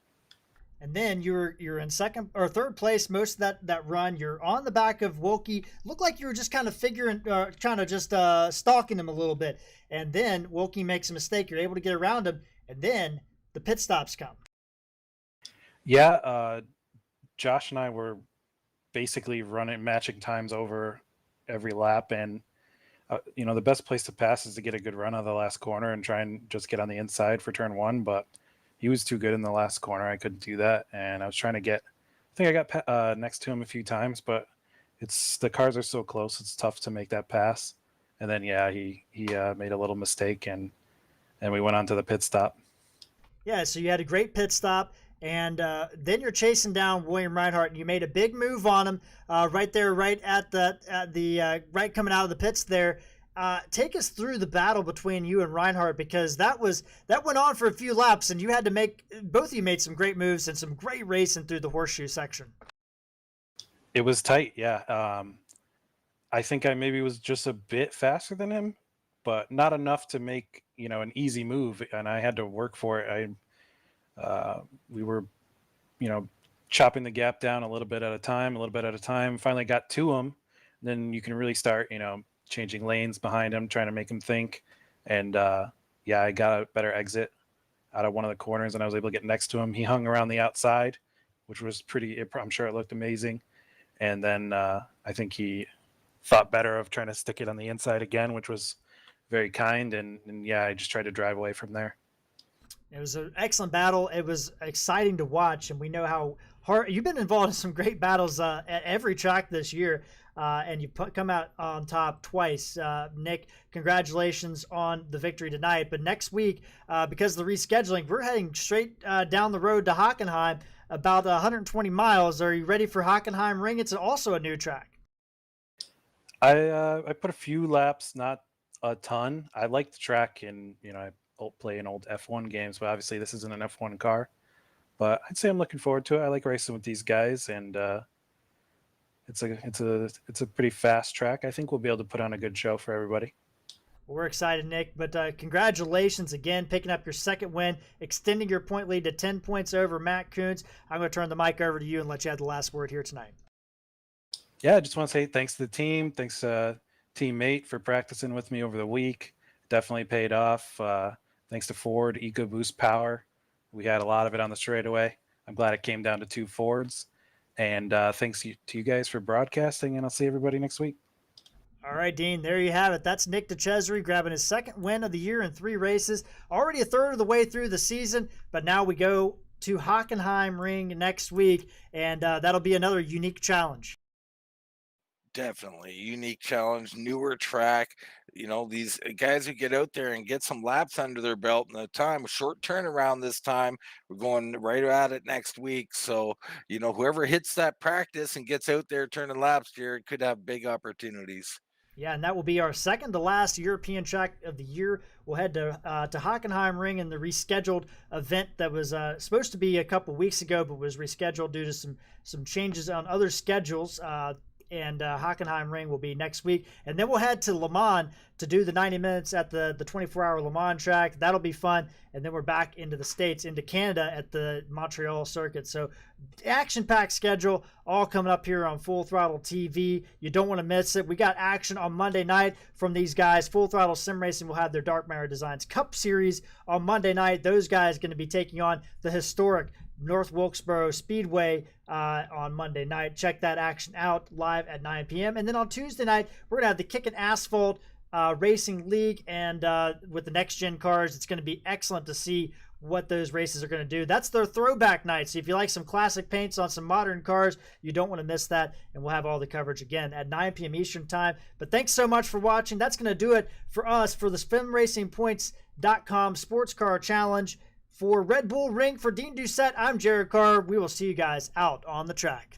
And then you're in second or third place most of that run. You're on the back of Wilkie. Looked like you were just kind of trying to just stalking him a little bit. And then Wilkie makes a mistake. You're able to get around him, and then the pit stops come. Yeah, Josh and I were basically matching times over every lap, and the best place to pass is to get a good run on the last corner and try and just get on the inside for turn one, but he was too good in the last corner. I couldn't do that, and I was trying to I think I got next to him a few times, but the cars are so close, it's tough to make that pass. And then he made a little mistake, and we went on to the pit stop. Yeah, so you had a great pit stop. And then you're chasing down William Reinhardt, and you made a big move on him right there, right at the right coming out of the pits there. Take us through the battle between you and Reinhardt, because that went on for a few laps, and both of you made some great moves and some great racing through the horseshoe section. It was tight, yeah. I think I maybe was just a bit faster than him, but not enough to make, an easy move. And I had to work for it. We were, chopping the gap down a little bit at a time. Finally got to him. Then you can really start, changing lanes behind him, trying to make him think. And I got a better exit out of one of the corners, and I was able to get next to him. He hung around the outside, which was I'm sure it looked amazing. And then I think he thought better of trying to stick it on the inside again, which was very kind. And I just tried to drive away from there. It was an excellent battle. It was exciting to watch, and we know how hard you've been involved in some great battles at every track this year, and you come out on top twice. Nick, congratulations on the victory tonight. But next week, because of the rescheduling, we're heading straight down the road to Hockenheim, about 120 miles. Are you ready for Hockenheim Ring? It's also a new track. I put a few laps, not a ton. I like the track, and I play in old F1 games, but obviously this isn't an F1 car. But I'd say I'm looking forward to it. I like racing with these guys, and it's a pretty fast track. I think we'll be able to put on a good show for everybody. We're excited, Nick, but congratulations again, picking up your second win, extending your point lead to 10 points over Matt Koontz. I'm going to turn the mic over to you and let you have the last word here tonight. Yeah, I just want to say thanks to the team. Thanks teammate for practicing with me over the week. Definitely paid off. Thanks to Ford EcoBoost Power. We had a lot of it on the straightaway. I'm glad it came down to 2 Fords. And thanks to you guys for broadcasting, and I'll see everybody next week. All right, Dean, there you have it. That's Nick Dicesare grabbing his second win of the year in 3 races. Already a third of the way through the season, but now we go to Hockenheim Ring next week, and that'll be another unique challenge. Definitely unique challenge, newer track. These guys who get out there and get some laps under their belt in the time, short turnaround this time. We're going right at it next week. So, whoever hits that practice and gets out there turning laps, Jared, could have big opportunities. Yeah, and that will be our second to last European track of the year. We'll head to Hockenheim Ring in the rescheduled event that was supposed to be a couple weeks ago, but was rescheduled due to some changes on other schedules. And Hockenheim Ring will be next week. And then we'll head to Le Mans to do the 90 minutes at the 24-hour Le Mans track. That'll be fun. And then we're back into the States, into Canada at the Montreal circuit. So action-packed schedule all coming up here on Full Throttle TV. You don't want to miss it. We got action on Monday night from these guys. Full Throttle Sim Racing will have their Dark Matter Designs Cup Series on Monday night. Those guys are going to be taking on the historic North Wilkesboro Speedway on Monday night. Check that action out live at 9 p.m. And then on Tuesday night, we're going to have the Kickin' Asphalt Racing League. And with the next-gen cars, it's going to be excellent to see what those races are going to do. That's their throwback night. So if you like some classic paints on some modern cars, you don't want to miss that. And we'll have all the coverage again at 9 p.m. Eastern Time. But thanks so much for watching. That's going to do it for us for the SimRacingPoints.com Sports Car Challenge. For Red Bull Ring, for Dean Doucette, I'm Jared Carr. We will see you guys out on the track.